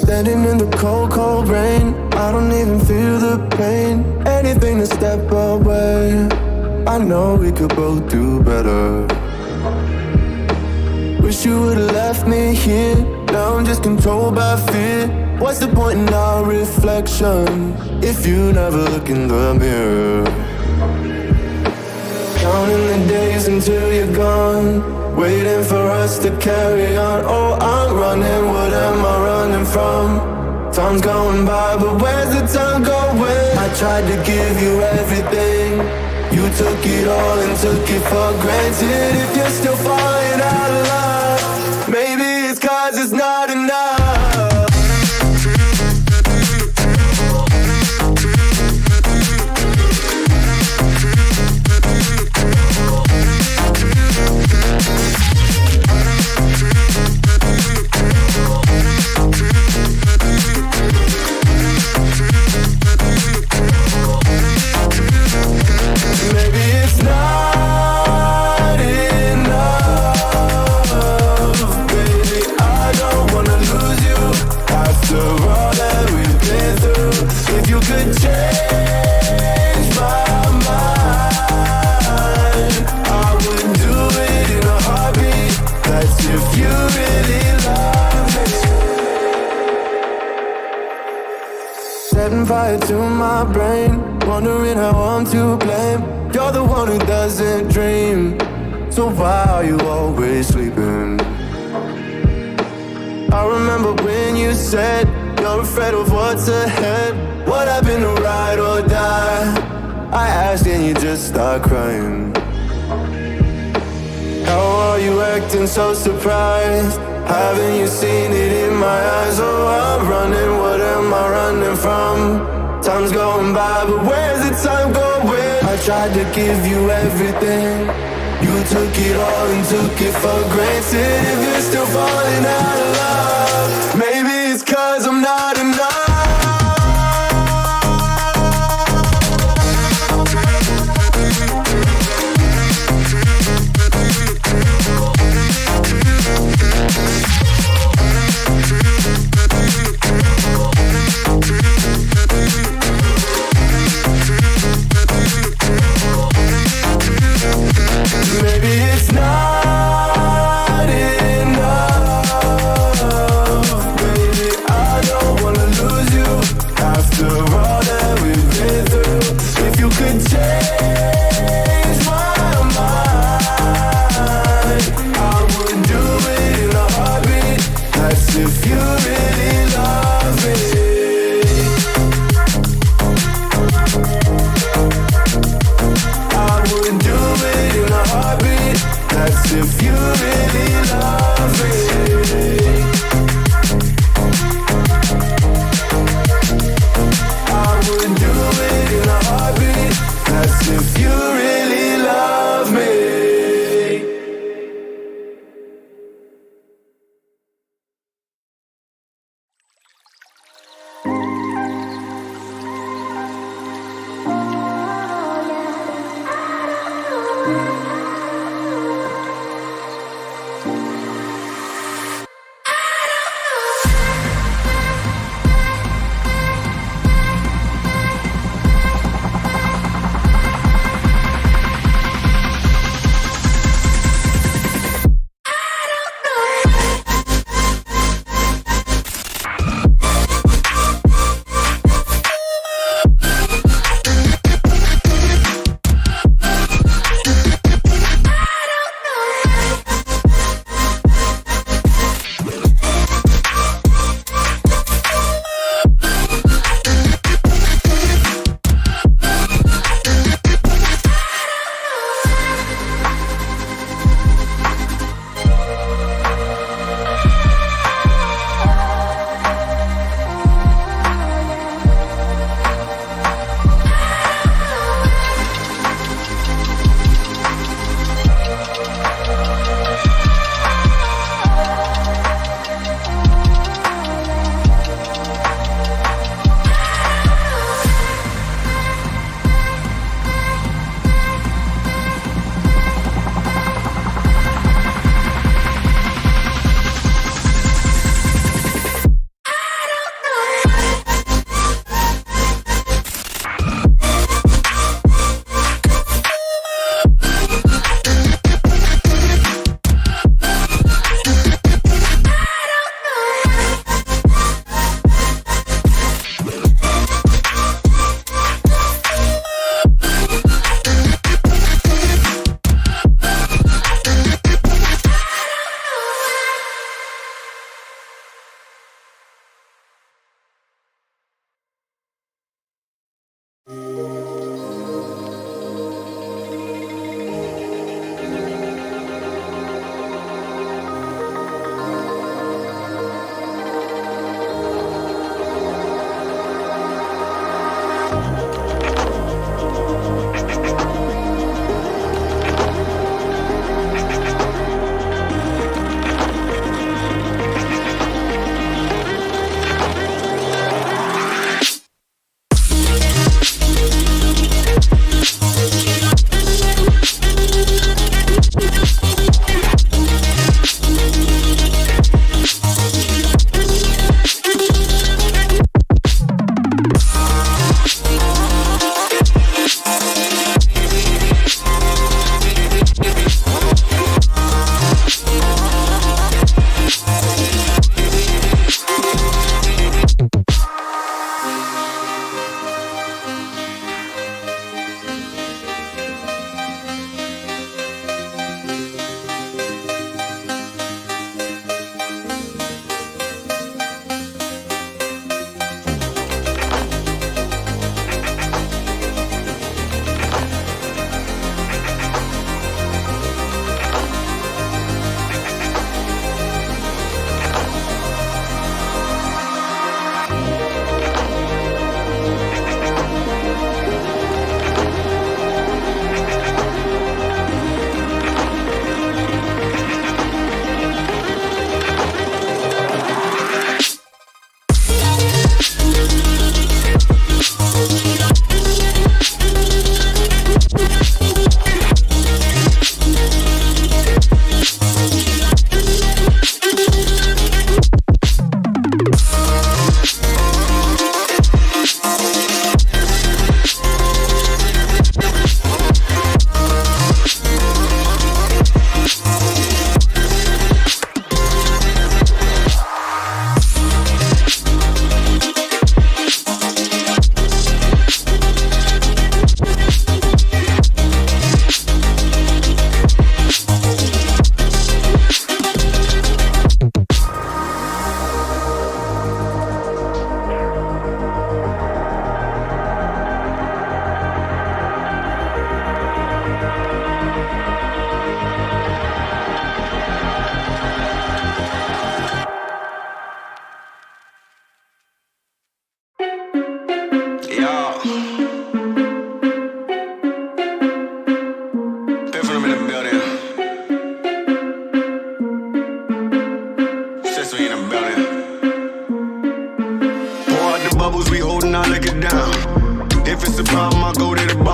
Standing in the cold, cold rain, I don't even feel the pain. Anything to step away, I know we could both do better. Wish you would've left me here, now I'm just controlled by fear. What's the point in our reflection, if you never look in the mirror? Counting the days until you're gone, waiting for us to carry on. Oh, I'm running, what am I running from? Time's going by, but where's the time going? I tried to give you everything, you took it all and took it for granted. If you're still falling out of love, maybe it's 'cause it's not enough. Setting fire to my brain, wondering how I'm to blame. You're the one who doesn't dream, so why are you always sleeping? I remember when you said you're afraid of what's ahead. What happened to ride or die? I asked and you just start crying. How are you acting so surprised? Haven't you seen it in my eyes? Oh, I'm running, what am I running from? Time's going by, but where's the time going? I tried to give you everything, you took it all and took it for granted. If you're still falling out of love, maybe it's 'cause I'm not enough. could change my mind, I would do it in a heartbeat. That's if you really love me. I would do it in a heartbeat. That's if you really love me. I would do it in a heartbeat. That's if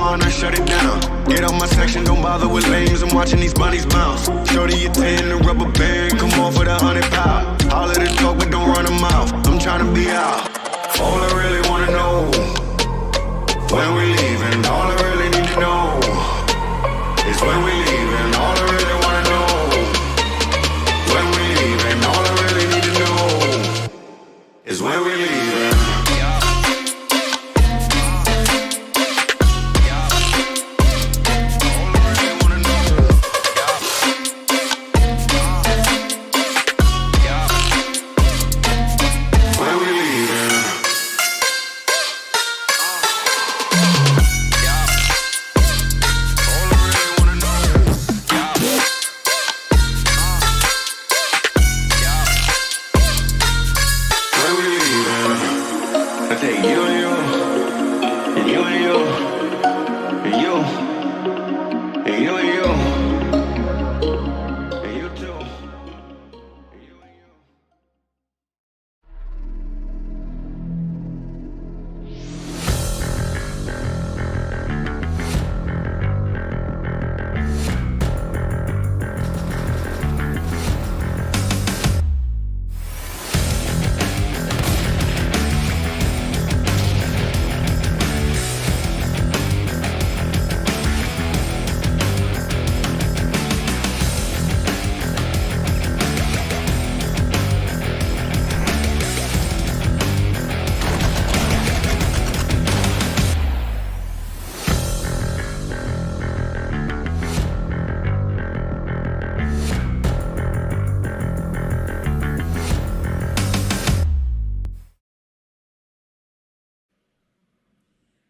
on, I shut it down. Get out my section, don't bother with lames. I'm watching these bunnies bounce. Shorty, you 10, the rubber band, come on for the 100 pound. All of the talk, but don't run them out. I'm trying to be out. All I really wanna know, when we leaving. All I really need to know is when we leaving. All I really wanna know, when we leaving. All I really need to know is when we leaving.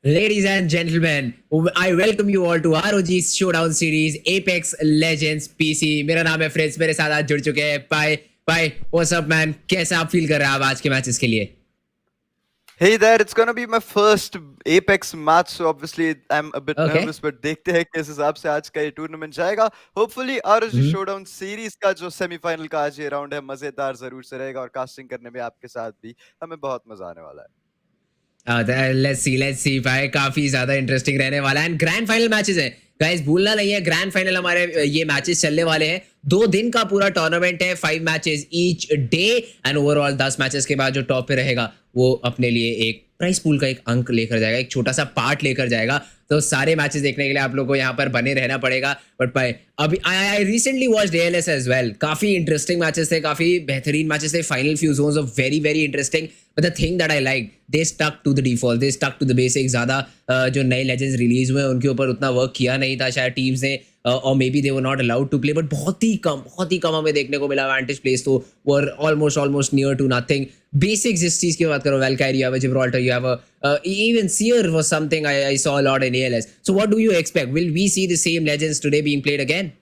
Ladies and gentlemen, I welcome you all to ROG Showdown Series Apex Legends PC. मेरा नाम है friends, मेरे साथ आज जुड़ चुके हैं पाई what's up man, कैसे आप फील कर रहे हैं आप आज के मैचेस के लिए? Hey there, it's gonna be my first Apex match, so obviously I'm a bit nervous, but देखते हैं किस हिसाब से आज का ये टूर्नामेंट जाएगा. Hopefully ROG Showdown Series का जो सेमीफाइनल का आज ये राउंड है मजेदार जरूर से रहेगा और कास्टिंग करने में आपके साथ भी हमें बहुत मजा आने वाला है. लेट्स सी भाई, काफी ज्यादा इंटरेस्टिंग रहने वाला है. एंड ग्रैंड फाइनल मैचेस है गाइस, भूलना नहीं है. ग्रैंड फाइनल हमारे ये मैचेस चलने वाले हैं. 2 दिन का पूरा टूर्नामेंट है, 5 matches each day and overall 10 matches के बाद जो टॉप पे रहेगा वो अपने लिए एक प्राइस पूल का एक अंक लेकर जाएगा, एक छोटा सा पार्ट लेकर जाएगा. तो सारे मैचेस देखने के लिए आप लोगों को यहाँ पर बने रहना पड़ेगा. बट भाई अभी I recently watched ALS as well. काफी इंटरेस्टिंग मैचेस थे, काफी बेहतरीन मैचेस थे. Final few zones of very very interesting. But the thing that I like, they stuck to the default, they stuck to the basic. ज्यादा जो नए legends release हुए उनके ऊपर उतना वर्क किया नहीं था शायद टीम्स ने, और may be they were not allowed to play. But बहुत ही कम हमें देखने को मिला. एडवांटेज प्लेस तो were almost near to nothing. Basics जिस चीज की बात करो, Valkyrie, you have a Gibraltar, you have a even Seer was something I saw a lot in ALS. So what do you expect? Will we see the same legends today being played again?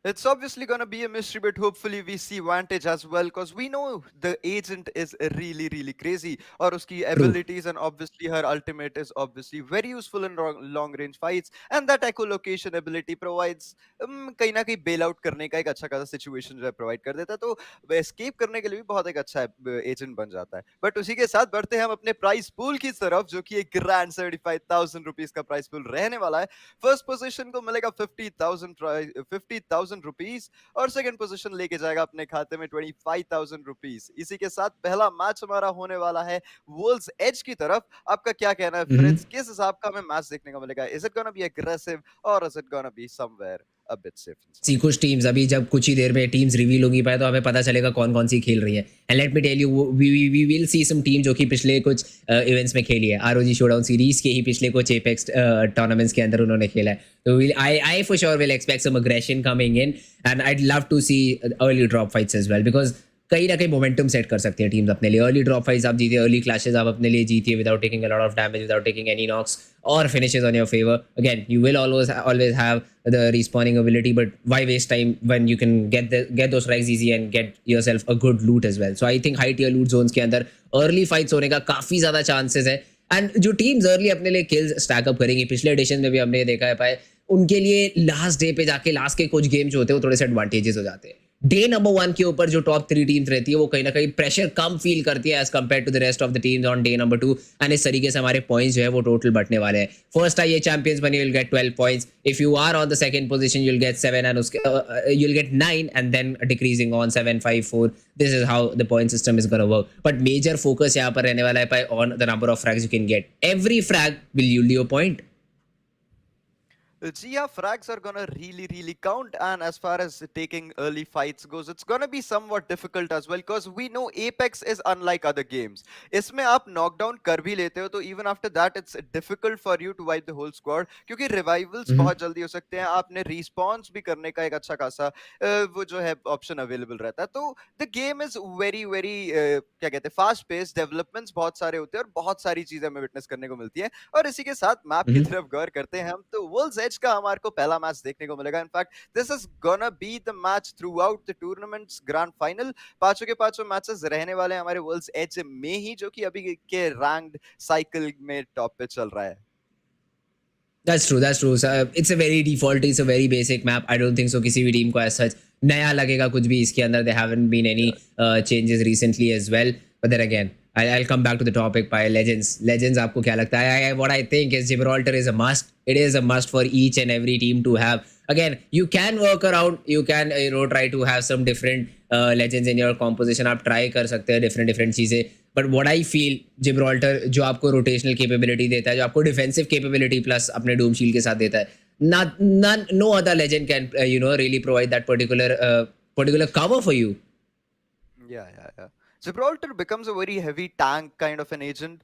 It's obviously gonna be a mystery, but hopefully we see Vantage as well, because we know the agent is really crazy, और उसकी abilities and obviously her ultimate is obviously very useful in long range fights, and that echolocation ability provides कहीं ना कहीं bail out करने का एक अच्छा खासा situation जो है provide कर देता है. तो escape करने के लिए भी बहुत एक अच्छा agent बन जाता है. But उसी के साथ बढ़ते हैं हम अपने price pool की तरफ, जो कि एक grand 75,000 rupees का price pool रहने वाला है. First position को मिलेगा 50,000 रुपीस और सेकंड पोजीशन लेके जाएगा अपने खाते में 25,000 रुपीस. इसी के साथ पहला मैच हमारा होने वाला है वर्ल्ड्स एज की तरफ. आपका क्या कहना है फ्रेंड्स, किस हिसाब का हमें मैच देखने को मिलेगा? Is it gonna be aggressive और is it gonna be somewhere a bit safe? See कुछ टीम्स अभी जब कुछ ही देर में टीम्स रिवील होगी पाए तो हमें पता चलेगा कौन कौन सी खेल रही है. And let me tell you, we will see some team जो कि पिछले कुछ इवेंट्स में खेली है. ROG शोडाउन सीरीज के ही पिछले कुछ एपेक्स टूर्नामेंट्स के अंदर उन्होंने खेला है. तो I for sure will expect some aggression coming in, and I'd love to see early drop fights as well, because कहीं ना कहीं मोमेंटम सेट कर सकती है टीम्स अपने लिए. अर्ली ड्रॉप फाइट्स आप जीतिए, अर्ली क्लैशेस आप अपने लिए जीतिए without taking a lot of damage, without taking any knocks or finishes on your favor. Again, you will always have the respawning ability, but why waste time when you can get those strikes easy and get yourself a good loot as well. So I think high tier loot zones के अंदर early fights होने का काफी ज्यादा chances है. And जो teams early अपने लिए kills stack up करेंगी, पिछले एडिशन में भी हमने देखा है पाए, उनके लिए लास्ट डे पे जाके लास्ट के कुछ गेम जो होते हैं वो थोड़े से एडवांटेजेस हो जाते हैं. डे नंबर 1 के ऊपर जो टॉप 3 टीम्स रहती है वो कहीं ना कहीं प्रेशर कम फील करती है as compared to the rest of the teams on day number 2, एंड इस तरीके से हमारे पॉइंट्स जो है वो टोटल बढ़ने वाले हैं. फर्स्ट आई ये चैंपियंस बने, you'll get 12 points. If you are on the second position, you'll get 7, and उसके you'll get 9, and then decreasing on 7, 5, 4. This is how the point system is going to work. But major focus यहाँ पर रहने वाला है on the number of frags you can get. Every frag will yield you a point. Yeah, frags are gonna really count, and as far as taking early fights goes, it's gonna be somewhat difficult as well, because we know Apex is unlike other games. इसमें आप knockdown कर भी लेते हो तो even after that it's difficult for you to wipe the whole squad, क्योंकि revivals बहुत जल्दी हो सकते हैं, आपने respawns भी करने का एक अच्छा खासा वो जो है option available रहता है. तो the game is very क्या कहते हैं fast paced, developments बहुत सारे होते हैं और बहुत सारी चीजें हमें witness करने को मिलती हैं. और इसी के साथ मैप की तरफ गौर करते हैं हम, तो वर्ल्ड्स एज का हमारे को पहला मैच देखने को मिलेगा. In fact this is gonna be the match through out the tournaments grand final. पांचों के पांचों मैचेस रहने वाले हैं हमारे वर्ल्ड्स एज में ही, जो कि अभी के रैंक्ड साइकिल में टॉप पे चल रहा है. That's true. That's true. So, it's a very default, it's a very basic map. I don't think so किसी भी टीम को as such नया लगेगा कुछ भी इसके अंदर. There haven't been any changes recently as well. But then again, I'll come back to the topic by Legends. Legends आपको क्या लगता है? What I think is Gibraltar is a must. It is a must for each and every team to have. Again, you can work around. You can try to have some different legends in your composition. आप try कर सकते हैं different चीजें. But what I feel, Gibraltar जो आपको rotational capability देता है, जो आपको defensive capability plus अपने Doom Shield के साथ देता है, no other legend can really provide that particular cover for you. Yeah. Gibraltar becomes a very heavy tank kind of an agent,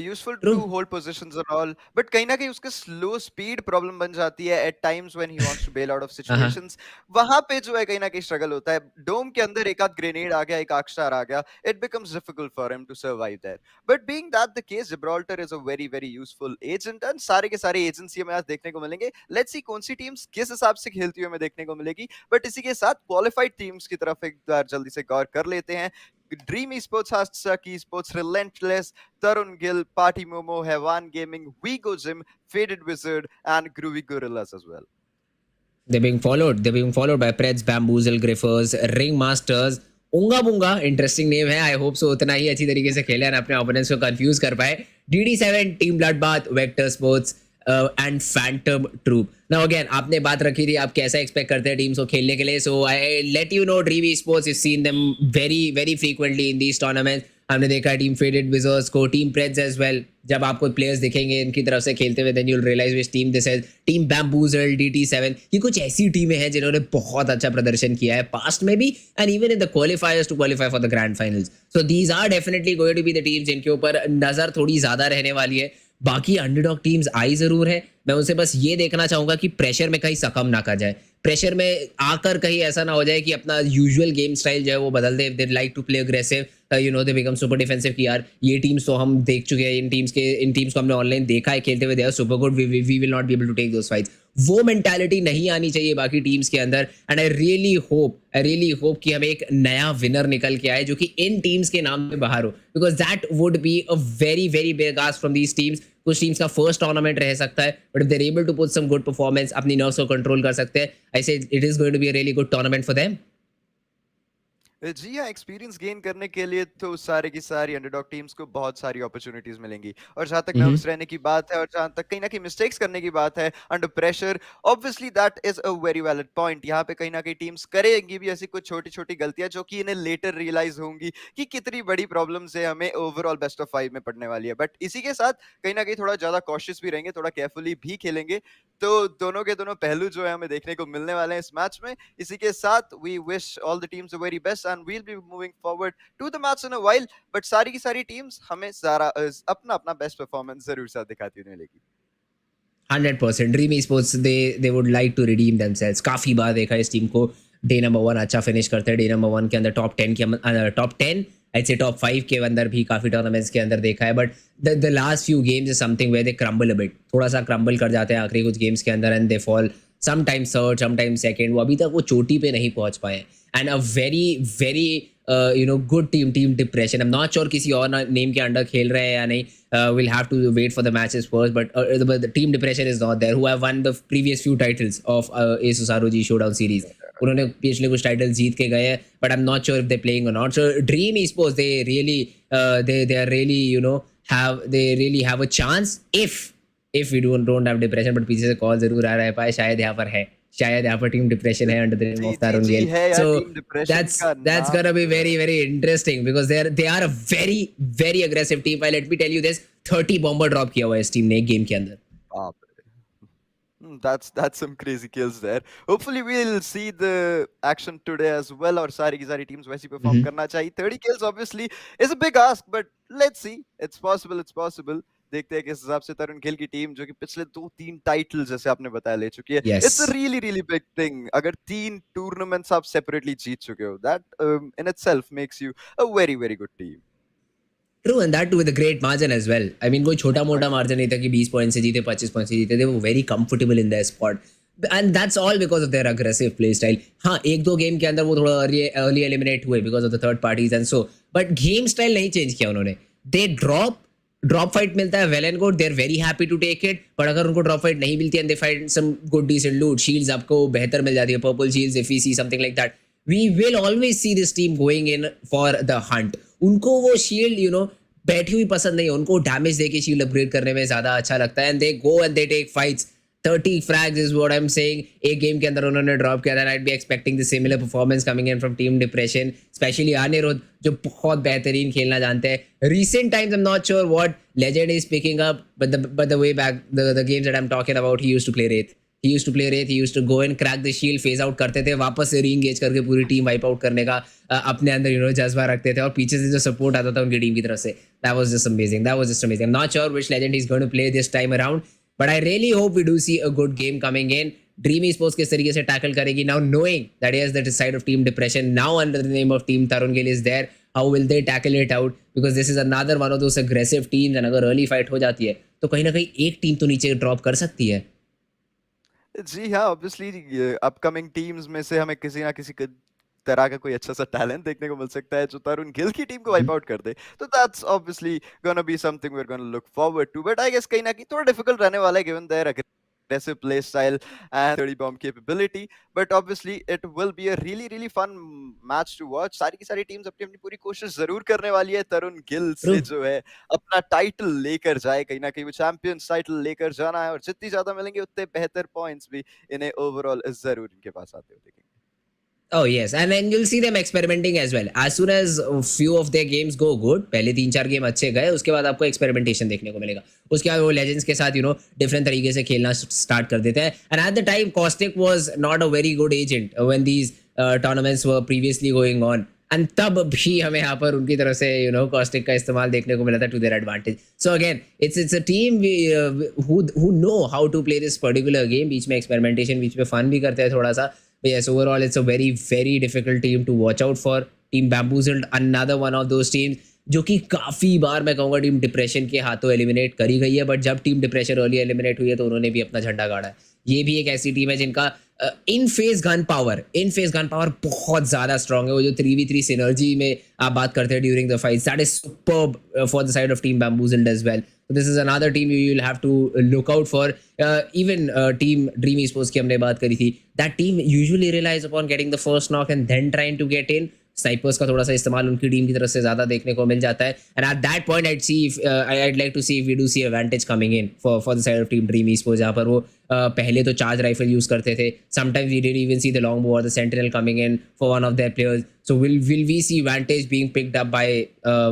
useful to hold positions and all, but कहीं ना कहीं उसके slow speed problem बन जाती है at times when he wants to bail out of situations. वहां पे जो है कहीं ना कहीं struggle होता है. डोम के अंदर एक आध grenade आ गया, एक आग स्टार आ गया, it becomes difficult for him to survive there. But being that the case, Gibraltar is a very useful agent, and सारे के सारे agents हमें आज देखने को मिलेंगे. Let's see कौन सी teams किस हिसाब से खेलती हुई हमें देखने को मिलेगी. But इसी के साथ qualified teams की तरफ एक बार जल्दी से गौर कर लेते हैं. Dream Esports has Chuck Esports, Relentless, Tarun Gill, Party Momo, Hewan Gaming, We Go Gym, Faded Wizard, and Groovy Gorillas as well. They're being followed by Preds, Bamboozle, Griffers, Ringmasters, Unga Bunga, interesting name है. I hope so उतना ही अच्छी तरीके से खेले और अपने opponents को confuse कर पाए. DD7, Team Bloodbath, Vector Sports, and Phantom Troop. Now again, आपने बात रखी थी आप कैसा एक्सपेक्ट करते हैं टीम्स को खेलने के लिए. So I let you know, Dream Esports, you've seen them very frequently in these tournaments. हमने देखा है टीम फेडेड विजर्स को, टीम प्रेड्स एज वेल. जब आपको प्लेयर्स दिखेंगे इनकी तरफ से खेलते हुए, then you'll realize which team this is. Team Bamboozle, DT7, ये कुछ ऐसी टीमें हैं जिन्होंने बहुत अच्छा प्रदर्शन किया है पास्ट में भी, and even in the qualifiers to qualify for the grand finals. So these are definitely going to be the teams जिनके ऊपर नजर थोड़ी ज्यादा रहने वाली है. बाकी अंडरडॉग टीम्स आई जरूर है. मैं उनसे बस ये देखना चाहूंगा कि प्रेशर में कहीं सकम ना कर जाए, प्रेशर में आकर कहीं ऐसा ना हो जाए कि अपना यूजुअल गेम स्टाइल जो है वो बदल दे. They like to play aggressive, they become super defensive कि यार ये टीम्स तो हम देख चुके हैं, इन टीम्स को हमने ऑनलाइन देखा है खेलते हुए, they are super good, we will not be able to take those fights. वो मेंटालिटी नहीं आनी चाहिए बाकी टीम्स के अंदर. एंड आई रियली होप कि हमें एक नया विनर निकल के आए जो कि इन टीम्स के नाम पे बाहर हो, because that would be a very big ask from these teams. कुछ टीम्स का फर्स्ट टूर्नामेंट रह सकता है, but if they are able to put some good performance, अपनी नर्व्स को कंट्रोल कर सकते हैं, I say it is going to be a really good tournament for them. जी हाँ, एक्सपीरियंस गेन करने के लिए तो सारे की सारी अंडरडॉग टीम्स को बहुत सारी अपॉर्चुनिटीज मिलेंगी. और जहां तक नर्वस रहने की बात है और जहां तक कहीं ना कहीं मिस्टेक्स करने की बात है under pressure, obviously that is a very valid point. यहाँ पे कहीं ना कहीं टीम्स करेंगी भी ऐसी कुछ छोटी छोटी गलतियां जो कि इन्हें लेटर रियलाइज होंगी कि कितनी बड़ी प्रॉब्लम से हमें ओवरऑल बेस्ट ऑफ 5 में पड़ने वाली है. बट इसी के साथ कहीं ना कहीं थोड़ा ज्यादा कॉशियस भी रहेंगे, थोड़ा केयरफुली भी खेलेंगे. तो दोनों के दोनों पहलू जो है हमें देखने को मिलने वाले हैं इस मैच में. इसी के साथ we wish all the teams the very best and will be moving forward to the match in a while. But सारी की सारी टीम्स हमें सारा अपना बेस्ट परफॉर्मेंस जरूर साथ दिखाती हुई मिलेगी. 100% dream esports they would like to redeem themselves. काफी बार देखा इस टीम को डे नंबर 1 अच्छा फिनिश करते हैं. डे नंबर 1 के अंदर टॉप 10 I'd say टॉप 5 के अंदर भी काफी टूर्नामेंट्स के अंदर देखा है. But the last few games is something where they crumble a bit, थोड़ा सा क्रम्बल कर जाते हैं आखिरी कुछ गेम्स के अंदर, and they fall sometimes third sometimes second. वो अभी तक वो चोटी पे नहीं पहुंच पाए. And a very good team depression. I am not sure किसी और नेम के अंडर खेल रहे हैं या नहीं. We'll have to wait for the matches first, but the team depression is not there, who have won the previous few titles of ASUS ROG Showdown series. उन्होंने पिछले कुछ टाइटल जीत के गए हैं, but I'm not sure if they're playing or not. So Dream Esports, they really they are really have a chance if we don't have depression. But पीछे से call जरूर आ रहा है पाए, शायद यहाँ पर है, शायद यहाँ पर टीम डिप्रेशन है under the name of Tarun Gill. So that's gonna be very interesting because they are a very aggressive team. Let me tell you this, 30 bomber drop किया हुआ है इस टीम ने एक गेम के अंदर. That's some crazy kills there. Hopefully we'll see the action today as well. और सारी की सारी teams वैसी perform करना चाहिए. 30 kills obviously is a big ask, but let's see. It's possible. देखते हैं किस हिसाब से तरुण गिल की टीम जो कि पिछले 2-3 टाइटल जैसे आपने बताया ले चुकी है. Yes. It's a really big thing. अगर 3 टूर्नामेंट्स आप सेपरेटली जीत चुके हो, that in itself makes you a very good team. True, and that too with a great margin as well. I mean कोई छोटा मोटा मार्जिन नहीं था कि 20 पॉइंट से जीते, 25 पॉइंट से जीते. They were very comfortable in their spot. And that's all because of their aggressive play style. हाँ, एक दो गेम के अंदर वो थोड़ा early eliminate हुए because of the third parties and so. But game style नहीं change किया उन्होंने. They drop fight मिलता है well and good. They're very happy to take it. पर अगर उनको drop fight नहीं मिलती and they find some good decent loot, shields आपको बेहतर मिल जाती है, purple shields if we see something like that, we will always see this team going in for the hunt. उनको वो shield बैठी हुई पसंद नहीं है, उनको डैमेज देके शील्ड अपग्रेड करने में ज्यादा अच्छा लगता है. And they go and they take fights. 30 frags is what I'm saying. एक गेम के अंदर उन्होंने ड्रॉप किया था. I'd be expecting the similar performance coming in from team depression, especially Anirudh जो बहुत बेहतरीन खेलना जानते हैं. Recent times I'm not sure what legend is picking up, but the way back the games that I'm talking about, he used to play Wraith. He used to go and crack the shield, phase out करते थे, वापस से री-engage करके पूरी team wipe out करने का अपने अंदर जज्बा रखते थे, और पीछे से जो सपोर्ट आता था उनकी टीम की तरफ से, that was just amazing. I'm not sure which legend he's going to play this time around, but I really hope we do see a good game coming in. Dream Esports किस तरीके से tackle करेगी now, knowing that he has the side of team depression now under the name of team Tarun Gill is there. How will they tackle it out? Because this is another one of those aggressive teams, and अगर early fight हो जाती है तो कहीं ना कहीं एक team तो नीचे ड्रॉप कर सकती है. जी हाँ, ऑब्वियसली अपकमिंग टीम्स में से हमें किसी ना किसी तरह का कोई अच्छा सा टैलेंट देखने को मिल सकता है जो तरुण गिल की टीम को वाइप आउट कर दे. तो that's obviously gonna be something we are gonna look forward to. But I guess कहीं ना कहीं थोड़ा डिफिकल्ट रहने वाला है given their aggressive play style and 30 bomb capability, but obviously it will be a really fun match to watch. सारी की सारी टीम्स अपनी अपनी पूरी कोशिश जरूर करने वाली है तरुण गिल से जो है अपना टाइटल लेकर जाए. कहीं ना कहीं वो चैंपियंस टाइटल लेकर जाना है, और जितनी ज्यादा मिलेंगे उतने बेहतर पॉइंट्स भी इन्हें ओवरऑल जरूर इनके पास आते हुए देखेंगे. Oh yes, and then you'll see them experimenting as well. As soon as few of their games go good, पहले 3-4 गेम अच्छे गए, उसके बाद आपको एक्सपेरिमेंटेशन देखने को मिलेगा. उसके बाद वो लेजेंड्स के साथ डिफरेंट तरीके से खेलना स्टार्ट कर देते हैं. And at the time, Caustic was not a very good agent when these tournaments were previously going on. And तब भी हमें यहाँ पर उनकी तरफ से Caustic का इस्तेमाल देखने को मिला था to their advantage. So again, it's a team who know how to play this particular game. बीच में एक्सपेरिमेंटेशन, बीच में फन भी करते हैं थोड़ा सा. But yes, overall, it's a very difficult team to watch out for. Team Bamboozled, another one of those teams जो कि काफ़ी बार मैं कहूँगा टीम डिप्रेशन के हाथों एलिमिनेट करी गई है. बट जब टीम डिप्रेशन अर्ली एलिमिनेट हुई है तो उन्होंने भी अपना झंडा गाड़ा है. ये भी एक ऐसी टीम है जिनका इन फेस गन पावर बहुत ज़्यादा स्ट्रॉन्ग है. वो जो 3v3 सिनर्जी में आप बात करते हैं during the fight, that is superb for the side of team Bamboozled as well. So this is another team you will have to look out for. Even team Dream Esports की हमने बात करी थी. That team usually relies upon getting the first knock and then trying to get in. Snipers का थोड़ा सा इस्तेमाल उनकी टीम की तरफ से ज्यादा देखने को मिल जाता है. And eight that point I'd like to see if we do see advantage coming in for the side of team Dream Esports, जहाँ पर वो पहले तो चार्ज राइफल यूज करते थे. Sometimes we didn't even see the longbow or the sentinel coming in for one of their players. So will we see advantage being picked up by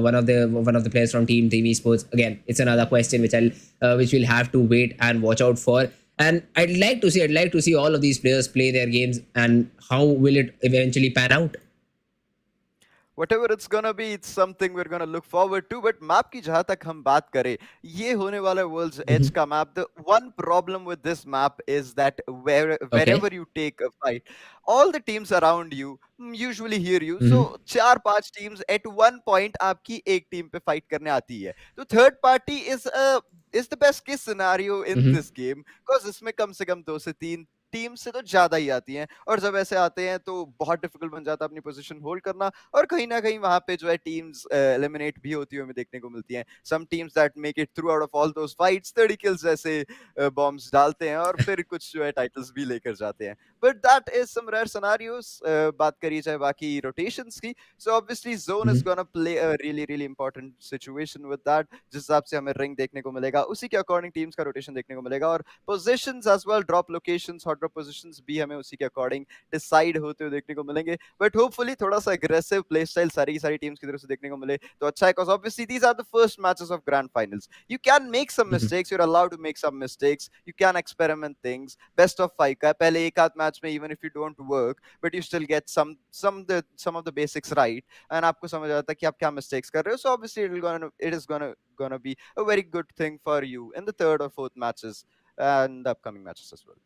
one of the players from team Dream Esports? Again, it's another question which we'll have to wait and watch out for. And I'd like to see all of these players play their games, and how will it eventually pan out? Whatever it's gonna be, it's something we're gonna look forward to. But map की जहाँ तक हम बात करें, ये होने वाला World's Edge का map. The one problem with this map is that wherever you take a fight, all the teams around you usually hear you. So 4-5 teams at one point आपकी एक टीम पे fight करने आती है. तो third party is the best case scenario in this game, because इसमें कम से कम 2 से 3 टीम से तो ज्यादा ही आती हैं, और जब ऐसे आते हैं तो बहुत डिफिकल्ट बन जाता है अपनी पोजीशन होल्ड करना, और कहीं ना कहीं वहां पे जो है टीम्स एलिमिनेट भी होती हुई हमें देखने को मिलती हैं। Some teams that make it through out of all those fights 30 kills जैसे बॉम्ब्स डालते हैं और फिर कुछ जो है टाइटल्स भी लेकर जाते हैं, but that is some rare scenarios. बात करी जाए बाकी रोटेशंस की, so obviously zone is gonna play a really really important situation with that. जिस हिसाब से हमें रिंग देखने को मिलेगा उसी के अकॉर्डिंग टीम्स का रोटेशन देखने को मिलेगा, और positions as well, drop locations, hot drop positions भी हमें उसी के अकॉर्डिंग डिसाइड होते हुए देखने को मिलेंगे। बट होपफुली थोड़ा सा एग्रेसिव प्ले स्टाइल सारी की सारी टीम्स की तरफ से देखने को मिले तो अच्छा है, because obviously these are the first matches of grand finals. You can make some mistakes, you are allowed to make some mistakes, you can experiment things. Best of 5 का पहले एक आध मैच में even if you don't work but you still get some of the basics right, and आपको समझ आता है कि आप क्या मिस्टेक्स कर रहे हो, so obviously it is gonna be a very good thing for you in the third or fourth matches and the upcoming matches as well.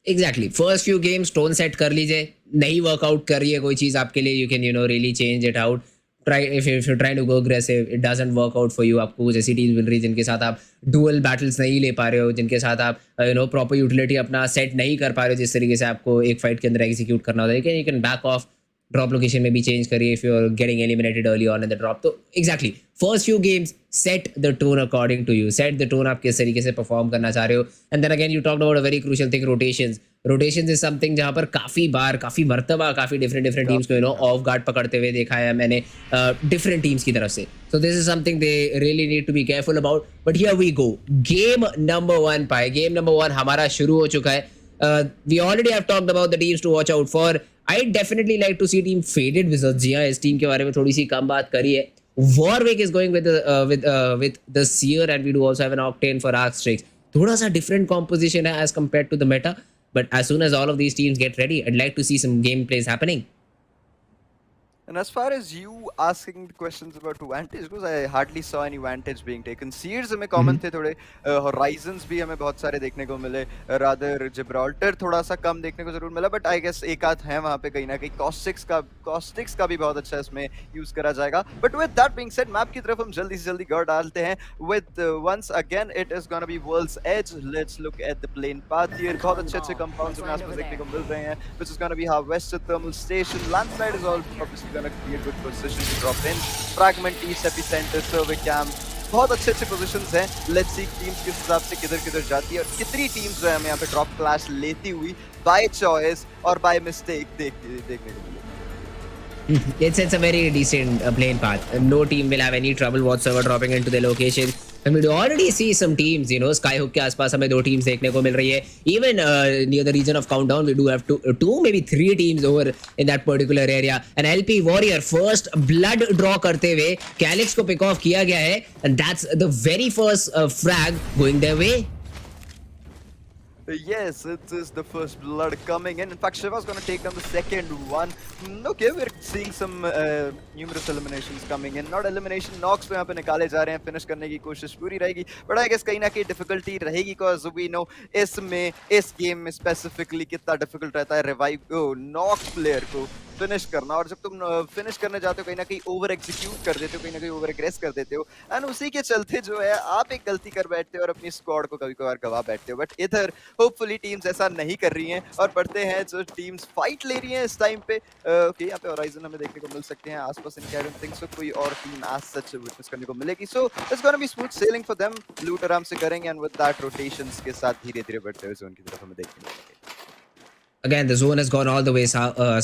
Exactly first few games tone set कर लीजिए, नहीं workout कर रही है कोई चीज़ आपके लिए, you can really change it out. Try if you trying to go aggressive, it doesn't work out for you. आपको कुछ ऐसी टीम मिल रही है जिनके साथ आप डुअल बैटल्स नहीं ले पा रहे हो, जिनके साथ आप प्रॉपर यूटिलिटी अपना सेट नहीं कर पा रहे हो जिस तरीके से आपको एक फाइट के अंदर एग्जीक्यूट करना होता है। You can back off, drop location में भी चेंज करिए if you are getting eliminated early on in the drop. तो exactly first few games set the tone according to you, set the tone आप किस तरीके से परफॉर्म करना चाह रहे हो। And then again you talked about a very crucial thing, rotations is something जहाँ पर काफ़ी बार काफ़ी मरतबा काफ़ी डिफरेंट टीम्स को ऑफ गार्ड पकड़ते हुए देखा है मैंने डिफरेंट टीम्स की तरफ से। So this is something they really need to be careful about. But here we go, game number 1 पाए। गेम नंबर 1 हमारा शुरू हो चुका है। We already have talked about the teams to watch out for. I definitely like to see team Faded Wizards. जी हाँ, इस team के बारे में थोड़ी सी कम बात करी है। Warwick is going with the Seer, and we do also have an Octane for Arc Strix. थोड़ा सा different composition है as compared to the meta, but as soon as all of these teams get ready, I'd like to see some gameplays happening. And as far as you asking questions about Vantage goes, I hardly saw any Vantage being taken. Seers हमें common थे थोड़े, Horizons भी हमें बहुत सारे देखने को मिले, rather Gibraltar थोड़ा सा कम देखने को जरूर मिला, but I guess एक आध है वहाँ पे कहीं ना कहीं। Caustics का भी बहुत अच्छा इसमें यूज करा जाएगा। But with that being said, map की तरफ हम जल्दी से जल्दी गौर डालते हैं। With once again it is gonna be World's Edge. Let's look at the plane path here. बहुत अच्छे compounds हमें आसपास देखने को मिल रहे हैं, which is gonna be Harvester Thermal Station. Landslide is all obviously gonna be a good position to drop in. Fragment East Epicenter, Survey Camp, बहुत अच्छे पोजीशंस हैं। लेट्स सी टीम्स किस हिसाब से किधर जाती है और कितनी टीम्स जो है हमें यहाँ पे ड्रॉप क्लैश लेती हुई बाय चॉइस और बाय मिस्टेक देखने को मिलेगी। It's a very decent plane path. No team will have any trouble whatsoever dropping into the location. And we already see some teams, Skyhook के आसपास हमें 2 teams देखने को मिल रही है. Even near the region of Countdown, we do have two, maybe 3 teams over in that particular area. And LP Warrior first blood draw करते हुए Calyx को pick off किया गया है, and that's the very first frag going their way. Yes, it is the first blood coming in. In fact, Shiva's going to take down the second one. Okay, we're seeing some numerous eliminations coming in. Not elimination, knocks पे यहाँ पे निकाले जा रहे हैं. Finish करने की कोशिश पूरी रहेगी. But I guess कहीं ना कहीं difficulty रहेगी, because we know इस game में specifically कितना difficult रहता है revive knock player को फिनिश करना। और जब तुम फिनिश करने जाते हो कहीं ना कहीं ओवर एग्जीक्यूट कर देते हो, कहीं ना कहीं ओवर एग्रेस कर देते हो, एंड उसी के चलते जो है आप एक गलती कर बैठते हो और अपनी स्क्वाड को कभी कभार गवा बैठते हो। बट इधर होपफुली टीम्स ऐसा नहीं कर रही हैं और बढ़ते हैं जो टीम्स फाइट ले रही हैं इस टाइम पे। ओके, यहाँ पे होराइजन हमें देखने को मिल सकते हैं आसपास। इनके आई डोंट थिंक सो कोई और टीम एज सच विटनेस करने को मिलेगी। सो it's gonna be smooth sailing for them. लूट आराम से करेंगे एंड विद दैट रोटेशंस के साथ धीरे धीरे बढ़ते हुए जोन की तरफ हमें देखने को मिलेगी। Again, the zone has gone all the way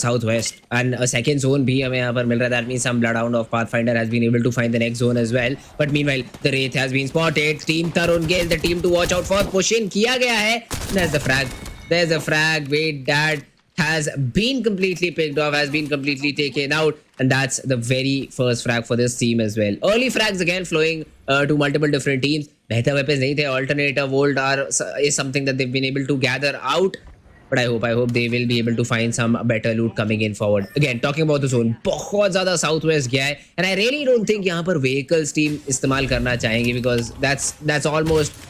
southwest, and a second zone भी हमें यहाँ पर मिल रहा है. That means some bloodhound of Pathfinder has been able to find the next zone as well. But meanwhile, the Wraith has been spotted. Team Tarun Gale, the team to watch out for. Push in किया गया है. There's the frag. There's the frag. Wait, that has been completely picked off, has been completely taken out, and that's the very first frag for this team as well. Early frags again flowing to multiple different teams. बेहतर weapons नहीं थे. Alternator, Volt is something that they've been able to gather out. But I hope they will be able to find some better loot coming in forward. Again, talking about the zone, बहुत ज़्यादा southwest गया है, and I really don't think यहाँ पर vehicles team इस्तेमाल करना चाहेंगे, because that's almost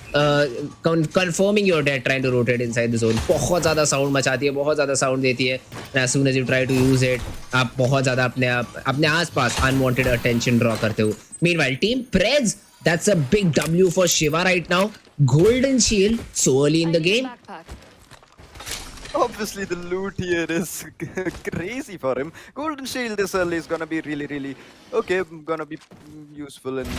confirming your death trying to rotate inside the zone. बहुत ज़्यादा sound मचाती है, बहुत ज़्यादा sound देती है, and as soon as you try to use it, आप बहुत ज़्यादा अपने आसपास unwanted attention draw करते हो. Meanwhile, team Preds, that's a big W for Shiva right now. Golden Shield so early in the game. Obviously, the loot here is crazy for him. Golden Shield this early is gonna be really okay. Gonna be useful in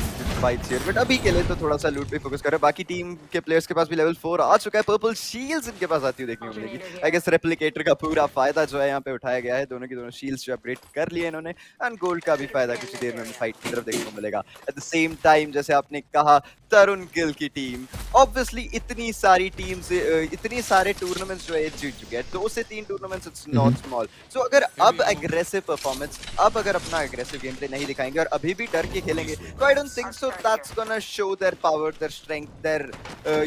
fights here. But अभी के लिए तो थोड़ा सा loot पे focus कर रहे हैं. बाकी टीम के players के पास भी level 4 आ चुका है. Purple Shields इनके पास आती हुई देखने को मिलेगी. I guess Replicator का पूरा फायदा जो है यहाँ पे उठाया गया है. दोनों की दोनों shields जो upgrade कर लिए इन्होंने. And gold का भी फायदा कुछ देर में fight की तरफ देखने को मिलेगा. At the same time जैसे आपने कहा तरुण गिल की टीम ऑब्वियसली इतनी सारी टीम से इतनी सारे टूर्नामेंट्स जो है जीत चुके हैं. 2 से 3 टूर्नामेंट्स इट्स नॉट स्मॉल. सो अगर अब एग्रेसिव परफॉर्मेंस अब अगर अपना एग्रेसिव गेम प्ले नहीं दिखाएंगे और अभी भी डर के खेलेंगे तो I don't think so that's gonna show their power their strength their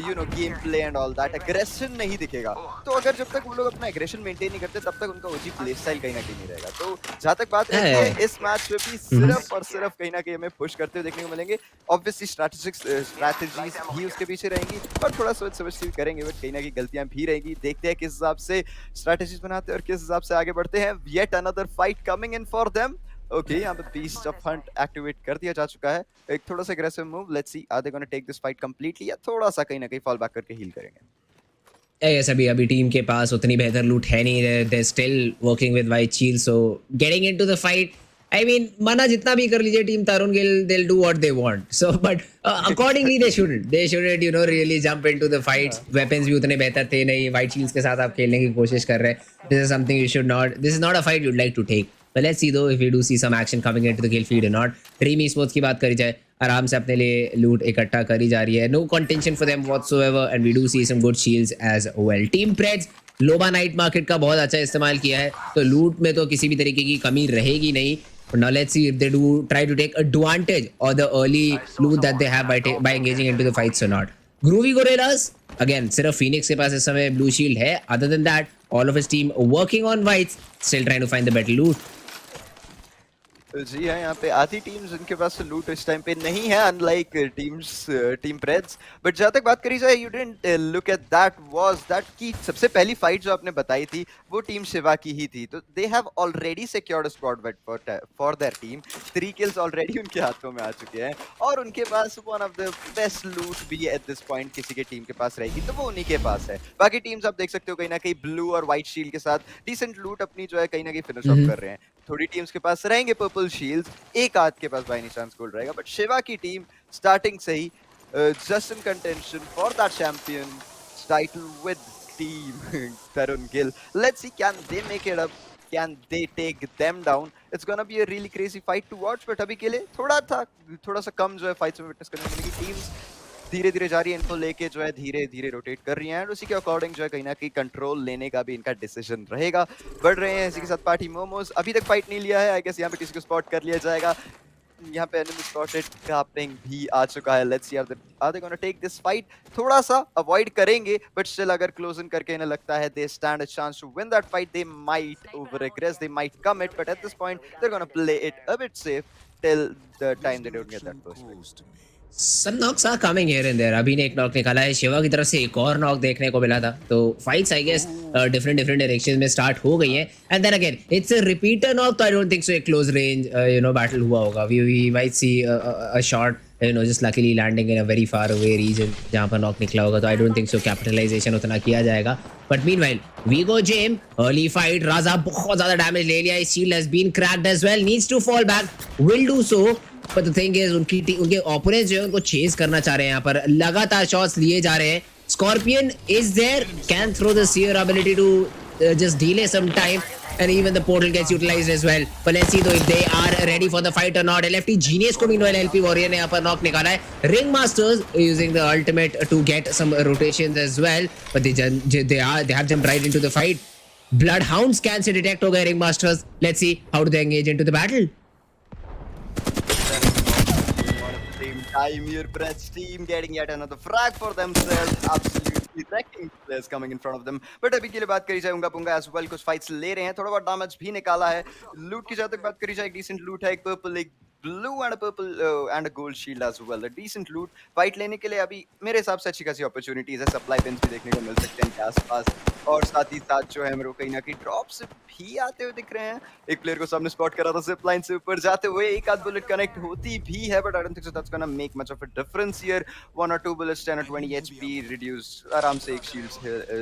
you know game play and all that. Aggression नहीं दिखेगा. तो अगर जब तक वो लोग अपना एग्रेशन मेंटेन नहीं करते तब तक उनका ओजी प्ले स्टाइल कहीं ना कहीं नहीं रहेगा. तो जहां तक बात है इस मैच में भी सिर्फ और सिर्फ कहीं ना कहीं हमें पुश करते हुए देखने को मिलेंगे. ऑब्वियसली स्ट्रैटेजीज भी उसके पीछे रहेंगी और थोड़ा सोच समझ के करेंगे बट कहीं ना कहीं गलतियां भी रहेंगी. देखते हैं किस हिसाब से स्ट्रैटेजीज बनाते हैं और किस हिसाब से आगे बढ़ते हैं. Yet another fight coming in for them. Okay यहाँ पे बीस्ट ऑफ हंट एक्टिवेट कर दिया जा चुका है. एक थोड़ा सा aggressive move. Let's see are they gonna take this fight completely या थोड़ा सा कहीं ना कहीं फॉल बैक करके हील करेंगे. यस अभी टीम के पास उतनी बेहतर लूट है नहीं. They still working with white shield so getting into the fight. I mean, मना जितना भी कर लीजिए team Tarun Gill, they'll do what they want. So, but accordingly they shouldn't, you know, really jump into the fights. Weapons भी उतने बेहतर थे नहीं. White Shields के साथ आप खेलने की कोशिश कर रहे हैं. This is something you should not. This is not a fight you'd like to take. But let's see though if we do see some action coming into the kill feed or not. Dream Esports की बात करी जाए, आराम से अपने लिए लूट इकट्ठा करी जा रही है. No contention for them whatsoever, and we do see some good shields as well. Team Preds लोबा नाइट मार्केट का बहुत अच्छा इस्तेमाल किया है तो लूट में तो किसी भी तरीके की कमी रहेगी नहीं. But now let's see if they do try to take advantage of the early loot that they have by engaging into the fights or not. Groovy Gorillas again सिर्फ Phoenix के पास इस समय blue shield है. Other than that, all of his team working on whites, still trying to find the better loot. जी हाँ यहाँ पे आधी teams इनके पास लूट इस टाइम पे नहीं है अनलाइक टीम प्रेड्स. बट जहाँ तक बात करी जाए you didn't look at that की सबसे पहली फाइट जो आपने बताई थी वो टीम शिवा की ही थी. तो they have already secured a spot for their team. 3 kills already उनके हाथों में आ चुके हैं और उनके पास वन ऑफ द बेस्ट लूट भी एट दिस पॉइंट किसी के टीम के पास रहेगी तो वो उन्हीं के पास है. बाकी टीम्स आप देख सकते हो कहीं ना कहीं ब्लू और व्हाइट शील्ड के साथ डिसेंट लूट अपनी जो है कहीं ना कहीं फिनिश ऑफ कर रहे हैं. थोड़ी टीम्स के पास रहेंगे पर्पल शील्ड्स. एक आध के पास बाय एनी चांस गोल्ड रहेगा. बट शिवा की टीम स्टार्टिंग से ही just in contention for that champion title with team Tarun Gill. Let's see can they make it up. Can they take them down? It's gonna be a really crazy fight to watch. But अभी के लिए थोड़ा सा कम जो है fights में witness करने को मिलेगी. टीम्स धीरे धीरे जा रही है इनको लेके जो है धीरे धीरे रोटेट कर रही हैं. उसी के अकॉर्डिंग जो है कहीं ना कहीं कंट्रोल लेने का भी इनका डिसीजन रहेगा. बढ़ रहे हैं इसी के साथ पार्टी मोमोज. अभी तक फाइट नहीं लिया है. आई गेस यहाँ पे किसी को स्पॉट कर लिया जाएगा. यहाँ पे एनिमी स्पॉटेड का पिंग भी आ चुका है. Let's see are they gonna take this fight. थोड़ा सा अवॉइड करेंगे बट स्टिल अगर क्लोज इन करके इन्हें लगता है they stand a chance to win that fight. They might over aggress. They might come it but at this point they are gonna play it a bit safe till the time they don't get that first. Some knocks are coming here and there. अभी ने एक knock निकाला है. शिवा की तरफ से एक और नॉक देखने को मिला था. तो fights I guess different directions में स्टार्ट हो गई हैं. And then again it's a repeater knock. तो आई डोंट थिंक सो एक close range you know battle हुआ होगा. We might see a shot you know just luckily landing in a very far away region जहां पर knock निकला होगा. तो I don't think so capitalization उतना किया जाएगा. But meanwhile Vigo Gym early fight. राजा बहुत ज्यादा डैमेज ले लिया. Shield has been cracked as well. Needs to fall back. Will do so. But the thing is, उनके ओपोनेंट्स जो है उनको चेज करना चाह रहे हैं. यहाँ पर लगातार शॉट्स लिए जा रहे हैं. Scorpion is there, can throw the seer ability to just delay some time, and even the portal gets utilized as well. But let's see though if they are ready for the fight or not. LFT Genius को meanwhile LP Warrior ने यहाँ पर knock निकाला है. Ring Masters using the ultimate to get some rotations as well, but they have jumped right into the fight. Bloodhounds can से detect हो गए Ring Masters. Let's see how do they engage into the battle. Time here, Brett's team getting yet another frag for themselves. Absolutely wrecking players coming in front of them. But अभी के लिए बात करी जाए उंगा पुंगा as well कुछ fights ले रहे हैं. थोड़ा बहुत damage भी निकाला है. Loot की जहाँ तक बात करी जाए एक decent loot है. एक purple एक blue and a purple and a gold shield as well. A decent loot. Fight लेने के लिए अभी मेरे हिसाब से अच्छी खासी opportunities है. Supply bins भी देखने को मिल सकते हैं इनके आसपास. और साथ ही साथ जो है मेरे को कहीं ना कहीं ड्रॉप्स भी आते हुए दिख रहे हैं. एक प्लेयर को सामने स्पॉट करा था जिप लाइन से ऊपर जाते हुए. एक आध बुलेट कनेक्ट होती भी है, but I don't think so that's gonna make much of a difference here. 1 or 2 bullets 10 or 20 HP reduce. आराम से एक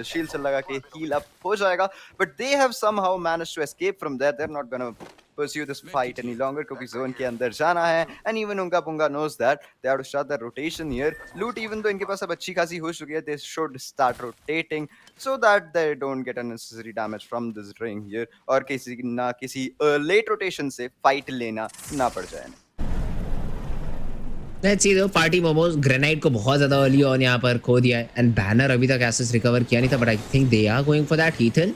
शील्ड से लगा के हील अप हो जाएगा. But they have somehow managed to escape from there. They're not gonna pursue this fight any longer क्योंकि zone के अंदर जाना है. And even Unga Bunga knows that. They have to start their rotation here. Loot even though इनके पास अब अच्छी खासी हो चुकी है, they should start rotating so that they don't get unnecessary damage from this ring here. और किसी late rotation से fight लेना ना पड़ जाए. Let's see though, party momos granite को बहुत ज्यादा अर्ली ऑन यहाँ पर खो दिया है एंड बैनर अभी तक एसएस रिकवर किया नहीं था, but I think they are going for that. Heathen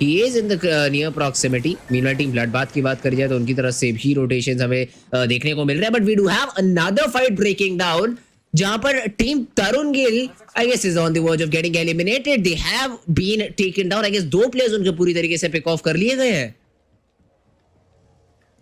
he is in the near proximity. Meanwhile team Bloodbath की बात करी जाए तो उनकी तरफ से भी रोटेशंस हमें देखने को मिल रहे हैं, but we do have another fight breaking down जहां पर team Tarun Gill I guess is on the verge of getting eliminated. They have been taken down. I guess 2 players उनके पूरी तरीके से पिक ऑफ कर लिए गए हैं.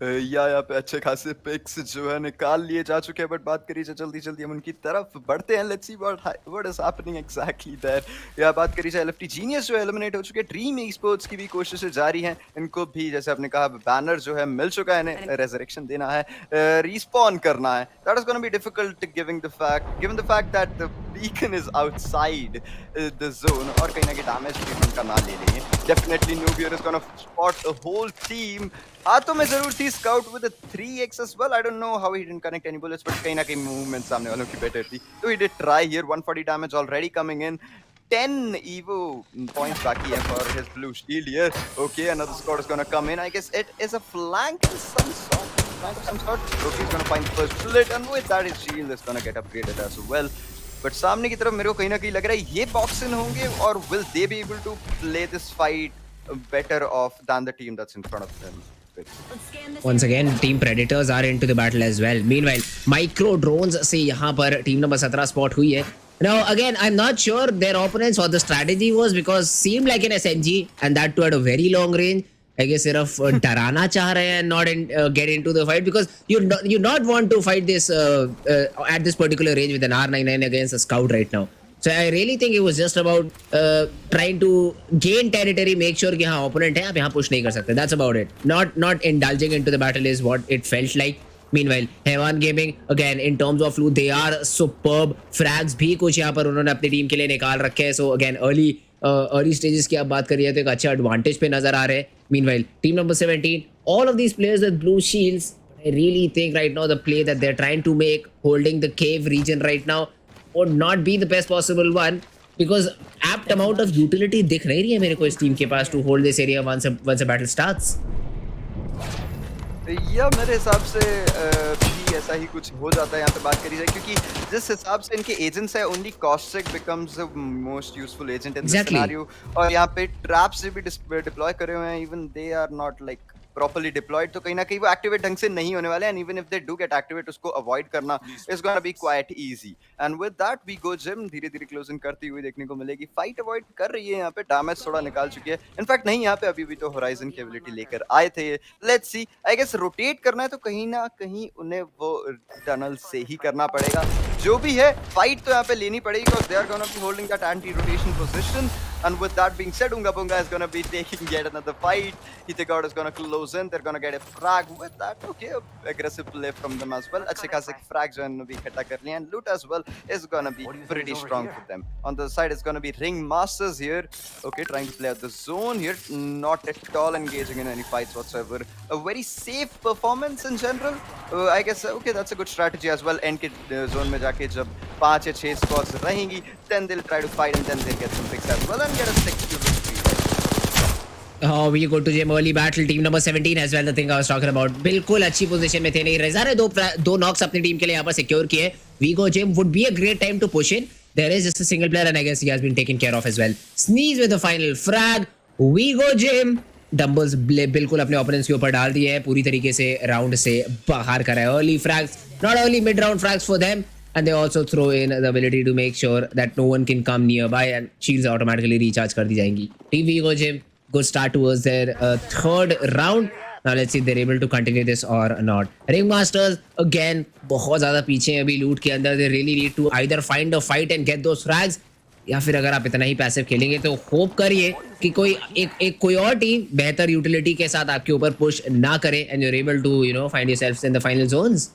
यहाँ पे अच्छे खासे पिक्स जो है निकाल लिए जा चुके हैं, बट बात करी जाए जल्दी हम उनकी तरफ बढ़ते हैं. Let's see what is happening exactly there. या बात करी जाए एलएफटी जीनियस जो एलिमिनेट हो चुके हैं. ड्रीम एस्पोर्ट्स की भी कोशिशें जारी हैं. इनको भी जैसे आपने कहा बैनर जो है मिल चुका है, इन्हें रेजरेक्शन देना है, रिस्पॉन करना है. That is gonna be difficult given the fact that the beacon is outside the zone और कहीं ना कहीं डैमेज भी उनका ना ले लेंगे. Definitely Newbier is gonna spot the whole team. हाथों में जरूर थी scout with 3x as well. I don't know how he didn't connect any bullets, but कहीं ना कहीं मूवमेंट सामने वालों की बेटर थी. So he did try here. 140 damage already coming in. 10 Evo points बाकी है for his blue shield here. Okay, another squad is gonna come in. I guess it is a flank of some sort. Okay, he's gonna find the first bullet, and with that his shield is gonna get upgraded as well. But सामने की तरफ मेरे को कहीं ना कहीं लग रहा है ये बॉक्स इन होंगे, और will they be able to play this fight better off than the team that's in front of them? Once again, team predators are into the battle as well. Meanwhile, micro drones से यहाँ पर team number 17 spot हुई है. Now again, I'm not sure their opponents what the strategy was, because seemed like an SMG and that too at a very long range. I guess सिर्फ डराना चाह रहे हैं, not get into the fight, because you not want to fight this at this particular range with an R99 against a scout right now. So I really think it was just about trying to gain territory, make sure कि हाँ opponent है, आप यहाँ push नहीं कर सकते. That's about it. Not indulging into the battle is what it felt like. Meanwhile, Hewan Gaming again in terms of loot they are superb. Frags भी कुछ यहाँ पर उन्होंने अपनी टीम के लिए निकाल रखे हैं. So again early stages की आप बात करिए तो एक अच्छा advantage पे नजर आ रहे हैं. Meanwhile, team number 17, all of these players with blue shields, I really think right now the play that they're trying to make, holding the cave region right now, would not be the best possible one, because apt amount of utility दिख नहीं रही है मेरे को इस team के पास to hold this area once a battle starts. या मेरे हिसाब से भी ऐसा ही कुछ हो जाता है यहाँ पे बात करी जाए, क्योंकि जिस हिसाब से इनके एजेंट्स है, only caustic becomes the most useful agent in this scenario. और यहाँ पे ट्रैप्स से भी डिप्लॉय करे हुए हैं. Even they are not like properly deployed, तो कहीं ना कहीं वो एक्टिवेट ढंग से नहीं होने वाले. And even if they do get activate, उसको अवॉइड करना is gonna be quite easy. And with that we go Gym धीरे धीरे क्लोजिंग करती हुई देखने को मिलेगी. फाइट अवॉइड कर रही है यहाँ पे, डैमेज थोड़ा निकाल चुकी है. इनफैक्ट नहीं, यहाँ पे अभी भी तो होराइजन की एबिलिटी लेकर आए थे. Let's see, I guess rotate करना है तो कहीं ना कहीं उन्हें वो टनल से ही करना पड़ेगा. जो भी है फाइट तो यहाँ पे लेनी पड़ेगी, because they are gonna be holding that anti rotation position. And with that being said, Unga Bunga is gonna be taking yet another fight. Ithigard is gonna close in. They're gonna get a frag with that. Okay, aggressive play from them as well. अच्छे खासे frag जो है भी इकट्ठा कर लिए, and loot as well is gonna be pretty strong for them. On the side is gonna be Ring Masters here. Okay, trying to play out the zone here, not at all engaging in any fights whatsoever. A very safe performance in general. I guess okay, that's a good strategy as well. End के zone में जाके जब 5 या 6 squads रहेंगी, then they'll try to fight and then they'll get some picks as well. Get a 6 to victory. Oh, we go to gym early battle. Team number 17 as well. The thing I was talking about. बिल्कुल अच्छी position में थे. नहीं, Reza ने दो Knox अपनी team के लिए यहाँ पर सिक्योर किए. We go gym would be a great time to push in. There is just a single player and I guess he has been taken care of as well. Sneeze with the final frag. We go gym. Dumbbells बिल्कुल अपने opponents के ऊपर डाल दिए हैं, पूरी तरीके से राउंड से बाहर करा है. Early फ्रैग्स, not only mid round फ्रैग्स for them, and they also throw in the ability to make sure that no one can come nearby and shields automatically recharge कर दी जाएंगी. Team Vigo Gym, good start towards their third round. Now let's see if they're able to continue this or not. Ringmasters again बहुत ज़्यादा पीछे हैं अभी लूट के अंदर. They really need to either find a fight and get those frags, या फिर अगर आप इतना ही पैसिव खेलेंगे तो होप करिए कि कोई और टीम बेहतर यूटिलिटी के साथ आपके ऊपर पुश ना करे and you're able to find yourselves in the final zones.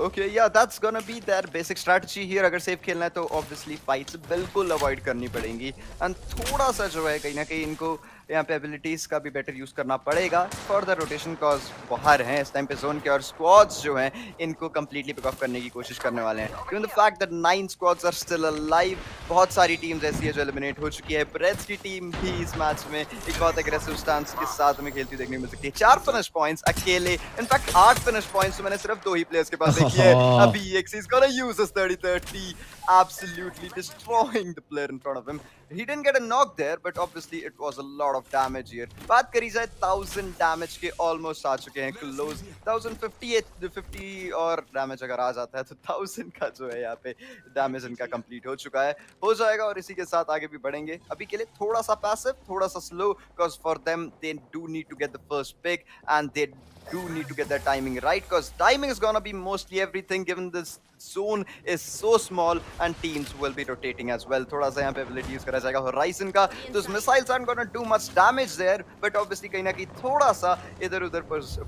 Okay, yeah, that's gonna be their basic strategy here. अगर सेफ खेलना है तो obviously fights बिल्कुल अवॉइड करनी पड़ेंगी and थोड़ा सा जो है कहीं ना कहीं इनको यहाँ पे एबिलिटीज का भी बेटर यूज करना पड़ेगा फॉर द रोटेशन कॉज बाहर हैं इस टाइम पे जोन के और स्क्वाड्स जो हैं इनको कंप्लीटली पिक ऑफ करने की कोशिश करने वाले हैं given the fact that 9 squads are still alive. बहुत सारी टीम्स ऐसी है जो एलिमिनेट हो चुकी है. रेड्स की टीम भी इस मैच में एक बहुत एग्रेसिव स्टांस के साथ हमें खेलती देखने मिल सकती है. 4 फिनिश पॉइंट्स अकेले, इनफैक्ट 8 फिनिश पॉइंट्स तो मैंने सिर्फ 2 ही प्लेयर्स के पास देखे हैं. अभी EX is gonna use his 30-30, absolutely destroying the player in front of him. He didn't get a knock there, but obviously it was a lot of damage here. बात करी जाए 1000 डैमेज के ऑलमोस्ट आ चुके हैं क्लोज. 1050 और damage अगर आ जाता है तो 1000 का जो है यहाँ पे डैमेज इनका कंप्लीट हो चुका है. हो जाएगा और इसी के साथ आगे भी बढ़ेंगे. अभी के लिए थोड़ा सा पैसिव, थोड़ा सा slow, because for them they do need to get the first pick and they do need to get their timing right, because timing is gonna be mostly everything given this zone is so small and teams will be rotating as well. थोड़ा सा यहाँ पे ability use करा जाएगा horizon का. Those missiles aren't gonna do much damage there, but obviously कहीं ना कहीं थोड़ा सा इधर उधर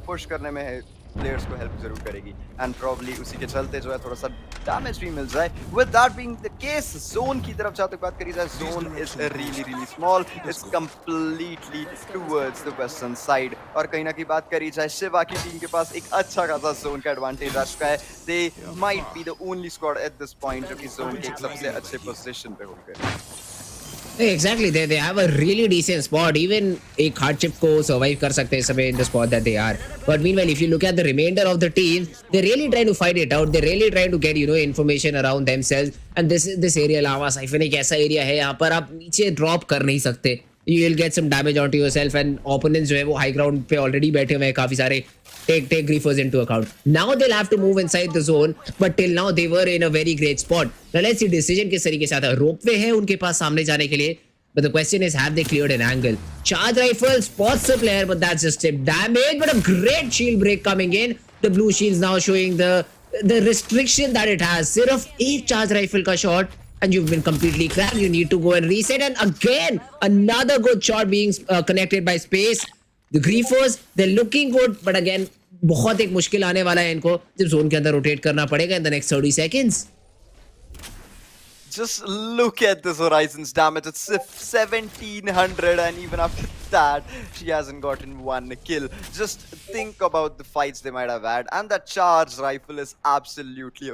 पुश करने में है प्लेयर्स को हेल्प जरूर करेगी एंड प्रॉब्ली उसी के चलते जो है थोड़ा सा डैमेज भी मिल जाए. With that being the case zone की तरफ जहाँ तक बात करी जाए, zone is really small. It's completely towards the western side और कहीं ना कहीं बात करी जाए शिवा की टीम के पास एक अच्छा खासा जोन का एडवांटेज आ चुका है. They might be the only squad eight this point जो कि जोन के एक सबसे अच्छे पोजीशन पे होंगे. Exactly, they have a really decent spot. Even एक hardship को survive कर सकते हैं इस समय in the spot that they are. But meanwhile, if you look at the remainder of the team, they're really trying to fight it out. They're really trying to get information around themselves. And this area lava siphon एक ऐसा area है यहाँ पर आप नीचे drop कर नहीं सकते. You will get some damage onto yourself and opponents जो है वो high ground पे already बैठे हुए हैं काफी सारे. Take griefers into account. Now they'll have to move inside the zone, but till now they were in a very great spot. Now let's see decision किस तरीके से आता है. Ropeway है उनके पास सामने जाने के लिए, but the question is have they cleared an angle? Charge rifle spots the player, but that's just tip damage. But a great shield break coming in. The blue shields now showing the restriction that it has. सिर्फ एक charge rifle का shot and you've been completely cracked. You need to go and reset. And again another good shot being connected by space. The griefers they're looking good, but again बहुत एक मुश्किल आने वाला है इनको जब जोन के अंदर रोटेट करना पड़ेगा in the next 30 seconds. Just look at this Horizon's damage. It's 1700 and even after that she hasn't gotten one kill. Just think about the fights they might have had and that charge rifle is absolutely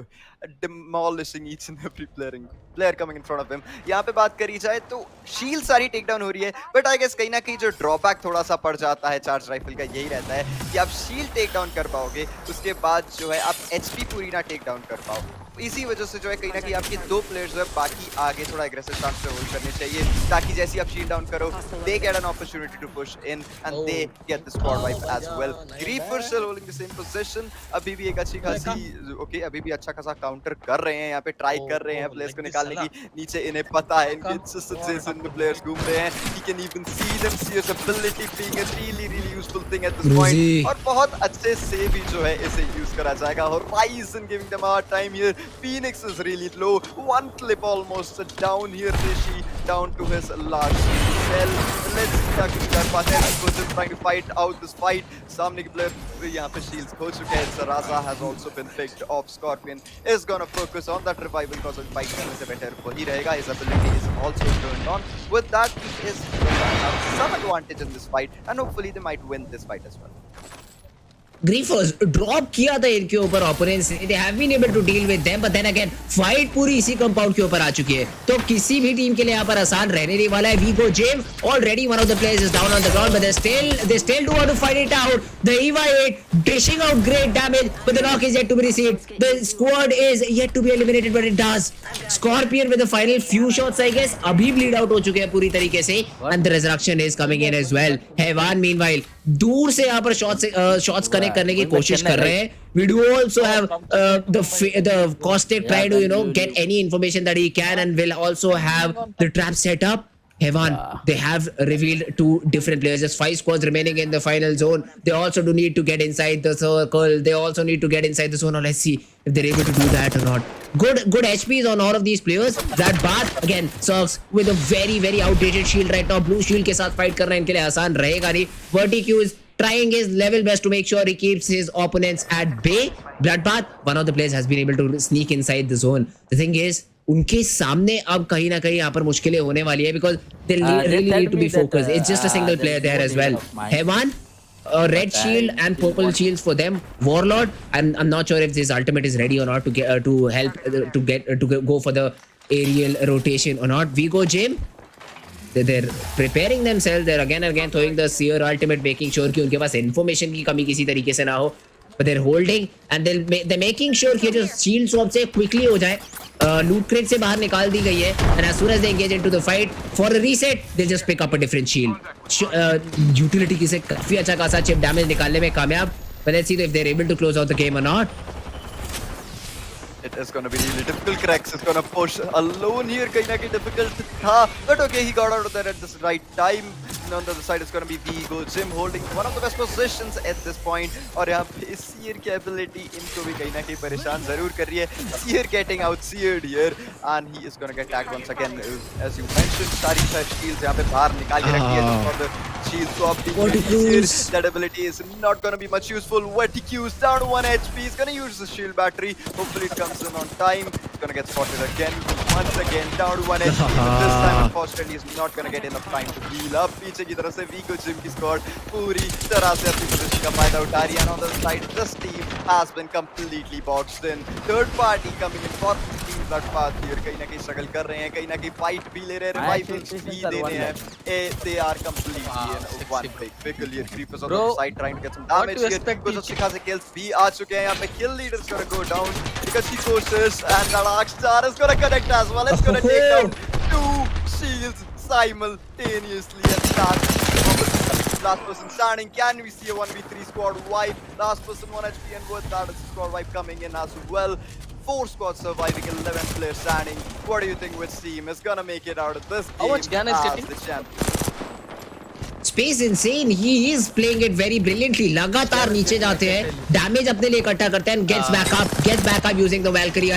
demolishing each and every player coming in front of him. यहाँ पे बात करी जाए तो shield सारी take down हो रही है, बट आई गेस कहीं ना कहीं जो ड्रॉबैक थोड़ा सा पड़ जाता है चार्ज राइफल का यही रहता है कि आप शील्ड टेक डाउन कर पाओगे उसके बाद जो है आप एचपी पूरी ना टेक डाउन कर पाओ. इसी वजह से जो है कहीं ना कहीं आपके 2 प्लेयर्स जो है बाकी आगे थोड़ा एग्रेसिव स्टांस पे होल्ड करने चाहिए ताकि जैसे आप शील्ड डाउन करो they get an opportunity to push in and they get the squad wipe as well. Griefer still holding the same position. अभी भी एक अच्छी खासी ओके अभी भी अच्छा खासा काउंटर कर रहे हैं, यहाँ पे ट्राई कर रहे हैं प्लेयर्स को निकालने की. नीचे इन्हें पता है इनके इंसिस्टेंस इन द प्लेयर्स घूम रहे हैं. He can even see them see his ability being a really useful thing at this point और बहुत अच्छे से भी जो है इसे यूज करा जाएगा. Horizon giving them hard time here. Phoenix is really low. One clip almost down here. Rishi down to his large cell. Let's see क्या कुछ कर पाते हैं. Person trying to fight out this fight. सामने के player यहाँ पे shields खो चुके हैं. Saraza has also been picked off. Scorpion is gonna focus on that revival because of fight करने से better वही रहेगा. His ability is also turned on. With that, he is gonna have some advantage in this fight and hopefully they might win this fight as well. Griefers drop किया था इनके ऊपर opponents ने. They have been able to deal with them, but then again fight पूरी इसी compound के ऊपर आ चुकी है तो किसी भी टीम के लिए यहाँ पर आसान रहने नहीं वाला है. Vigo Jim already one of the players is down on the ground, but they still do want to fight it out. The Eva 8 dishing out great damage, but the knock is yet to be received. The squad is yet to be eliminated, but it does. Scorpion with the final few shots I guess अभी bleed out हो चुके हैं पूरी तरीके से and the resurrection is coming in as well. Hevan meanwhile दूर से यहाँ पर shots connect करने की कोशिश कर रहे हैं. We do also have the Caustic try to get any information that he can and will also have the trap set up. Hevan, Yeah. they have revealed two different players. Just 5 squads remaining in the final zone. They also do need to get inside the circle. They also need to get inside the zone. Now let's see if they're able to do that or not. Good HPs on all of these players. That Bath again sucks with a very outdated shield right now. Blue shield के साथ fight करना इनके लिए आसान रहेगा नहीं. Vertiq is trying his level best to make sure he keeps his opponents at bay. Bloodbath, one of the players has been able to sneak inside the zone. The thing is, उनके सामने अब कहीं ना कहीं यहाँ पर मुश्किलें होने वाली है because they They really tell need to me be that, focused. It's just a single there player is there no as danger well. of mine. Hevan, red But shield I and still purple want- shields for them. Warlord, I'm not sure if this ultimate is ready or not to get to help to go for the aerial rotation or not. We go Jim. They're preparing themselves. They're again and again throwing the seer ultimate, making sure कि उनके पास information की कमी किसी तरीके से ना हो. But they're holding and they're making sure कि जो shield swap से quickly हो जाए. Loot crate से बाहर निकाल दी गई है. And as soon as they engage into the fight for a reset, they'll just pick up a different shield. Utility की से काफी अच्छा खासा chip damage निकालने में कामयाब. But let's see if they're able to close out the game or not. It is going to be really difficult. Krex is going to push alone here. Kahin na kahin difficult tha. But okay, he got out of there at this right time. And on the other side is going to be Vigo Jim holding one of the best positions at this point. और यहाँ पे Seer की ability इनको भी कहीं ना कहीं परेशान जरूर कर रही है. Seer getting out seared here. And he is going to get tagged once again. As you mentioned, सारी shields यहाँ पे बाहर निकाल के रखी है. Just for the shield swap being very Seer. That ability is not going to be much useful. Vertiq down to 1 HP. He's going to use the shield battery. Hopefully it comes in on time. He's gonna get spotted again. Once again, down to 1 HP. But this time, unfortunately, he's not gonna get enough time to heal up. पीछे की तरफ से Vigo Jim की squad पूरी तरह से अपनी position का फायदा उठा रही है. And on the side, this team has been completely boxed in. Third party coming in for team Bloodbath here. कहीं ना कहीं struggle कर रहे हैं. कहीं ना कहीं fight भी ले रहे हैं. Revivals भी देने हैं. They are completely in one big pickle here. Creepers on the other side trying to get some damage here. कुछ अच्छे खासे kills भी आ चुके हैं. यहाँ पे kill leader is gonna go down. Because he forces and the Dark Star is gonna connect as well. It's gonna take down 2 shields simultaneously and start. Last person standing. Can we see a 1v3 squad wipe? Last person 1 HP and with that is a squad wipe coming in as well. 4 squads surviving, 11 players standing. What do you think which team is gonna make it out of this game? How much Ghana is as getting? the champion? Space insane. He is playing it very brilliantly. लगातार नीचे जाते हैं, damage अपने लिए इकट्ठा करते हैं, gets back up using the Valkyrie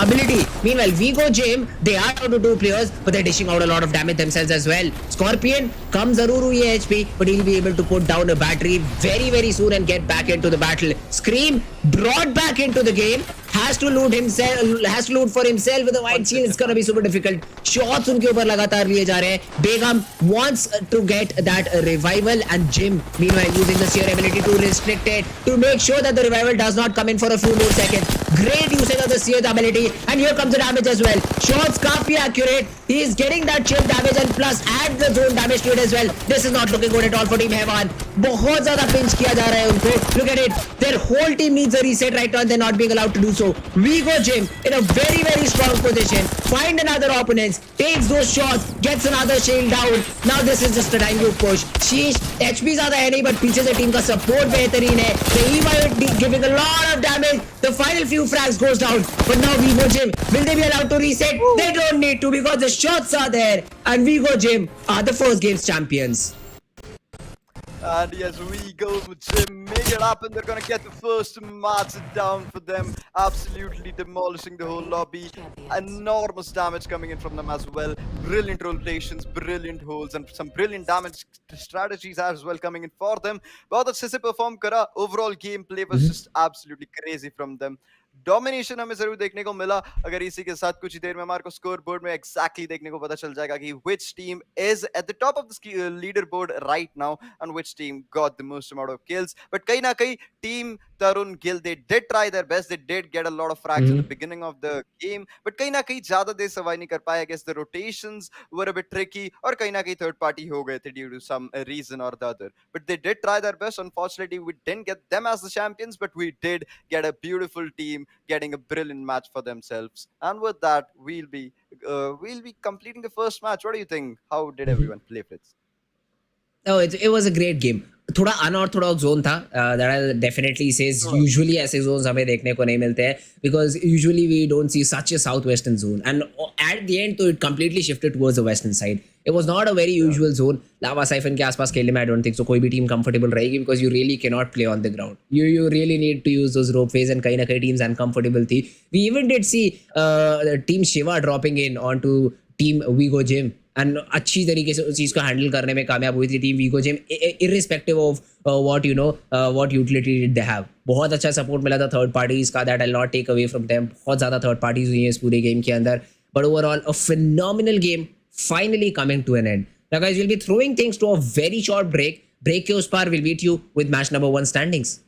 ability. Meanwhile, Vigo Jim, they are down to 2 players, but they're dishing out a lot of damage themselves as well. Scorpion कम जरूर हुई है HP, but he'll be able to put down a battery very soon and get back into the battle. Scream brought back into the game. Has to loot for himself with a white shield. It's gonna be super difficult. Shots उनके ऊपर लगातार लिए जा रहे हैं. Begum wants to get that revival and Jim meanwhile using the sheer ability to restrict it to make sure that the revival does not come in for a few more seconds. Great usage of the seer ability and here comes the damage as well. Shots काफी accurate. He is getting that chip damage and plus add the zone damage to it as well. This is not looking good at all for Team Hevan. बहुत ज़्यादा pinch किया जा रहा है उनको. Look at it. Their whole team needs a reset right now and they're not being allowed to do so. Vigo Jim in a very strong position. Find another opponent. Takes those shots. Gets another shield down. Now this is just a time you push. Sheesh. HP ज़्यादा है नहीं but पीछे से team का support बेहतरीन है. The EY giving a lot of damage. The final few frags goes down. But now Vigo Jim, will they be allowed to reset? They don't need to because the shots are there. And Vigo Jim are the first game's champions. And yes, we go with Jim. Make it happen. They're gonna get the first match down for them. Absolutely demolishing the whole lobby. Enormous damage coming in from them as well. Brilliant rotations, brilliant holds, and some brilliant damage strategies as well coming in for them. बहुत अच्छे से perform करा. Overall gameplay was just absolutely crazy from them. Domination हमें जरूर देखने को मिला. अगर इसी के साथ कुछ ही देर में हमारे को स्कोर बोर्ड में एग्जैक्टली देखने को पता चल जाएगा कि which team is at the top of the leaderboard right now and which team got the most amount of kills. But कहीं ना कहीं team Tarun Gill, they did try their best. They did get a lot of frags at the beginning of the game, but कहीं ना कहीं ज्यादा देर survive नहीं कर पाए. I guess the rotations were a bit tricky और कहीं ना कहीं third party हो गए थे due to some reason or the other. But they did try their best. Unfortunately, we didn't get them as the champions, but we did get a beautiful team getting a brilliant match for themselves. And with that, we'll be completing the first match. What do you think? How did everyone play, Fritz? Oh, it was a great game. थोड़ा unorthodox zone था, that I'll definitely says Sure. usually ऐसे zones हमें देखने को नहीं मिलते हैं because usually we don't see such a southwestern zone, and at the end तो it completely shifted towards the western side. It was not a very usual zone. Lava Siphon के आसपास खेलने में I don't think so कोई भी team comfortable रहेगी because you really cannot play on the ground. You really need to use those ropeways, and कहीं ना कहीं teams uncomfortable थी. We even did see team Shiva dropping in onto team Vigo Gym, and अच्छी तरीके से उस चीज़ को handle करने में कामयाब हुई थी team Vigo Gym, irrespective of what utility did they have. बहुत अच्छा सपोर्ट मिला था थर्ड पार्टीज का, that I not take away from them. बहुत ज़्यादा थर्ड पार्टीज हुई हैं इस पूरे गेम के अंदर, but overall a phenomenal game finally coming to an end. Now guys, will be throwing things to a very short break. Break के उस पार will meet you with match number 1 standings.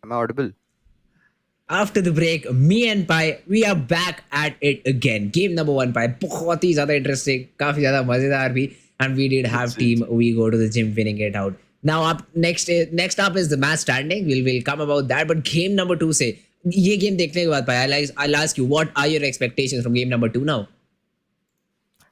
Am I audible? After the break, me and Pi, we are back at it again. Game number 1 Pi, बहुत ही ज़्यादा interesting, काफी ज़्यादा मजेदार भी, and we did have team. We go to the gym winning it out. Now up next up is the match standing. We'll come about that. But game number 2 से ये game देखने के बाद Pi, I'll ask you, what are your expectations from game number 2 now?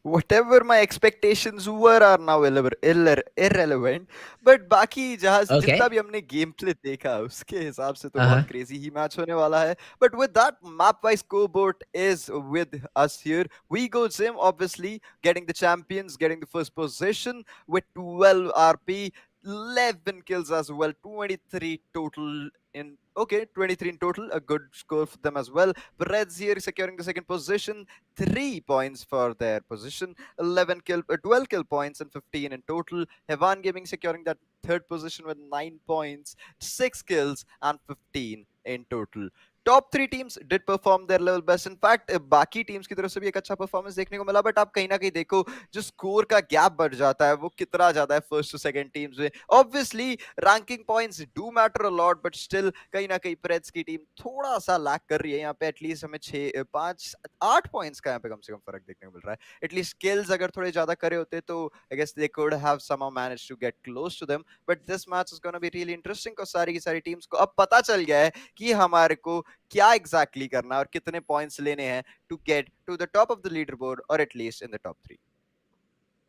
Whatever my expectations were are now irrelevant. But बाकी जहाँ जितना भी हमने गेम प्ले देखा उसके हिसाब से तो बहुत क्रेजी ही मैच होने वाला है. But with that, map wise scoreboard is with us here. We go Zim, obviously getting the champions, getting the first position with 12 RP, 11 kills as well, 23 total in 23 in total, a good score for them as well. The Reds here securing the second position, 3 points for their position, 12 kill points and 15 in total. Hevan Gaming securing that third position with 9 points, 6 kills and 15 in total. Top 3 teams did perform their level best. In fact बाकी teams की तरफ से भी एक अच्छा performance देखने को मिला. बट आप कहीं ना कहीं देखो जो स्कोर का गैप बढ़ जाता है वो कितना ज्यादा है फर्स्ट टू सेकंड टीम्स में. Obviously ranking points do matter a lot, but still कहीं ना कहीं प्रेड्स की टीम थोड़ा सा लैक कर रही है यहाँ पे. एटलीस्ट हमें 8 पॉइंट्स का यहाँ पे कम से कम फर्क देखने को मिल रहा है. एटलीस्ट स्किल्स अगर थोड़े ज्यादा करे होते तो I guess they could have somehow managed to get close to them. But this match is gonna be really interesting और सारी की सारी टीम्स को अब पता चल गया है कि हमारे को क्या एग्जैक्टली करना और कितने पॉइंट्स लेने हैं to get to the top of the leader board और at least in the top 3.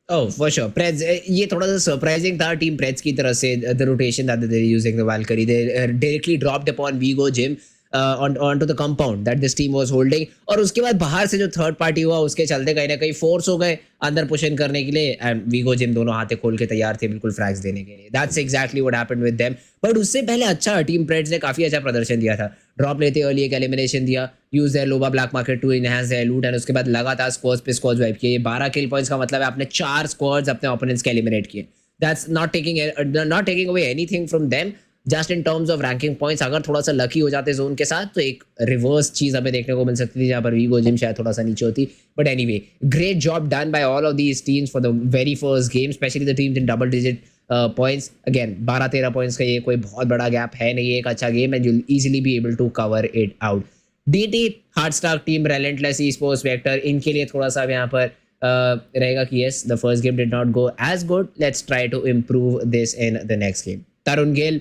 Oh, for sure. Preds, ये थोड़ा सा सरप्राइजिंग था टीम प्रेड्स की तरफ से. The rotation that they using the Valkyrie, they directly dropped upon Vigo Gym onto the compound that this team was holding. और उसके बाद बाहर से जो थर्ड पार्टी हुआ उसके चलते कहीं ना कहीं फोर्स हो गए अंदर पुश इन करने के लिए. एंड वीगो जिम दोनों हाथे खोल के तैयार थे बिल्कुल फ्रैग्स देने के लिए. That's exactly what happened with them. But उससे पहले अच्छा टीम प्रेड्स ने काफी अच्छा प्रदर्शन दिया था. ड्रॉप लेते अर्ली एक एलिमिनेशन दिया, use their Loba black market to enhance their loot, and उसके बाद लगातार स्क्वाड्स पे स्क्वाड्स वाइप किए. 12 किल पॉइंट्स का मतलब है आपने 4 स्क्वाड्स अपने ओपोनेंट्स के एलिमिनेट किए. That's not taking away anything from them. Just in terms of ranking points अगर थोड़ा सा लकी हो जाते जोन के साथ तो एक रिवर्स चीज हमें देखने को मिल सकती थी जहाँ पर वीगो जिम शायद थोड़ा सा नीचे होती. But anyway, great job done by all of these teams for the very first game, specially the teams in double digit points. Again 12-13 points का ये कोई बहुत बड़ा गैप है नहीं. एक अच्छा game and you easily be able to cover it out. DT Hardstar team, Relentless esports Vector, इनके लिए थोड़ा सा यहाँ पर रहेगा कि yes the first game did not go as good, let's try to improve this in the next game. Tarun Gill,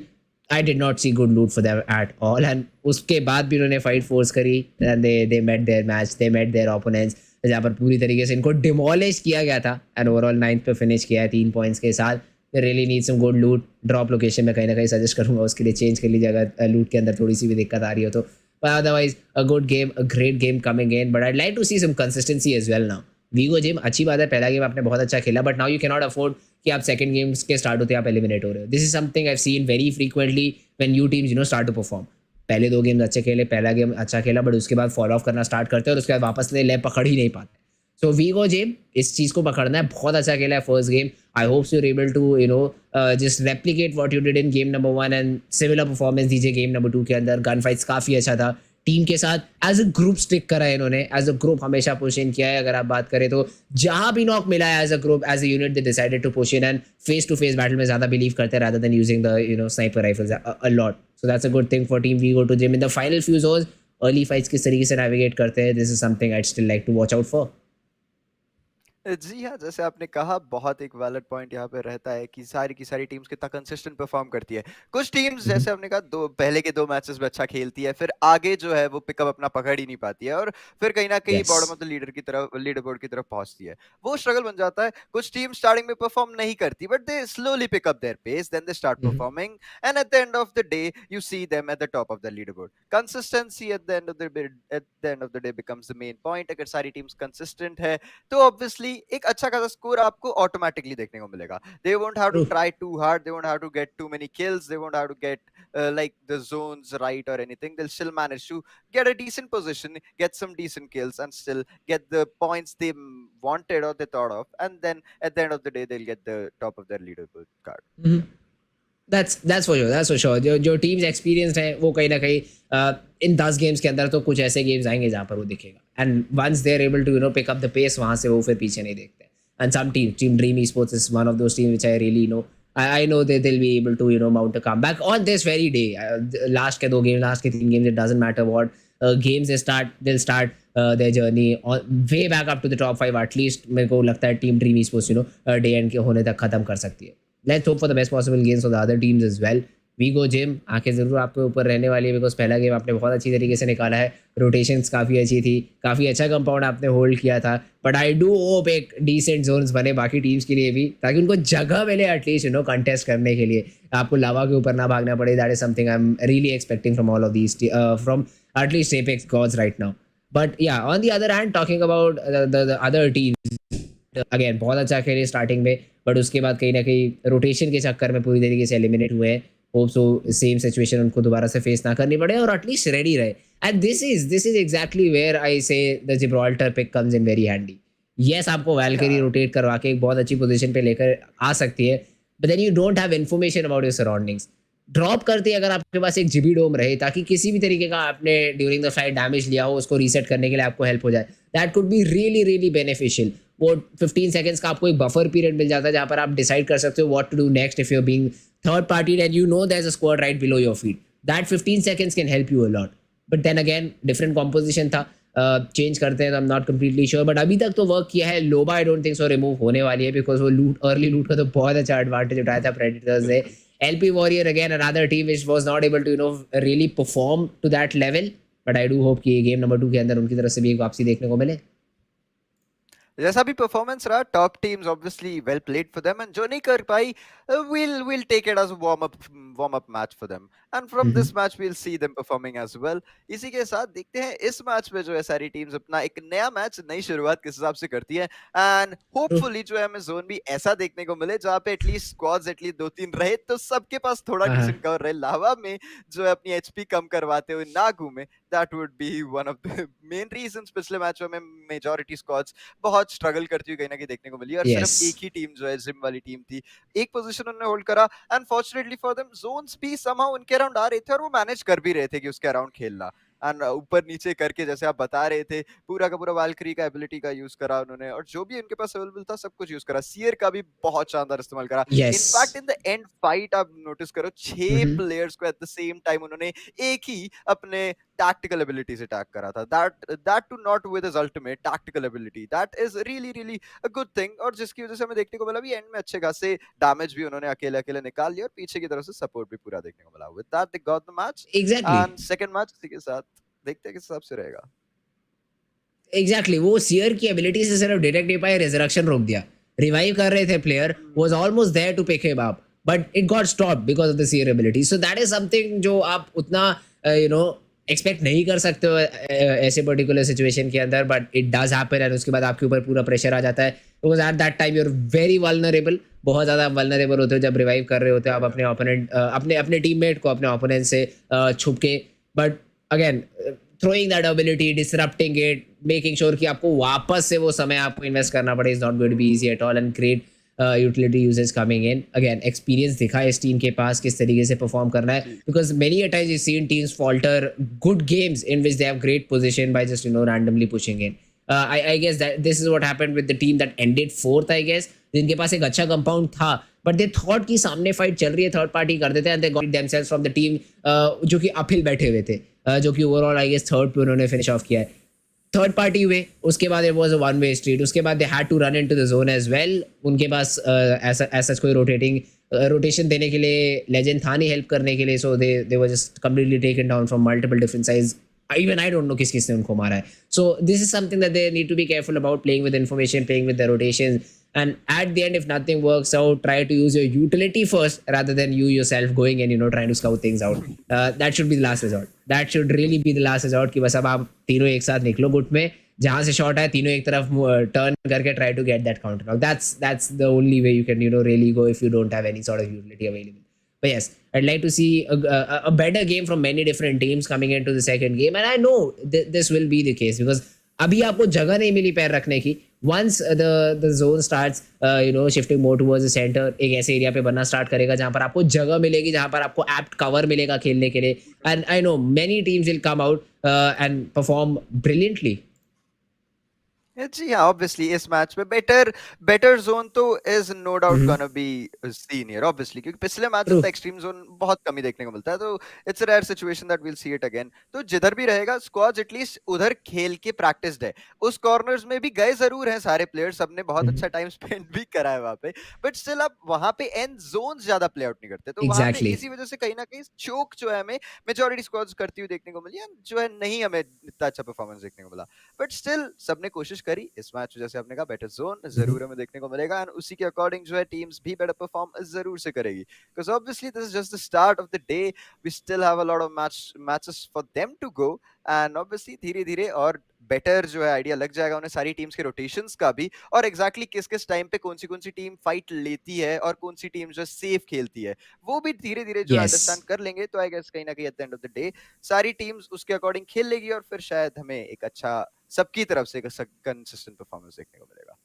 I did not see good loot for them at all, and उसके बाद भी उन्होंने फाइट फोर्स करी and they met their match, they met their opponents, जहाँ पर पूरी तरीके से इनको डिमोलिश किया गया था एंड ओवरऑल 9th पे फिनिश किया है 3 पॉइंट्स के साथ. they really need some good loot. Drop location में कहीं ना कहीं सजेस्ट करूंगा उसके लिए चेंज कर लीजिए अगर लूट के अंदर थोड़ी सी भी दिक्कत आ रही हो तो. But otherwise a good game, a great game coming in, but I'd like to see some consistency as well now. Vigo Gym अच्छी बात है, पहला गेम आपने बहुत अच्छा खेला, but now you can not afford कि आप सेकंड गेम्स के स्टार्ट होते आप एलिमिनेट हो रहे हो. This is something I have seen very frequently when new teams start to perform. पहले 2 गेम्स अच्छे खेले, पहला गेम अच्छा खेला, बट उसके बाद फॉलो ऑफ करना स्टार्ट करते हैं और उसके बाद वापस ले ले पकड़ ही नहीं पाते. सो वीगो जिम इस चीज़ को पकड़ना है. बहुत अच्छा खेला है first game. I hope you are able to just replicate what you did in game number 1 and similar performance दीजिए गेम नंबर 2 के अंदर. गन फाइट्स काफ़ी अच्छा था. टीम के साथ एज अ ग्रुप स्टिक करा है इन्होंने, एज अ ग्रुप हमेशा पुश इन किया है. अगर आप बात करें तो जहां भी नॉक मिला है as a group, as a unit, they decided to push in and face to face battle में ज्यादा बिलीव करते हैं rather than using the sniper rifles a lot. So that's a good thing for team Vigo to gym in the final few zones. Early fights किस तरीके से navigate करते हैं, this is something I still like to watch out for. जी हाँ, जैसे आपने कहा बहुत एक वैलिड पॉइंट यहाँ पे रहता है कि सारी की सारी टीम्स कितना कंसिस्टेंट परफॉर्म करती है। कुछ टीम्स हम्म, जैसे हमने कहा दो पहले के 2 मैचेस में अच्छा खेलती है, फिर आगे जो है वो पिकअप अपना पकड़ ही नहीं पाती है और फिर कहीं न कहीं yes. Bottom of the leader board की तरफ पहुँचती है। वो स्ट्रगल बन जाता है। कुछ टीम स्टार्टिंग में परफॉर्म नहीं करती but they slowly pick up their pace, then they start performing and at the end of the day you see them at the top of the leader board. Consistency at the end of the day becomes the main point. अगर सारी teams consistent है तो obviously एक अच्छा खासा score आपको automatically देखने को मिलेगा। They won't have to true. Try too hard, they won't have to get too many kills, they won't have to get like the zones right or anything. They'll still manage to get a decent position, get some decent kills, and still get the points they wanted or they thought of. And then at the end of the day, they'll get the top of their leaderboard card. That's for sure, that's for sure. जो जो teams experienced हैं वो कहीं ना कहीं इन 10 games के अंदर तो कुछ ऐसे गेम्स आएंगे जहाँ पर वो दिखेगा, and once they are able to pick up the pace, वहाँ से वो फिर पीछे नहीं देखते। And some Team dream esports is one of those teams which I really know. I know that they'll be able to mount a comeback on this very day. Last के 2 game, last के 3 games, it doesn't matter what games they'll start their journey on way back up to the top 5 at least। मेरे को लगता है team dream esports day and के होने तक खत्म कर सकती है। Let's hope for the best possible games for the other teams as well. We go Jim, आंखें ज़रूर आपके ऊपर रहने वाली है, बिकॉज पहला गेम आपने बहुत अच्छी तरीके से निकाला है, रोटेशंस काफ़ी अच्छी थी, काफ़ी अच्छा कंपाउंड आपने होल्ड किया था, बट आई डू होप एक डिसेंट जोन्स बने बाकी टीम्स के लिए भी, ताकि उनको जगह मिले एटलीस्ट कंटेस्ट करने के लिए, आपको लावा के ऊपर ना भागना पड़े। That is something I am really expecting from all of these, from at least Apex Gods right now. But या on the other hand, talking about the other teams, again बहुत अच्छा खेले स्टार्टिंग में, बट उसके बाद कहीं ना कहीं रोटेशन के चक्कर में पूरी तरीके से एलिमिनेट हुए हैं। होप सो सेम सिचुएशन उनको दोबारा से फेस ना करनी पड़े और एटलीस्ट रेडी रहे। And this is exactly where I say the Gibraltar pick comes in very handy. Yes, आपको वैल्केरी Yeah. रोटेट करवा के एक बहुत अच्छी पोजीशन पे लेकर आ सकती है, but then you don't have information about your surroundings. Drop करते अगर आपके पास एक जीबी डोम रहे, ताकि किसी भी तरीके का आपने ड्यूरिंग द फ्लाइट डैमेज लिया हो, उसको रीसेट करने के लिए आपको हेल्प हो जाए, that could be really really beneficial. वो 15 सेकंड्स का आपको एक बफर पीरियड मिल जाता है जहाँ पर आप डिसाइड कर सकते हो what to do next if you are being third party and you know there is a squad right below your feet. That 15 seconds can help you a lot. But then again different composition था, change करते हैं तो I am not completely sure, but अभी तक तो work किया है। Loba I don't think so remove होने वाली है, बिकॉज वो अर्ली लूट का तो बहुत अच्छा एडवांटेज उठाया था प्रेडिटर्स ने। LP Warrior again another team which was not able to really perform to that level, but I do hope कि गेम नंबर 2 के अंदर उनकी तरफ से भी एक वापसी देखने को मिले। जैसा भी परफॉर्मेंस रहा, top teams obviously well played for them, and जो नहीं कर पाई we'll take it as a warm up match for them, and from this match we'll see them performing as well. इसी के साथ देखते हैं इस मैच में जो है सारी टीम्स अपना एक नया मैच, नई शुरुआत किस हिसाब से करती है, एंड होपफुली जो है हमें जोन भी ऐसा देखने को मिले जहाँ पे एटलीस्ट स्क्वाड्स एटलीस्ट 2-3 रहे तो सबके पास थोड़ा हाँ, डिसेंट कवर रहे, लावा में जो है अपनी एचपी कम करवाते हुए ना घूमे। That would B one of the main reasons पिछले मैचों में मेजॉरिटी स्क्वाड्स बहुत स्ट्रगल करती हुई कहीं ना कहीं देखने को मिली, और yes, सिर्फ एक ही टीम जो है जिम वाली टीम थी, एक पोजीशन उन्होंने होल्ड करा, and fortunately for them zones भी समहाउ उनके अराउंड आ रहे थे और वो मैनेज कर भी रहे थे कि उसके अराउंड खेलना, एंड ऊपर नीचे करके जैसे आप बता रहे थे पूरा का पूरा वाल्करी का एबिलिटी का यूज करा उन्होंने, और जो भी उनके पास अवेलेबल था सब कुछ यूज करा, सियर का भी बहुत शानदार इस्तेमाल करा। yes, in fact in the end fight आप नोटिस करो 6 प्लेयर्स को एट द सेम टाइम उन्होंने एक ही अपने tactical ability से attack करा था, that to not with his ultimate tactical ability, that is really a good thing, और जिसकी वजह से हमें देखने को मिला भी एंड में अच्छे खासे डैमेज भी उन्होंने अकेले अकेले निकाल लिया और पीछे की तरफ से सपोर्ट भी पूरा देखने को मिला। with that they got the match, exactly, and second match इसी के साथ देखते हैं किस हिसाब से रहेगा। exactly। वो सियर की एबिलिटी से सिर्फ डिटेक्ट नहीं पाए, रिजरेक्शन रोक दिया, रिवाइव कर रहे थे player, was almost there to pick him up, but it got stopped because of the Seer ability. So that is something जो आप उतना एक्सपेक्ट नहीं कर सकते हो ऐसे पर्टिकुलर सिचुएशन के अंदर, but it does happen, and उसके बाद आपके ऊपर पूरा प्रेशर आ जाता है, because at that time you are very vulnerable, बहुत ज़्यादा वल्नरेबल होते हो जब रिवाइव कर रहे होते हो आप अपने ओपोनेंट, अपने टीममेट को अपने ओपोनेंट से छुप के, but again throwing that ability, disrupting it, making sure कि आपको वापस से वो समय आपको इन्वेस्ट करना पड़े is not going to be easy at all, and great utility users coming in. Again, experience दिखा है इस टीम के पास किस तरीके से परफॉर्म करना है, because many a times you've seen teams falter good games in which they have great position by just randomly pushing in. I guess that this is what happened with the team that ended 4th, I guess, जिनके पास एक अच्छा compound था, but they thought कि सामने fight चल रही है, third party कर देते हैं, and they got themselves from the team जो कि अपहिल बैठे हुए थे, जो कि ओवरऑल आई गेस 3rd पे उन्होंने फिनिश ऑफ किया है। थर्ड पार्टी हुए, उसके बाद it was a one way street, उसके बाद they had to run into the zone as well. उनके पास ऐसा कोई रोटेशन देने के लिए लेजेंड था नहीं हेल्प करने के लिए, so they were just completely taken down from multiple different sides. Even I don't know किस किसने उनको मारा है। So this is something that they need to be careful about, playing with information, playing with the rotations, and at the end, if nothing works out, try to use your utility first rather than you yourself going and trying to scout things out. That should be the last resort. That should really be the last resort कि बस अब आप तीनों एक साथ निकलो गुट में, जहाँ से शॉट है तीनों एक तरफ टर्न करके try to get that counter knock. That's the only way you can really go if you don't have any sort of utility available. But yes, I'd like to see a better game from many different teams coming into the second game, and I know this will be the case because अभी आपको जगह नहीं मिली पैर रखने की। Once the zone starts shifting more towards the center, एक ऐसे area पे बनना स्टार्ट करेगा जहाँ पर आपको जगह मिलेगी, जहाँ पर आपको एप्ट कवर मिलेगा खेलने के लिए, and I know many teams will come out and perform brilliantly. जी हाँ, ऑब्वियसली इस मैच में बेटर जोन तो is no doubt gonna be seen here obviously, क्योंकि पिछले मैच में एक्सट्रीम जोन बहुत कम ही देखने को मिलता है, तो it's a rare situation that will see it again. तो जिधर भी रहेगा स्क्वाड्स एटलीस्ट उधर खेल के प्रैक्टिस्ड है, उस कॉर्नर्स में भी गए जरूर हैं सारे प्लेयर्स, सबने बहुत अच्छा टाइम स्पेंड भी करा है वहां पे, बट स्टिल अब वहां पे एंड जोन ज्यादा प्ले आउट नहीं करते, तो वहां पे इसी वजह से कहीं ना कहीं चोक जो है हमें मेजॉरिटी स्क्वाड्स करती हुई देखने को मिली, जो है नहीं हमें इतना अच्छा परफॉर्मेंस देखने को मिला, बट स्टिल सबने कोशिश करी इस मैच, जैसे आपने कहा बेटर जोन जरूर हमें देखने को मिलेगा, एंड उसी के अकॉर्डिंग जो है टीम्स भी बेटर परफॉर्म जरूर से करेगी, because obviously this is just the start of the day, we still have a lot of matches for them to go, and obviously धीरे धीरे और बेटर जो है आइडिया लग जाएगा उन्हें सारी टीम्स के रोटेशंस का भी, और एग्जैक्टली किस किस टाइम पे कौन सी टीम फाइट लेती है और कौन सी टीम जो सेफ खेलती है, वो भी धीरे धीरे जो अंडरस्टैंड कर लेंगे, तो आई गेस कहीं ना कहीं eight the end of the day सारी टीम्स उसके अकॉर्डिंग खेल लेगी, और फिर शायद हमें एक अच्छा सबकी तरफ से कंसिस्टेंट परफॉर्मेंस देखने को मिलेगा।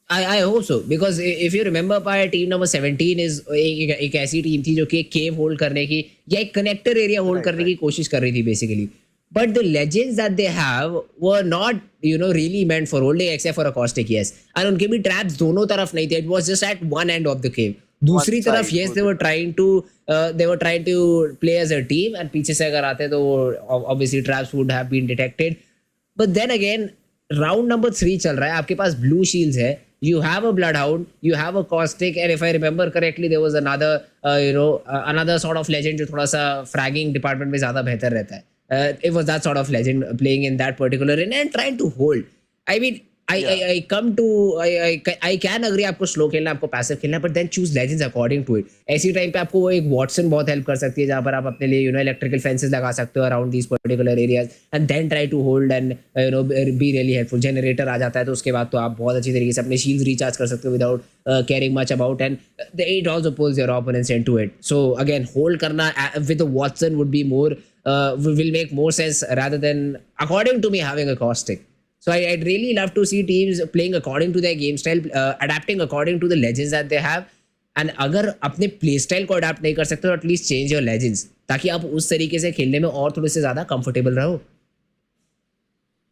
I hope so, because if you remember पाया टीम नंबर 17 is एक ऐसी टीम थी जो कि एक केव होल्ड करने की या एक कनेक्टर एरिया होल्ड करने की कोशिश कर रही थी basically, but the legends that they have were not really meant for holding except for a caustic, yes, and उनके भी traps दोनों तरफ नहीं थे, it was just at one end of the cave, दूसरी तरफ yes they were trying to play as a team, and पीछे से अगर आते तो obviously traps would have been detected, but then again round number 3 चल रहा है, आपके पास ब्लू शील्ड्स है, you have a bloodhound, you have a caustic, and if I remember correctly there was another another sort of legend जो थोड़ा सा fragging department में ज्यादा बेहतर रहता है, it was that sort of legend playing in that particular inn and trying to hold. I mean I can agree आपको slow खेलना, आपको पैसिव खेलना, but then choose legends according to it. ऐसी टाइम पे आपको एक वॉटसन बहुत help कर सकती है, जहाँ पर आप अपने लिए इलेक्ट्रिकल फेंसेस लगा सकते हो around these particular areas, and then try to hold and be really helpful. Generator आ जाता है तो उसके बाद तो आप बहुत अच्छी तरीके से अपने शील्ड्स रिचार्ज कर सकते हो without caring much about, and the it also pulls your opponents into it. So again hold करना with a Watson would be more will make more sense rather than, according to me, having a caustic. So I'd really love to see teams playing according to their game style, adapting according to the legends that they have, and अगर अपने play style को adapt नहीं कर सकते तो at least change your legends, ताकि आप उस तरीके से खेलने में और थोड़े से ज़्यादा comfortable रहो।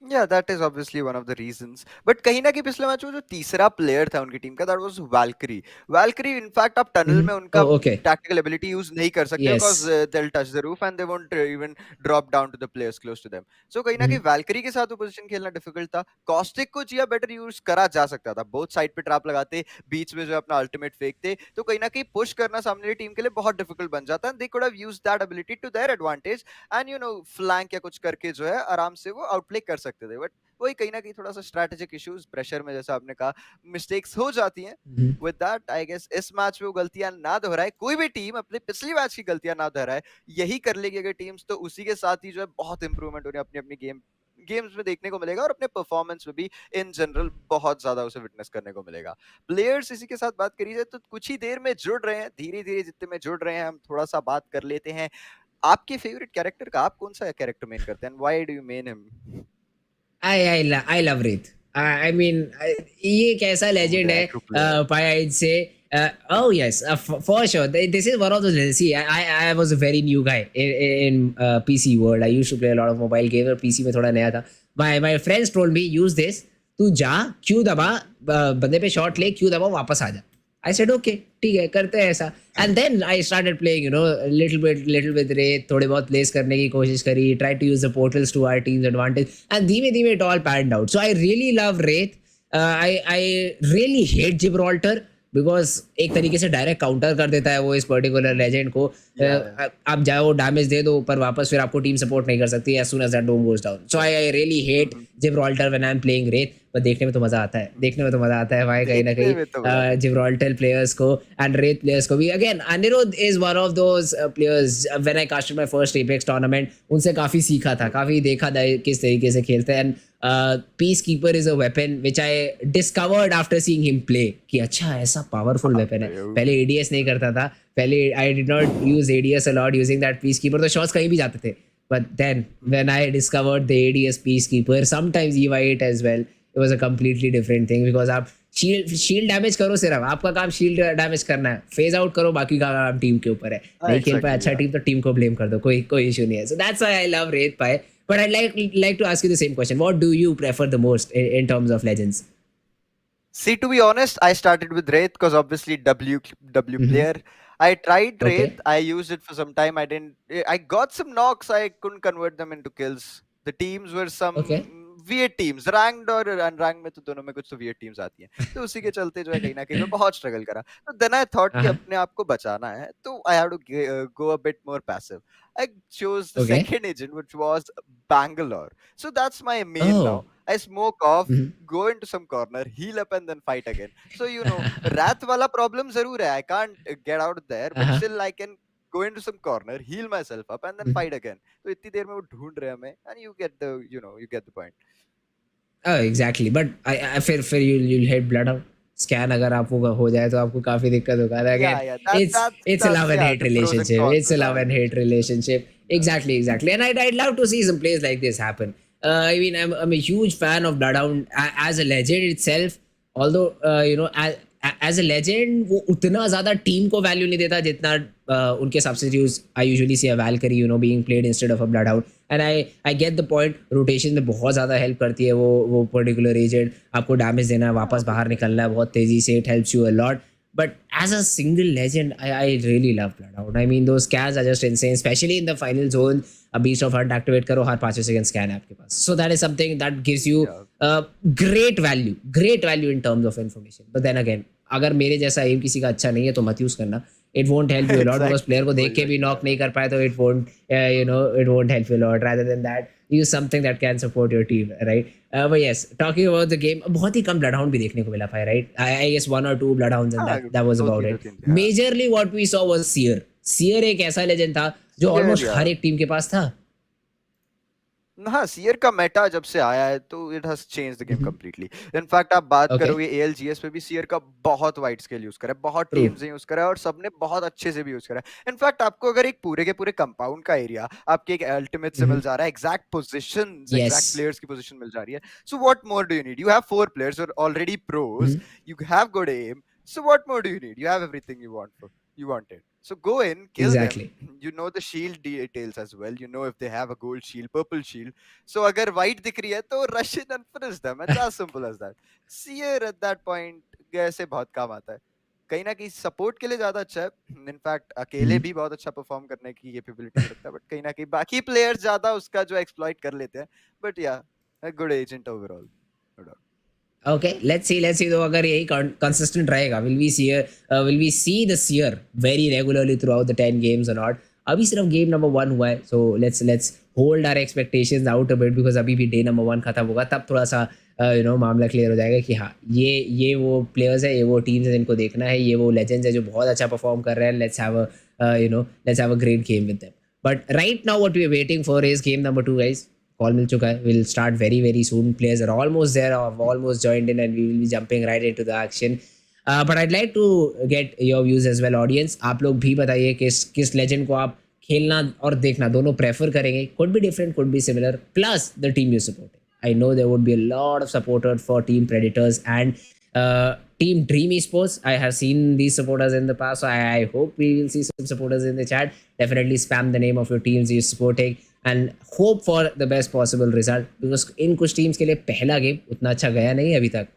Yeah, that is obviously one of the reasons. But कहीं ना कहीं पिछले मैच में जो तीसरा प्लेयर था उनकी टीम का, that was Valkyrie. Valkyrie, in fact, आप टनल में उनका tactical ability use नहीं कर सकते, because they'll touch the roof and they won't even drop down to the players close to them. So कहीं ना कहीं Valkyrie के साथ वो पोजीशन खेलना डिफिकल्ट था। Caustic को जिया बेटर यूज करा जा सकता था, बोथ साइड पे ट्रैप लगाते, बीच में जो अपना अल्टीमेट फेंकते, तो कहीं ना कहीं पुश करना सामने वाली टीम के लिए बहुत डिफिकल्ट बन जाता है। They could have used that ability to their advantage and flank या कुछ करके जो है आराम से वो आउटप्ले कर सकते थे, बट वही कहीं ना कहीं थोड़ा सा स्ट्रेटेजिक इश्यूज, प्रेशर में जैसा आपने कहा मिस्टेक्स हो जाती हैं। विद दैट आई गेस इस मैच में वो गलतियां ना दोहराए, कोई भी टीम अपने पिछली मैच की गलतियां ना दोहराए, यही कर लेगी अगर टीम्स, तो उसी के साथ ही जो है बहुत इंप्रूवमेंट उन्हें अपनी अपनी गेम्स में देखने को मिलेगा, और अपने परफॉर्मेंस में भी इन जनरल बहुत ज्यादा उसे विटनेस करने को मिलेगा। प्लेयर्स इसी के साथ बात करी जाए तो कुछ ही देर में जुड़ रहे हैं, धीरे धीरे जितने में जुड़ रहे हैं हम थोड़ा सा बात कर लेते हैं आपके फेवरेट कैरेक्टर का। आप कौन सा कैरेक्टर मेन करते हैं, why do you main him? I love Wraith. I mean, ये कैसा legend है, पाया इससे। Oh yes, for sure. This is one of those. See, I was a very new guy in PC world. I used to play a lot of mobile games, और PC में थोड़ा नया था। My friends told me use this. तू जा, Q दबा, बंदे पे शॉट ले, क्यू दबा, वापस आ जा। I said okay, ठीक है, करते हैं ऐसा. And then I started playing, you know, little bit Wraith, थोड़े बहुत plays करने की कोशिश करी, tried to use the portals to our team's advantage, and धीमे it all panned out. So I really love Wraith. I really hate Gibraltar because एक तरीके से डायरेक्ट काउंटर कर देता है वो इस पर्टिकुलर लेजेंड को. आप जाओ डैमेज दे दो पर वापस फिर आपको टीम सपोर्ट नहीं कर सकती as soon as that dome goes down. So I really hate Gibraltar when I am playing Wraith. पर देखने में तो मजा आता है भाई कहीं ना कहीं जिब्राल्टर प्लेयर्स को एंड रेथ प्लेयर्स को भी. Again Anirudh is one of those players when I casted my first Apex tournament उनसे काफी सीखा था, काफी देखा था किस तरीके से खेलते हैं. And Peacekeeper is a weapon which I discovered after seeing him play कि अच्छा ऐसा powerful weapon है. पहले ADS नहीं करता था, पहले I did not use ADS a lot using that Peacekeeper, तो shots कहीं भी जाते थे. But then when I discovered the ADS Peacekeeper, sometimes EVA8 as well, it was a completely different thing because आप shield damage करो, सिर्फ आपका काम shield damage करना है, phase out करो, बाकी का काम टीम के ऊपर है. नहीं खेल पाए अच्छा टीम तो टीम को blame कर दो, कोई issue नहीं है. So that's why I love Wraith Pai. But I'd like to ask you the same question. What do you prefer the most in terms of legends? See, to be honest, I started with Wraith because obviously W player. I tried Wraith. I used it for some time. I got some knocks. I couldn't convert them into kills. The teams were some weird teams. Ranked और unranked में तो दोनों में कुछ तो weird teams आती हैं. तो उसी के चलते जो है कहीं ना कहीं मैं बहुत struggle करा. So then I thought कि अपने आप को बचाना है. तो I have to go a bit more passive. I chose the second agent, which was Bangalore. So that's my main now. I smoke off, go into some corner, heal up, and then fight again. So you know, Wrath wala problem zarur hai. I can't get out there, but still I can go into some corner, heal myself up, and then fight again. So इतनी देर में वो ढूंढ रहे हमें, and you get the point. Oh, exactly. But I फिर you'll hit blood out. Scan अगर आपको हो जाए तो आपको काफी दिक्कत होगा. Again, it's a love and hate relationship. It's a love and hate relationship. Exactly. And I'd love to see some plays like this happen. I mean, I'm a huge fan of Bloodhound as a legend itself. Although as a legend वो उतना ज़्यादा team को value नहीं देता जितना उनके substitutes I usually see Valkyrie being played instead of a Bloodhound. And I get the point. Rotation में बहुत ज़्यादा हेल्प करती है वो पर्टिकुलर एजेंट. आपको डैमेज देना है, वापस बाहर निकलना है बहुत तेज़ी से. It helps you a lot. But as a single legend, I really love Bloodhound. I mean, those scans are just insane, especially in the final zone. A Beast of Hunt activate करो, हर 5 second scan है आपके पास. So that is something that gives you great value in terms of information. But then again, अगर मेरे जैसा M किसी का अच्छा नहीं है तो मत यूज करना. It won't help you a lot because player को देख के भी नॉक नहीं कर पाए तो it won't help you a lot. Rather than that, use something that can support your team, right? But yes, talking about the game, बहुत ही कम bloodhound भी देखने को मिला था, right? I guess 1 or 2 bloodhounds and that was about it. Majorly what we saw was Seer. Seer एक ऐसा legend था जो almost हर एक टीम के पास था. हाँ, सीयर का मेटा जब से आया है तो it has changed the game completely. In fact आप बात करोगे एएलजीएस पे भी सीयर का बहुत वाइड स्केल यूज करा है, बहुत टीम्स ने यूज करा है और सबने बहुत अच्छे से भी यूज करा है. इनफैक्ट आपको अगर एक पूरे के पूरे कंपाउंड का एरिया आपके एक अल्टीमेट से मिल जा रहा है, एग्जैक्ट पोजीशंस, एग्जैक्ट प्लेयर्स की पोजीशन मिल जा रही है. So what more do you need? You have 4 players और already pros, you have good aim. So what more do you need? You have everything you wanted. So go in, kill them. You know the shield details as well. You know if they have a gold shield, purple shield. So अगर white दिख रही है तो rush in and finish them. It's as simple as that. Seer at that point ऐसे बहुत काम आता है. कहीं ना कहीं सपोर्ट के लिए ज्यादा अच्छा है. इनफैक्ट अकेले भी बहुत अच्छा परफॉर्म करने की कैपेबिलिटी रखता है, बट कहीं ना कहीं बाकी प्लेयर्स ज्यादा उसका जो एक्सप्लॉइट कर लेते हैं. बट या a good agent overall. No doubt. Okay, let's see तो अगर यही consistent रहेगा, will we see the Seer very regularly throughout the 10 games or not? अभी सिर्फ गेम नंबर 1 हुआ है, so let's hold our expectations out a bit because अभी भी डे नंबर 1 खत्म होगा, तब थोड़ा सा मामला क्लियर हो जाएगा कि हाँ ये वो प्लेयर्स है, ये वो टीम्स है जिनको देखना है, ये वो लेजेंड्स है जो बहुत अच्छा परफॉर्म कर रहे हैं. let's have a great game with them. But right now what we are waiting for is game number 2, guys. Call मिल चुका है. Will start very very soon. Players are almost there, almost joined in and we will be jumping right into the action. But I'd like to get your views as well. Audience, आप लोग भी बताइए किस legend को आप खेलना और देखना दोनों प्रेफर करेंगे. Could be different, could be similar, plus the team you support. I know there would be a lot of supporter for team predators and Team Dream Esports. I have seen these supporters in the past, so I hope we will see some supporters in the chat. Definitely spam the name of your teams you're supporting and hope for the best possible result because in कुछ teams के लिए पहला game उतना अच्छा गया नहीं अभी तक.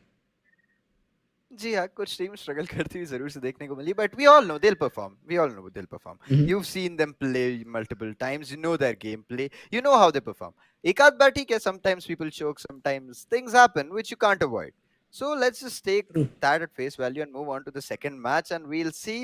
जी हाँ, कुछ टीम स्ट्रगल करती हुई ज़रूर से देखने को मिली, but we all know they'll perform. We all know they'll perform. Mhm. You've seen them play multiple times. You know their gameplay. You know how they perform. एक आध बार ठीक है, sometimes people choke, sometimes things happen which you can't avoid. So let's just take True. that at face value and move on to the second match, and we'll see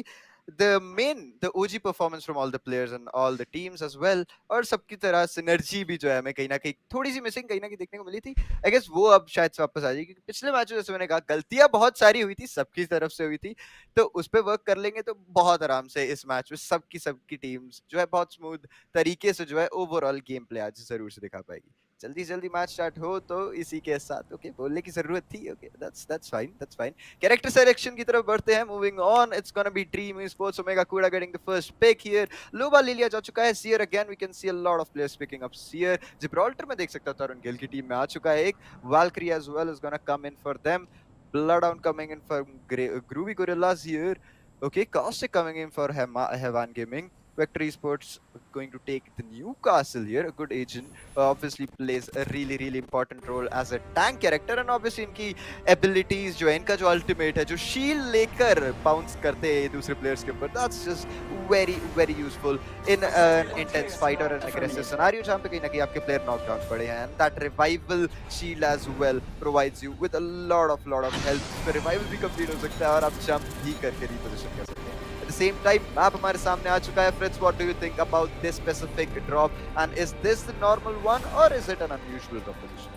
the OG performance from all the players and all the teams as well. और सबकी तरह synergy भी जो है हमें कहीं ना कहीं थोड़ी सी मिसिंग कहीं ना कहीं देखने को मिली थी. आई गेस वो अब शायद से वापस आ जाएगी, क्योंकि पिछले मैच में जैसे मैंने कहा गलतियां बहुत सारी हुई थी, सबकी तरफ से हुई थी, तो उस पर वर्क कर लेंगे तो बहुत आराम से इस मैच में सबकी टीम्स जो है बहुत स्मूथ तरीके से जो है ओवरऑल गेम प्ले आज जरूर से दिखा पाएगी. जल्दी जल्दी मैच स्टार्ट हो तो इसी के साथ ओके बोलने की जरूरत थी. Okay that's fine. Character selection की तरफ बढ़ते हैं. Moving on, it's gonna B dream esports. Omega Kuda getting the first pick here. लोबा ले लिया जा चुका है. Seer again, we can see a lot of players picking up Seer. Gibraltar में देख सकता था अरुण गिल की टीम में आ चुका है एक. Valkyrie as well is gonna come in for them. Bloodhound coming in for Groovy Gorillas here. Okay, Caustic coming in for Hevan Gaming. Vector Esports going to take the Newcastle here. A good agent obviously plays a really important role as a tank character, and obviously इनकी abilities जो है, इनका जो ultimate है, जो shield लेकर bounce करते हैं दूसरे players के ऊपर, that's just very useful in an intense fight or an aggressive scenario जहाँ पे कहीं ना कहीं आपके player knockdown पड़े हैं, and that revival shield as well provides you with a lot of health. तो revival भी complete हो सकता है और आप jump भी करके reposition कर सकते हैं. At the same time, map हमारे सामने आ चुका है. Fritz, what do you think about this specific drop? And is this the normal one or is it an unusual drop position?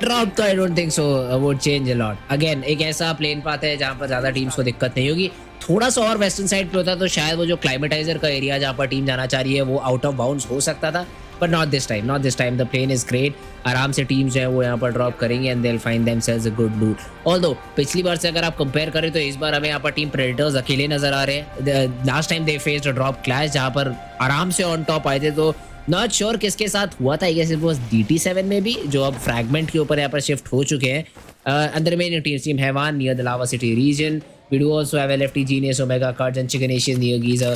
Drop तो I don't think so would change a lot. Again एक ऐसा plane path है जहाँ पर ज्यादा teams को दिक्कत नहीं होगी. थोड़ा सा और वेस्टर्न साइड पे होता तो शायद वो जो क्लाइमेटाइजर का एरिया जहाँ पर टीम जाना चाह रही है वो आउट ऑफ बाउंड्स हो सकता था, but not this time. The plane is great. आराम से टीम्स जो है वो यहाँ पर ड्रॉप करेंगे and they will find themselves a good लूट. ऑल्दो पिछली बार से अगर आप कंपेयर करें तो इस बार हमें यहाँ पर टीम प्रेडेटर्स अकेले नजर आ रहे हैं. Last time they faced a drop clash जहाँ पर आराम से ऑन टॉप आए थे. तो नॉट श्योर किसके साथ हुआ था. I guess it was DT7 में भी, जो अब फ्रैगमेंट के ऊपर यहाँ पर शिफ्ट हो चुके हैं. अंदर रिमेनिंग टीम्स टीम हैवान near the lava city region. We do also have LFT Genius, Omega Cards and Chicken Asian near Giza.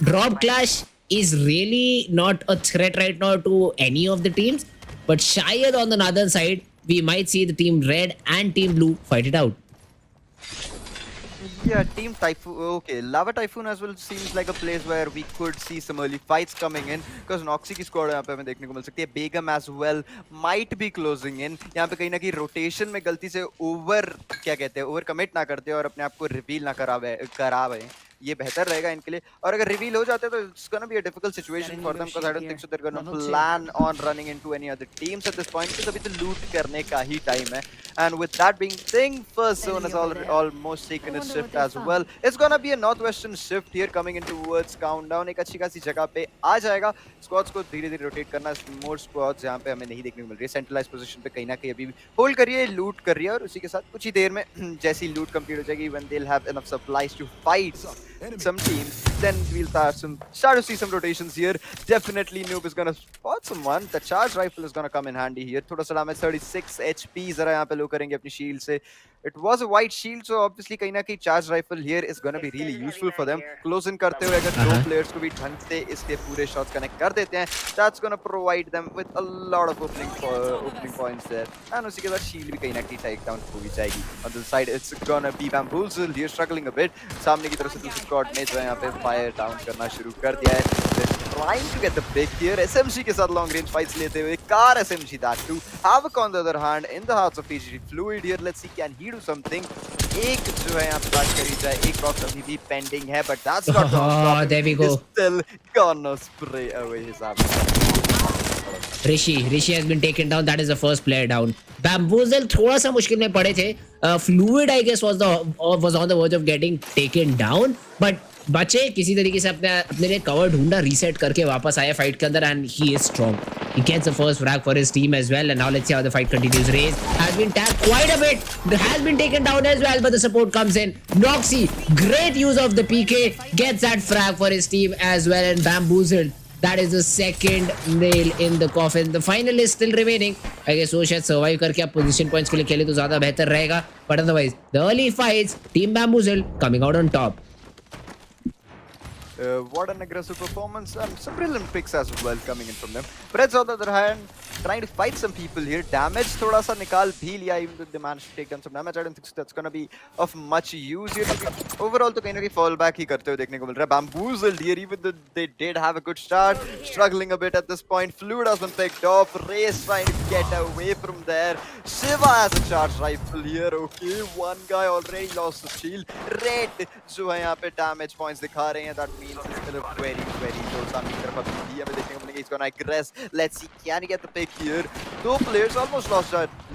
Drop Clash is really not a threat right now to any of the teams, but shayad on the northern side we might see the team red and team blue fight it out. Yeah, Team Typhoon. Okay, Lava Typhoon as well seems like a place where we could see some early fights coming in, because Noxy की squad यहाँ पे हमें देखने को मिल सकती है. Begum as well might be closing in. यहाँ पे कहीं ना कहीं rotation में गलती से क्या कहते हैं, over commit ना करते और अपने आप को reveal ना करावे. ये बेहतर रहेगा इनके लिए. और अगर रिवील हो जाते तो it's gonna be a difficult situation for them, because I don't think so they're gonna plan on running into any other teams at this point, because अभी तो loot करने का ही time है. And with that being thing, first zone has almost taken its shift as well. It's gonna be a northwestern shift here coming in towards countdown. एक अच्छी खासी जगह पे आ जाएगा. Squads को धीरे-धीरे रोटेट करना. More squads यहाँ पे हमें नहीं देखने को मिल रही है. Centralized position पे कहीं ना कहीं अभी होल्ड कर रही है, लूट कर रही है, और उसी के साथ कुछ ही देर में जैसी लूट कंप्लीट हो जाएगी, when they'll have enough supplies to fight some teams, then we'll start to see some rotations here. Definitely Noob is gonna spot someone. The charge rifle is gonna come in handy here. थोड़ा सा damage, 36 HP जरा यहाँ पे लो करेंगे अपनी shield से. It was a white shield, so obviously कहीं ना कहीं charge rifle here is gonna be really useful for them. Close in करते हुए अगर दो players को भी ढंग से इसके पूरे shots connect कर देते हैं, that's gonna provide them with a lot of opening points there. And उसी के साथ shield भी कहीं ना कहीं take down हो ही जाएगी. On the side it's gonna be bamboozled here, struggling a bit. सामने की तरफ से दूसरी squad ने जो है यहाँ पे fire down करना शुरू कर दिया है. They're trying to get the pick here. SMG के साथ long range fights लेते हुए, car SMG that too. Havoc on the other hand in the hearts of PGG Fluid here. Let's see can he do something. एक जो है यहाँ पे बात करी जाए, एक box अभी भी pending है, but that's not Oh, there we go. He's still gonna spray away his arms. Rishi has been taken down. That is the first player down. Bamboozle थोड़ा सा मुश्किल में पड़े थे. Fluid I guess was on the verge of getting taken down, but बचे किसी तरीके से अपने लिए कवर ढूंढा, रीसेट करके वापस आया फाइट के अंदर, and he is strong. He gets the first frag for his team as well, and now let's see how the fight continues. Raze has been tagged quite a bit, has been taken down as well, but the support comes in. Noxy, great use of the PK, gets that frag for his team as well, and bamboozled. That is the second nail in the coffin. The final is still remaining. I guess वो शायद survive करके आप position points के लिए खेले तो ज़्यादा बेहतर रहेगा. But otherwise, the early fights, Team Bamboozled coming out on top. What an aggressive performance, and some brilliant picks as well coming in from them. But on the other hand, trying to fight some people here. Damage thoda sa nikal bhi liya, even though they managed to take down some damage. I don't think so that's gonna be of much use here. Overall to kahin na kahin fall back hi karte hue dekhne ko mil raha है. Bamboozled here, even though they did have a good start, struggling a bit at this point. Fluid has been picked off. Race trying to get away from there. Shiva has a charge rifle here. Okay, one guy already lost the shield. Red जो है यहाँ पे damage points दिखा रहे हैं. That means it's still a very low सामने की तरफ अभी हमें देखने को मिलेंगे. He's gonna aggress. Let's see, can he get the pick here? Two players almost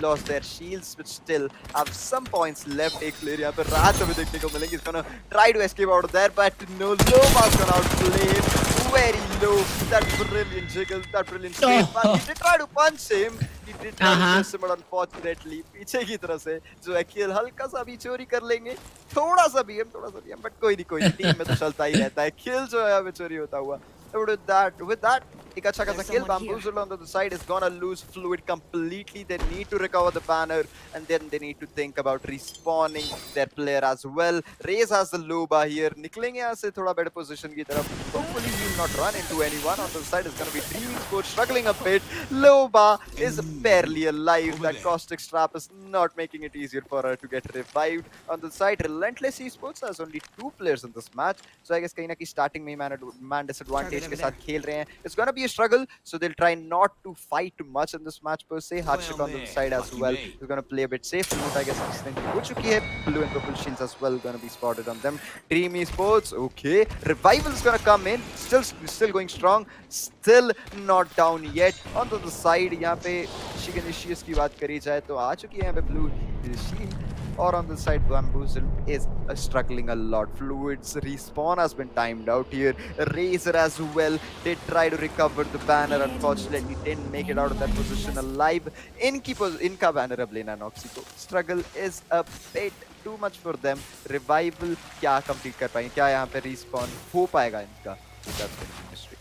lost their shields, but still have some points left. एक player यहाँ पे रात हमें देखने को मिलेंगे. He's gonna try to escape out of there, but no. Loma's gonna outplay him. Very low. That brilliant jiggle, that brilliant straight. But he did try to punch him. He did try to punch him, but unfortunately पीछे की तरफ से जो है kill हल्का सा भी चोरी कर लेंगे. थोड़ा सा भी हम, but कोई नहीं टीम में तो चलता ही रहता है. Kill जो है अभी चोरी होता हुआ. With that, एक अच्छा खासा kill. Bamboozled on the other side is gonna lose fluid completely. They need to recover the banner, and then they need to think about respawning their player as well. Raze has the Loba here. निकलेंगे यहाँ से थोड़ा better position की तरफ. Hopefully he will not run into anyone. On the other side is gonna be Dream Esports struggling a bit. Loba is barely alive. That caustic strap is not making it easier for her to get revived. On the side, Relentless Esports has only 2 players in this match, so I guess कहीं ना कहीं starting में man disadvantage के साथ खेल रहे हैं. It's gonna be a struggle, so they'll try not to fight too much in this match per se. Harshik on the side as well is gonna play a bit safe. Note, I guess this thing हो चुकी है. Blue and purple shields as well gonna be spotted on them. Dream Esports, okay. Revival is gonna come in. Still going strong. Still not down yet. On the other side, यहाँ पे Shiganishis की बात करी जाए तो आ चुकी है यहाँ पे blue shield. Or on the side, Bamboozled is struggling a lot. Fluid's respawn has been timed out here. Razor as well did try to recover the banner. Unfortunately, didn't make it out of that position alive. इनका banner अब लेना Noxy को. Struggle is a bit too much for them. Revival क्या complete कर पाएंगे? क्या यहाँ पे respawn हो पाएगा इनका? That's going to be mystery.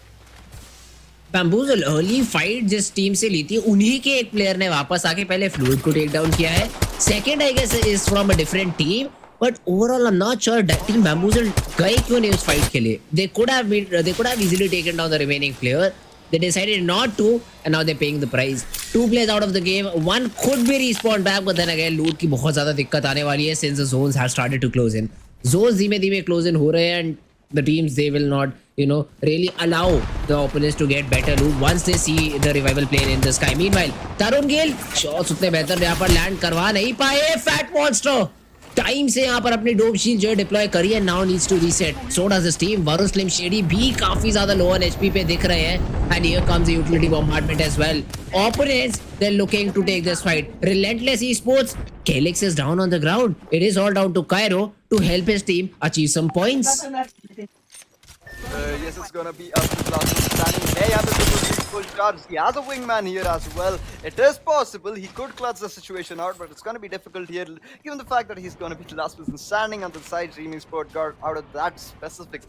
Bamboozled early fight जिस टीम से ली थी उन्हीं के एक प्लेयर ने वापस आके पहले फ्लूइड को टेक डाउन किया है. Second I guess is from a different team, but overall I am not sure team Bamboozled गए क्यों नहीं उस फाइट के लिए. They could have easily taken down the remaining player. They decided not to, and now they're paying the price. 2 players out of the game. One could be respawned back, but then again loot की बहुत ज़्यादा दिक्कत आने वाली है since the zones have started to close in. Zones धीमे-धीमे close in हो रहे हैं, and the teams they will not really allow the opponents to get better loot once they see the revival plane in the sky. Meanwhile, Tarun Gill shots उतने बेहतर यहाँ पर land करवा नहीं पाए. Fat Monster टाइम से यहाँ पर अपनी डोप शील्ड जो है डिप्लॉय करी है. Now needs to reset. So does this team. Varun Slim Shady भी काफी ज्यादा लो ऑन एचपी पे दिख रहे हैं, and here comes the utility bombardment as well. Opponents, they're looking to take this fight. Relentless Esports, Calyx is down on the ground. It is all down to Cairo to help his team achieve some points. Yes, it's gonna be up to Blast standing. Hey, यहाँ पे बिल्कुल full charge. He has a wingman here as well. It is possible he could clutch the situation out, but it's gonna be difficult here, given the fact that he's gonna be the last person standing on the side. Dream Sport guard out of that specific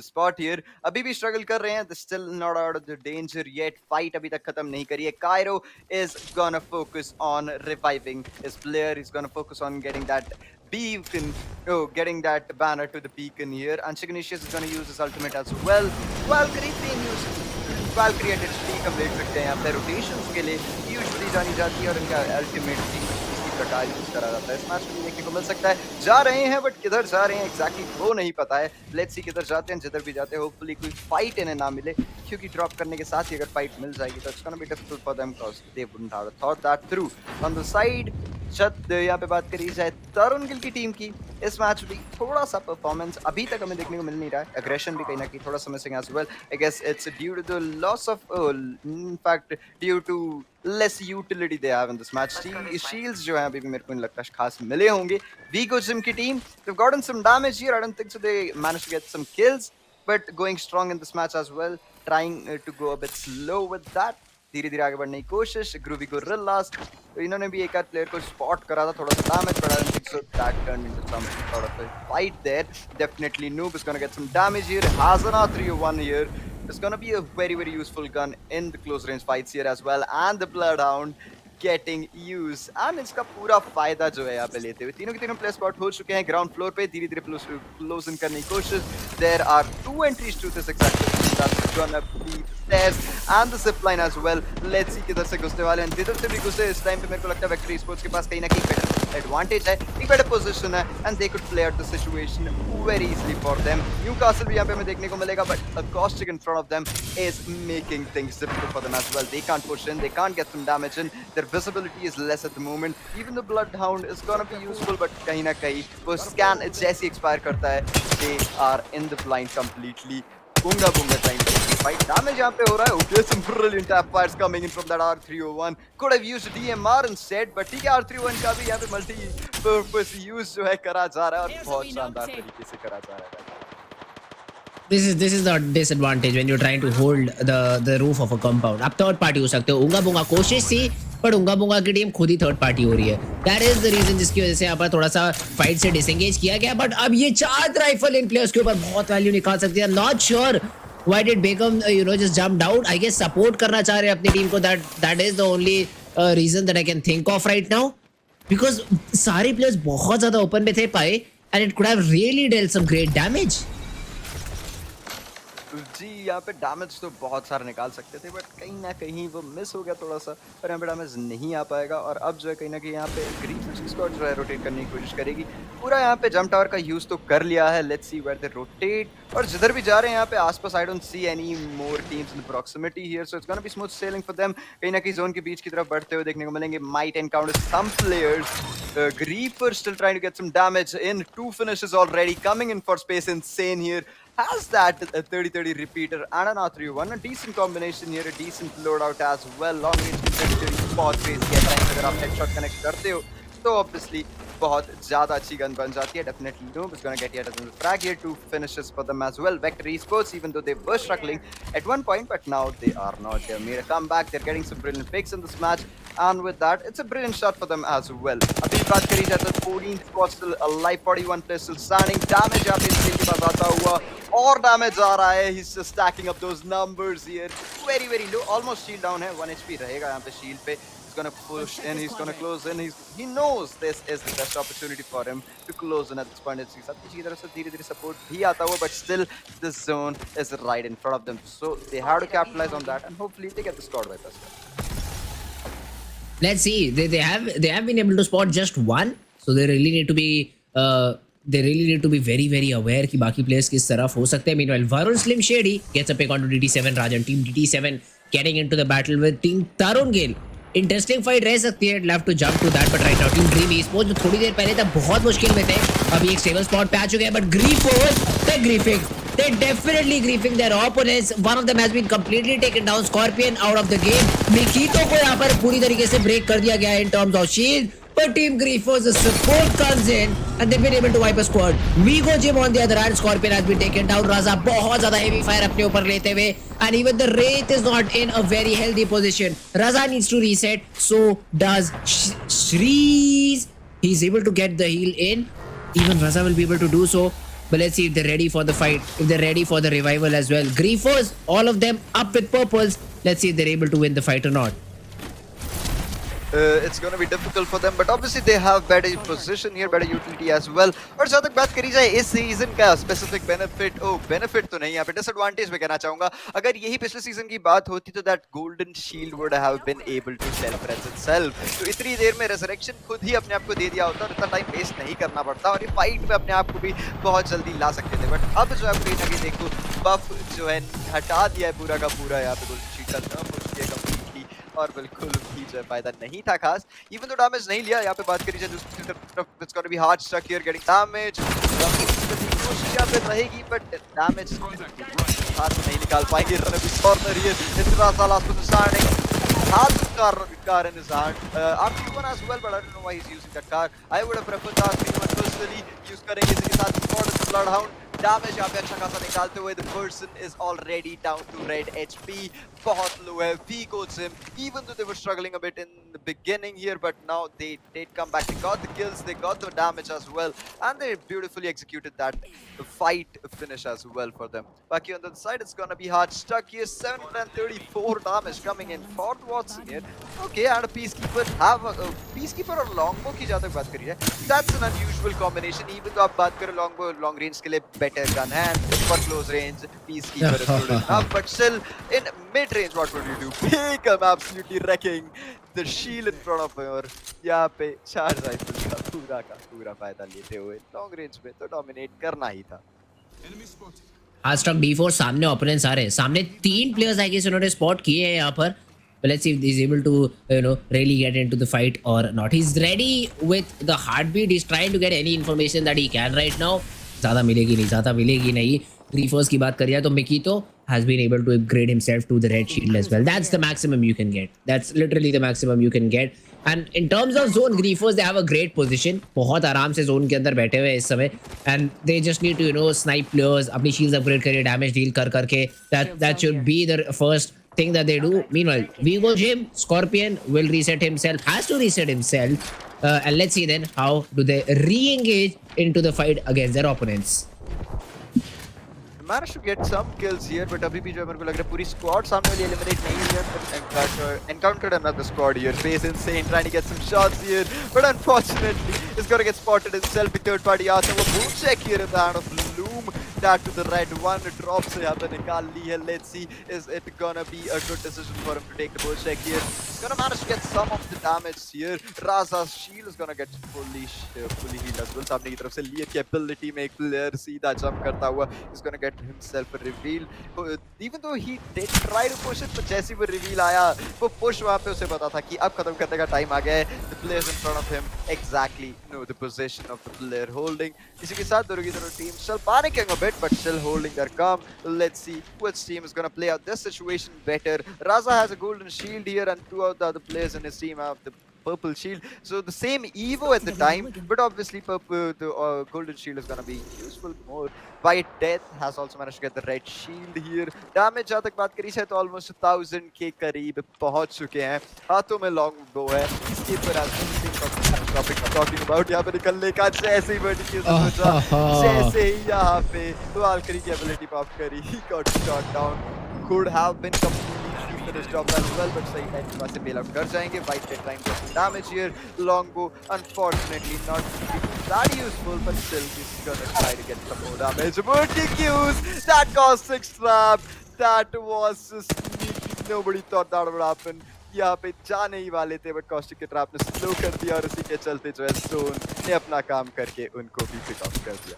spot here. अभी भी struggle कर रहे हैं. They're still not out of the danger yet. Fight अभी तक खत्म नहीं करी है. Cairo is gonna focus on reviving his player. He's gonna focus on getting that beacon, getting that banner to the beacon here. And Shiganishis is going to use his ultimate as well. Valkyrie being used. Valkyrie at its peak हम देख सकते हैं यहाँ पे rotations के लिए usually जानी जाती है, और इनका ultimate भी इसी प्रकार यूज करा जाता है. इस मैच में देखने को मिल सकता है. जा रहे हैं, बट किधर जा रहे हैं exactly वो नहीं पता है. Let's see किधर जाते हैं. जिधर भी जाते हैं hopefully कोई fight इन्हें ना मिले, क्योंकि ड्रॉप करने के साथ ही अगर फाइट मिल जाएगी तो it's gonna be difficult for them because they wouldn't have thought that through. On the side, यहाँ पे बात करी जाए तरुण गिल की टीम की, इस मैच भी थोड़ा सा परफॉर्मेंस अभी तक हमें देखने को मिल नहीं रहा है. एग्रेशन भी कहीं ना कहीं थोड़ा सा missing as well. I guess it's due to the loss of, in fact due to less utility they have in this match. Shields जो है अभी भी मेरे को नहीं लगता खास मिले होंगे. वीगो जिम की team, they've gotten some damage here. I don't think so they managed to get some kills, but going strong in this match as well, trying to go a bit slow with that. धीरे धीरे आगे बढ़ने की कोशिश. Groovy gorillas, इन्होंने भी एक आध प्लेयर को स्पॉट करा था, थोड़ा सा डैमेज पड़ा. So that turned into some sort of a fight there. Definitely Noob is gonna get some damage here. Hazana 301 here. It's gonna be a very useful gun in the close range fights here as well. And the Bloodhound getting used. And इसका पूरा फायदा जो है यहाँ पे लेते हुए तीनों के तीनों प्लेयर स्पॉट हो चुके हैं ग्राउंड फ्लोर पे. धीरे धीरे क्लोज इन करने की कोशिश. There are 2 entries to this exact. That's gonna be stairs and the zip line as well. Let's see किधर से घुसने वाले हैं, जिधर से भी घुसे इस टाइम पे मेरे को लगता है वेक्टर esports के पास कहीं ना कहीं better advantage है, एक better position है, and they could play out the situation very easily for them. Newcastle भी यहाँ पे हमें देखने को मिलेगा, but a caustic in front of them is making things difficult for them as well. They can't push in, they can't get some damage in, their visibility is less at the moment. Even the Bloodhound is gonna be useful, but कहीं ना कहीं वो scan जैसे expire करता है, they are in the blind completely. Bunga time fight damage यहाँ पे हो रहा है. Okay, some brilliant tap fires coming in from that R301. Could have used DMR instead, but ठीक है, R301 का भी यहाँ पे multi-purpose use जो है करा जा रहा है और बहुत शानदार तरीके से करा जा रहा है. This is the disadvantage when you're trying to hold the roof of a compound. आप थर्ड पार्टी हो सकते हो. उंगा बुंगा कोशिश थी, पर उंगा बुंगा की टीम खुद ही थर्ड पार्टी हो रही है. That is the reason जिसकी वजह से यहाँ पर थोड़ा सा फाइट से डिसएंगेज किया गया. बट अब ये 4 राइफल इन प्लेयर्स के ऊपर बहुत वैल्यू निकाल सकती है. Not sure why did Beckham just jumped out. I guess support करना चाह रहे हैं अपनी टीम को. That is the only reason that I can think of right now, because सारे प्लेयर्स बहुत ज्यादा ओपन में थे पाए, and it could have really dealt some great damage. जी यहाँ पे डैमेज तो बहुत सारा निकाल सकते थे, बट कहीं ना कहीं वो मिस हो गया थोड़ा सा, पर यहाँ पे डैमेज नहीं आ पाएगा. और अब जो है कहीं ना कहीं यहाँ पे ग्रीन स्क्वाड जो है रोटेट करने की कोशिश करेगी. पूरा यहाँ पे जंप टावर का यूज तो कर लिया है. Let's see where they rotate, और जिधर भी जा रहे हैं यहाँ पे आसपास I don't see any more teams in proximity here, so it's gonna be smooth sailing for them. कहीं ना कहीं जोन के बीच की तरफ बढ़ते हुए देखने को मिलेंगे. Might encounter some players. Griefer still trying to get some damage in. 2 finishes already coming in for space. Insane here. Has that 30-30 repeater and an R301. A decent combination here, a decent loadout as well. Long range competitive बहुत crazy है. अगर आप headshot connect करते हो तो obviously बहुत ज़्यादा अच्छी गन बन जाती है. Definitely Noob is gonna get yet another frag here. 2 finishes for them as well. Vector Esports, even though they were struggling at one point, but now they are not. They made a comeback. They're getting some brilliant picks in this match, and with that, it's a brilliant shot for them as well. अभी बात करी जाए तो 14 squad still alive, 41 players still standing. Damage यहाँ पे इस के पास आता हुआ और damage आ रहा है. He's just stacking up those numbers here. Very low. Almost shield down है. 1 HP रहेगा यहाँ पे shield पे. He's gonna push in, he's gonna close in. He knows this is the best opportunity for him to close in at this point. इसके साथ किसी तरह से धीरे-धीरे support भी आता हुआ, but still the zone is right in front of them. So they have to capitalize on that, and hopefully they get the squad wipe as well. Let's see. They have been able to spot just one, so they really need to be very aware कि बाकी players किस तरफ हो सकते हैं. Meanwhile, Varun Slim Shady gets a pick onto DT7 Rajan. Team DT7 getting into the battle with Team Tarun Gill. Interesting fight रह सकती है. Love to jump to that, but right now team dream esports जो थोड़ी देर पहले तक बहुत मुश्किल में थे, अभी एक स्टेबल स्पॉट पे आ चुके हैं. But griefers, they're definitely griefing their opponents. One of them has been completely taken down. Scorpion out of the game. Mikito को यहाँ पर पूरी तरीके से ब्रेक कर दिया गया है in terms of shield. But Team Griefers, the support comes in and they've been able to wipe a squad. Vigo Jim on the other hand, Scorpion has been taken down. Raza बहुत ज़्यादा heavy fire अपने ऊपर लेते हुए, and even the Wraith is not in a very healthy position. Raza needs to reset. So does Shreeze. He's able to get the heal in. Even Raza will be able to do so. But let's see if they're ready for the fight, if they're ready for the revival as well. Griefers, all of them up with purples. Let's see if they're able to win the fight or not. It's going to be difficult for them, but obviously they have better position here, better utility as well. और जहाँ तक बात करी जाए इस season का specific benefit तो नहीं, यहाँ पे डिसएडवांटेज मैं कहना चाहूंगा. अगर यही पिछले सीजन की बात होती तो that golden shield would have been able to self res itself. तो इतनी देर में रेजरेक्शन खुद ही अपने आप को दे दिया होता और इतना टाइम वेस्ट नहीं करना पड़ता, और ये फाइट में अपने आप को भी बहुत जल्दी ला सकते थे. बट अब जो है कहीं ना कहीं देखो बफ जो है हटा दिया है पूरा का पूरा. यहाँ पे गोल्डन शील्ड का टर्म हो चुकी है कंप्लीटली, और बिल्कुल भी जो है फायदा नहीं था खास. इवन तो डैमेज नहीं लिया. यहाँ पे बात करी जाए दूसरी तरफ, it's gonna be hard stuck here getting damage. कोशिश यहाँ पे रहेगी, बट डैमेज हाथ नहीं निकाल पाएंगे. कॉर्नर हियर इतना साल आपको स्टार्टिंग हाथ car in his hand. R301 as well, but I don't know why he's using that car. I would have preferred the R301 personally. use करेंगे इसके साथ Sport Bloodhound. Damage यहाँ पे अच्छा खासा निकालते हुए. The person is already down to red HP. बहुत low है. V goes him. Even though they were struggling a bit in the beginning here, but now they did come back. They got the kills, they got the damage as well, and they beautifully executed that fight finish as well for them. Back here on the other side, it's gonna be hard stuck here. 734 damage coming in for Watson here. Okay, and a Peacekeeper. Have a Peacekeeper और Longbow की जहाँ तक बात करी है, that's an unusual combination. Even though आप बात करें Longbow long range के लिए better gun hand for close range. Peacekeeper is good enough, but still in mid range, what would you do? Become absolutely wrecking the shield in front of her. यहाँ पे charge rifle का पूरा फायदा लेते हुए long range में तो dominate करना ही था. आज स्टॉक D4 सामने ओपोनेंट्स आ रहे हैं. सामने 3 प्लेयर्स आई गेस उन्होंने स्पॉट किए हैं यहाँ पर. But let's see if he's able to, really get into the fight or not. He's ready with the heartbeat. He's trying to get any information that he can right now. ज़्यादा मिलेगी नहीं. Griefers की बात करिए तो Mikito has been able to upgrade himself to the red shield as well. That's the maximum you can get. That's literally the maximum you can get. And in terms of zone, Griefers, they have a great position. बहुत आराम से zone के अंदर बैठे हुए हैं इस समय. And they just need to, snipe players, अपनी shields upgrade करिए, damage deal करके. That should be the first thing that they do. Meanwhile, Vigo Jim, Scorpion will reset himself, has to reset himself. And let's see then how do they re-engage into the fight against their opponents. Managed to get some kills here, but अभी भी जो है मेरे को लग रहा है पूरी squad सामने वाली eliminate नहीं हुई है. But encountered another squad here. Face insane, trying to get some shots here, but unfortunately, he's gonna get spotted himself. The third party आता है वो boom check here in the hand of Loom. That to the red one drops से यहाँ पे निकाल ली है. Let's see, is it gonna be a good decision for him to take the bull check here? He's gonna manage to get some of the damage here. Raza's shield is gonna get fully healed as well. सामने की तरफ से लिए की ability में एक player सीधा jump करता हुआ. He's gonna get himself a reveal. Even though he did try to push it, but जैसे वो reveal आया, वो push वहाँ पे उसे पता था कि अब खत्म करने का time आ गया है. The players in front of him exactly know the position of the player holding. इसी के साथ दोनों की दोनों team still panicking a bit, but still holding their calm. Let's see which team is gonna play out this situation better. Raza has a golden shield here, and two of the other players in his team have the purple shield, so the same Evo at the time, but obviously the golden shield is gonna be useful more. White Death has also managed to get the red shield here. Damage जहाँ तक बात करी जाए तो almost 1000 के करीब पहुँच चुके हैं. हाथों में long bow है. Peacekeeper has something topic I'm talking about. यहाँ पे निकलने का जैसे ही vertical सोचा, जैसे ही यहाँ पे Valkyrie की ability pop करी, he got shot down. Could have been completely finished off as well, but सही टाइम के पास से bail out कर जाएंगे. White Death trying to get some damage here. Longbow unfortunately not that useful, but still he's gonna try to get some more damage. Vertic use that caused 6 trap. That was just sneaky. Nobody thought that would happen. यहाँ पे जाने ही वाले थे, but caustic के trap ने slow कर दिया और उसी के चलते जो है जोन ने अपना काम करके उनको भी पिक ऑफ कर दिया.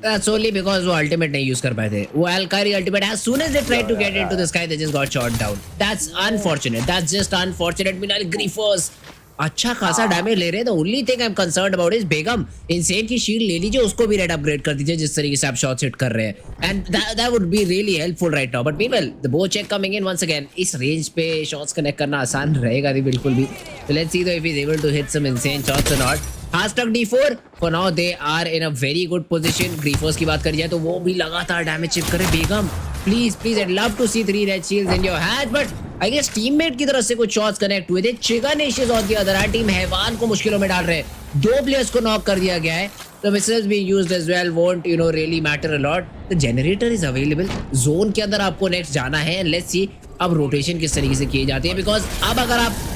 That's only because वो ultimate नहीं use कर पाए थे. वो Valkyrie ultimate, as soon as they tried to get into the sky, they just got shot down. That's unfortunate. That's just unfortunate. Meanwhile, Griefers अच्छा खासा डैमेज ले रहे हैं. The only thing I'm concerned about is Begum. Insane की shield ले लीजिए, उसको भी रेड अपग्रेड कर दीजिए जिस तरीके से आप शॉट्स हिट कर रहे हैं. And that would be really helpful right now. But meanwhile, the bow check coming in once again. इस रेंज पे शॉट्स कनेक्ट करना आसान रहेगा नहीं बिल्कुल भी. So let's see though if he's able to hit some insane shots or not. Hashtag D4 for now they are in a very good position. Griefers की बात करिए तो वो भी लगातार डैमेज चिप करे. बेगम please I'd love to see 3 red shields in your hand, but I guess teammate की तरफ से कुछ shots connect हुए थे. Chiganation on the other hand, team हैवान को मुश्किलों में डाल रहे हैं. 2 players को knock कर दिया गया है. The missiles being used as well won't really matter a lot. The generator is available. Zone के अंदर आपको next जाना है. Let's see अब rotation किस तरीके से किए जाते हैं, because अब अगर आप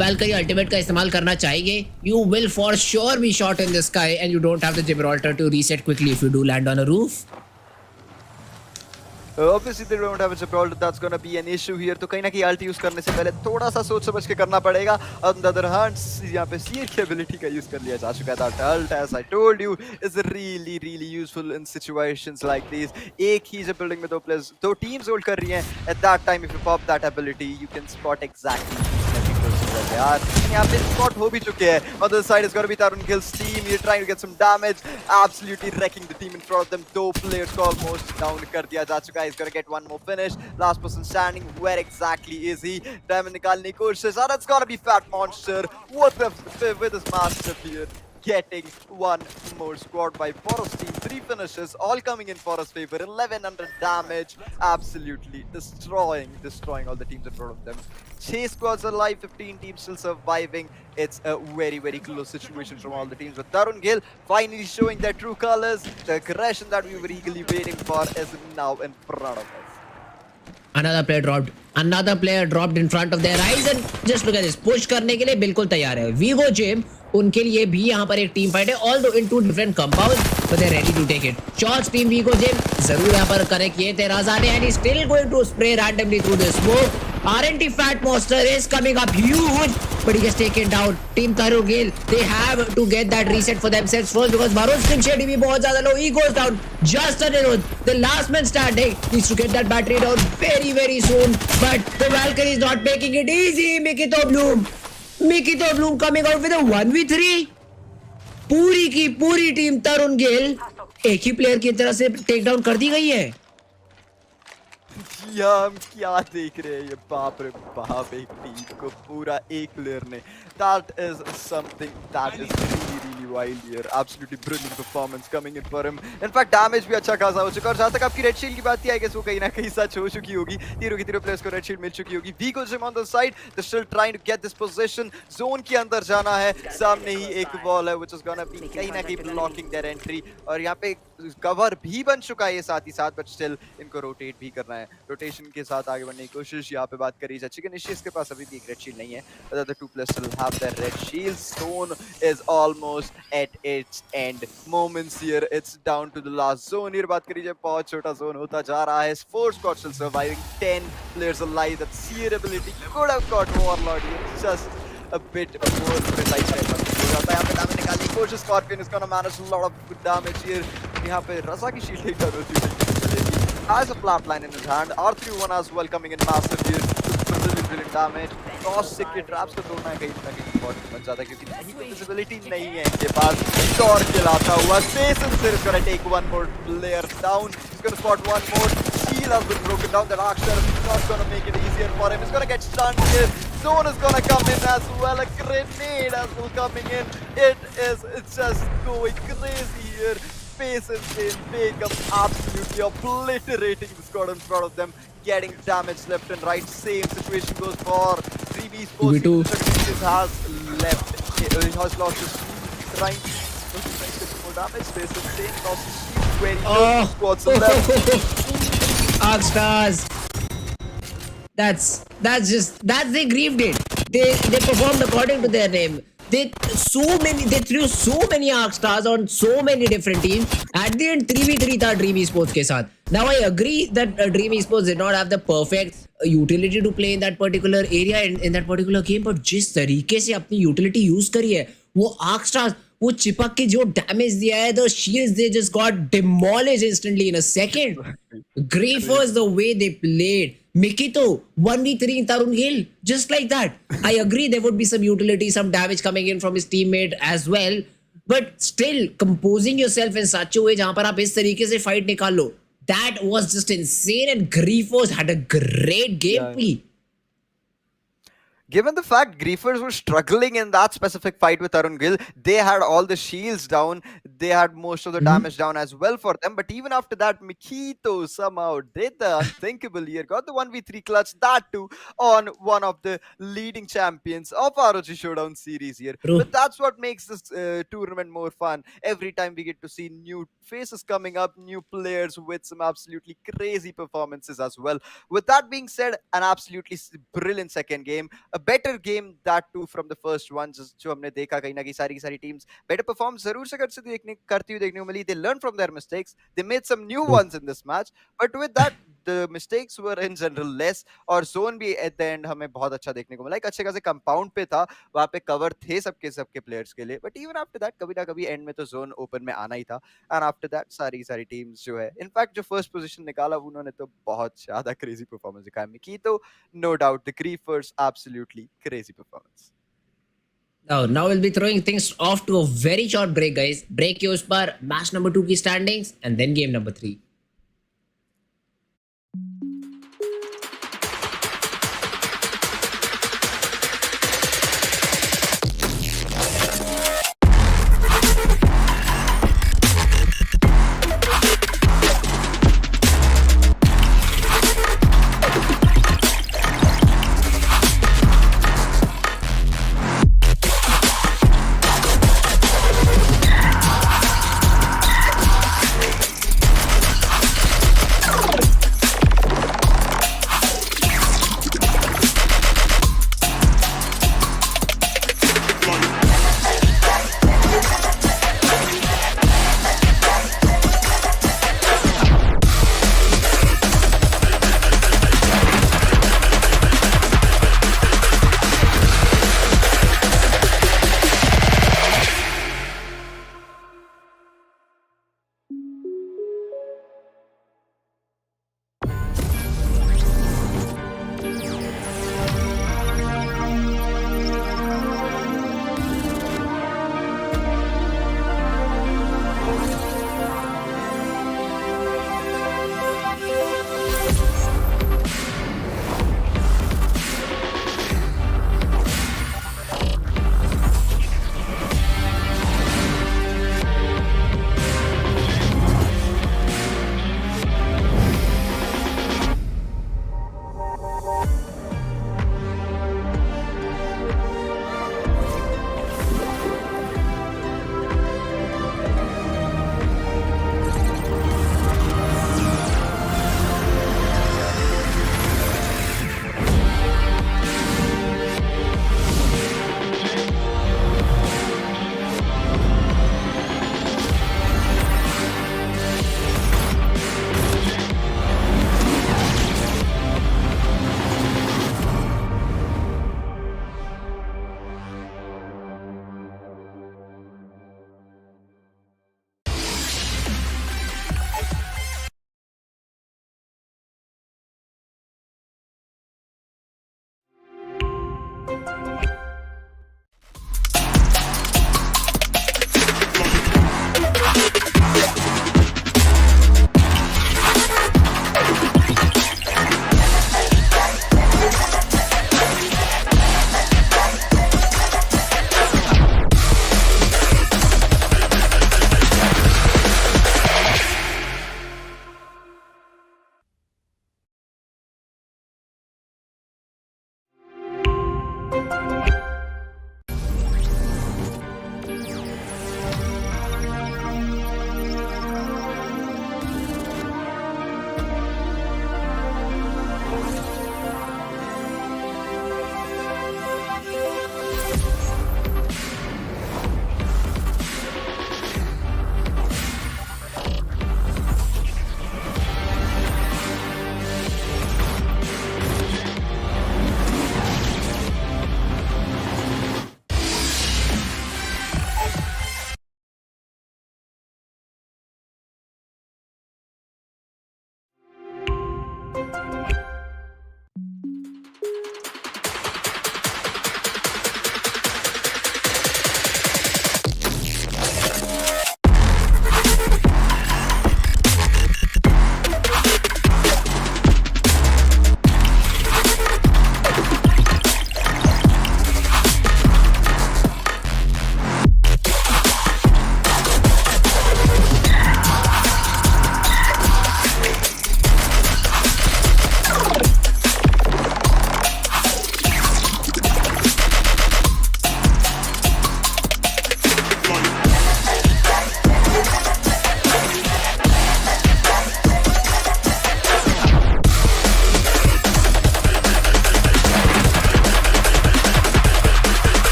Valkyrie ultimate का इस्तेमाल करना चाहेंगे, you will for sure be shot in the sky and you don't have the Gibraltar to reset quickly if you do land on a roof. Obviously they don't have a Gibraltar, that's gonna be an issue here. तो कहीं ना कहीं alt use करने से पहले थोड़ा सा सोच समझ के करना पड़ेगा. On the other hand, यहाँ पे सीर की ability का यूज कर लिया जा चुका है. That ult, as I told you, is really useful in situations like these. एक ही जब building में दो teams hold कर रही हैं, at that time if you pop that ability, you can spot exactly यार. यहाँ पे spot हो भी चुके हैं. On the other side is gonna be Tarun Gill's team. You're trying to get some damage, absolutely wrecking the team in front of them. 2 players को almost down कर दिया जा चुका है. He's gonna get one more finish. Last person standing. Where exactly is he? Diamond निकालने की कोशिश. And it's gonna be Fat Monster. What the with his master here. Getting one more squad by Forest team. 3 finishes, all coming in Forest favor. 1100 damage, absolutely destroying all the teams in front of them. 6 squads alive, 15 teams still surviving. It's a very close situation from all the teams. But Tarun Gill finally showing their true colors. The aggression that we were eagerly waiting for is now in front of us. Another player dropped in front of their eyes, and just look at this, push करने के लिए बिल्कुल तैयार है. Vigo Jim उनके लिए भी यहाँ पर एक टीम फाइट है, although in 2 different compounds, but they are ready to take it shots. Team Vigo Gym जरूर यहाँ पर कनेक्ट किए थे राजाने, and he still going to spray randomly through the smoke. RNT Fat Monster is coming up huge, but he gets taken down. Team Tarugil, they have to get that reset for themselves first, because Baron's team share भी बहुत ज़्यादा low. He goes down. Just Anirudh, the last man standing, needs to get that battery down very very soon. But the Valkyrie is not making it easy. Mikito Bloom coming out with a 1v3. पूरी की पूरी team Tarun Gill एक ही player की तरह से take down कर दी गई है. या हम क्या देख रहे हैं, ये बाप रे बाप, एक टीम को पूरा एक प्लेयर ने. That is something that is really wild here. Absolutely brilliant performance coming in for him. In fact damage भी अच्छा खासा हो चुका है. और जहाँ तक आपकी रेड शील्ड की बात थी, आई गेस वो कहीं ना कहीं सच हो चुकी होगी. तीनों की तीनों प्लेयर्स को रेड शील्ड मिल चुकी होगी. Vigo Jim on the side, they're still trying to get this position. Zone के अंदर जाना है. सामने ही एक वॉल है which is gonna be कहीं ना कहीं blocking their entry. और यहाँ पे कवर भी बन चुका है ये साथ ही साथ, but still इनको रोटेट भी करना है. रोटेशन के साथ आगे बढ़ने की कोशिश यहाँ पे बात करी जाए. चिकन इशियस के पास अभी भी एक रेड शील्ड नहीं है. The other 2 players still have their red shields. Zone is almost at its end. Moments here. It's down to the last zone. here बात करी जाए, बहुत छोटा जोन होता जा रहा है. 4 squads still surviving, 10 players alive. That seer ability could have got Warlord here. Just a bit more precise. यहाँ पे डैमेज निकालने की कोशिश. Scorpion is gonna manage a lot of good damage here. यहाँ पे रज़ा की शील्ड एक has a flat line in his hand. R31 as well coming in massive here. Brilliant damage. Cross के traps को तोड़ना कहीं ना कहीं important बन जाता है, क्योंकि नहीं कोई visibility नहीं है इनके पास. Tor खिलाता हुआ Space is gonna take one more player down. He's gonna spot one more. Shield has been broken down. The Dark Sheriff is not gonna make it easier for him. He's gonna get stunned here. Zone is gonna come in as well. A grenade as well coming in. It's just going crazy here. Space insane. Become absolutely obliterating the squad in front of them. Getting damage left and right. Same situation goes for 3B Sports. Has left. He has lost his shield. Trying to get more damage. Space insane. Lost his shield. Very low. Squads left. Arc Stars. They grieved it. They performed according to their name. They threw so many Arc Stars on so many different teams. At the end 3v3 था Dream Esports के साथ. Now I agree that Dream Esports did not have the perfect utility to play in that particular area in that particular game, but जिस तरीके से अपनी utility use करी है, वो Arc Stars, वो चिपक के जो damage दिया है, the shields they just got demolished instantly in a second. Griefers the way they played. Mikito 1v3 Tarun Gill, just like that. I agree there would be some utility, some damage coming in from his teammate as well, but still composing yourself in such a way जहाँ पर आप इस तरीके से fight निकाल लो, that was just insane. And Griefers had a great gameplay. Given the fact Griefers were struggling in that specific fight with Arun Gill, they had all the shields down, they had most of the damage down as well for them. But even after that, Mikito somehow did the unthinkable here, got the 1v3 clutch, that too on one of the leading champions of ROG Showdown series here. But that's what makes this tournament more fun. Every time we get to see new faces coming up, new players with some absolutely crazy performances as well. With that being said, an absolutely brilliant second game. Better game that too from the first one. जो हमने देखा कहीं ना कहीं सारी की सारी teams better perform जरूर से करती हुई देखने को मिली. They learned from their mistakes. They made some new ones in this match. But with that, the mistakes were in general less. और zone भी at the end हमें बहुत अच्छा देखने को मिला. एक अच्छे खासे compound पे था, वहाँ पे cover थे सबके players के लिए. But even after that, कभी ना कभी end में तो zone open में आना ही था. And after that, सारी teams जो है, in fact जो first position निकाला उन्होंने तो बहुत ज़्यादा crazy performance दिखाया. Mikito, no doubt, the Griefers absolutely crazy performance. Now we'll be throwing things off to a very short break, guys. Break के उस पर match number 2 की standings and then game number 3.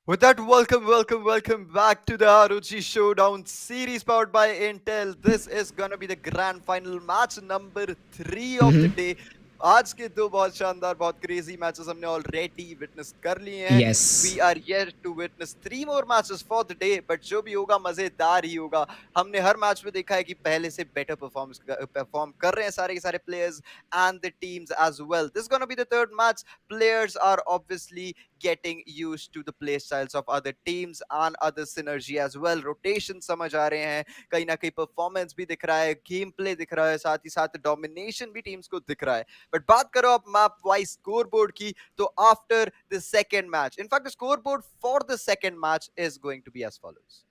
With that, welcome back to the ROG Showdown series powered by Intel. This is gonna be the grand final match number 3 of the day. आज के दो बहुत शानदार बहुत crazy matches हमने already witness कर लिए हैं. Yes we are here to witness 3 more matches for the day, but जो भी होगा मजेदार ही होगा. हमने हर मैच में देखा है कि पहले से बेटर परफॉर्म कर रहे हैं सारे के सारे players and the teams as well. This gonna be the third match. Players are obviously getting used to the play styles of other teams and other synergy as well. Rotation समझ आ रहे हैं, कहीं ना कहीं परफॉर्मेंस भी दिख रहा है, गेम प्ले दिख रहा है, साथ ही साथ डोमिनेशन भी टीम्स को दिख रहा है. बट बात करो आप मैप वाइज स्कोर बोर्ड की, तो after the second match, in fact score board for the second match is going to be as follows.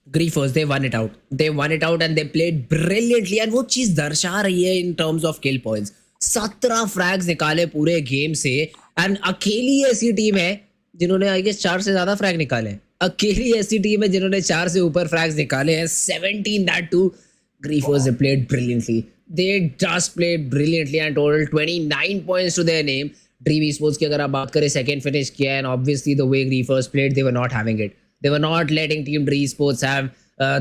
Griefers, they won it out. They won it out and they played brilliantly. And वो चीज दर्शा रही है in terms of kill points. 17 फ्रैग्स निकाले पूरे game से. And अकेली ऐसी टीम है जिन्होंने आई गेस 4 से ज्यादा फ्रैग निकाले. अकेली ऐसी टीम है जिन्होंने 4 से ऊपर फ्रैग्स निकाले हैं. 17 that too. Griefers, they played brilliantly. They just played brilliantly and total 29 points to their name. Dream Esports की अगर आप बात करें सेकेंड फिनिश किया and obviously the way Griefers played, they were not having it. They were not letting Team Dream Esports have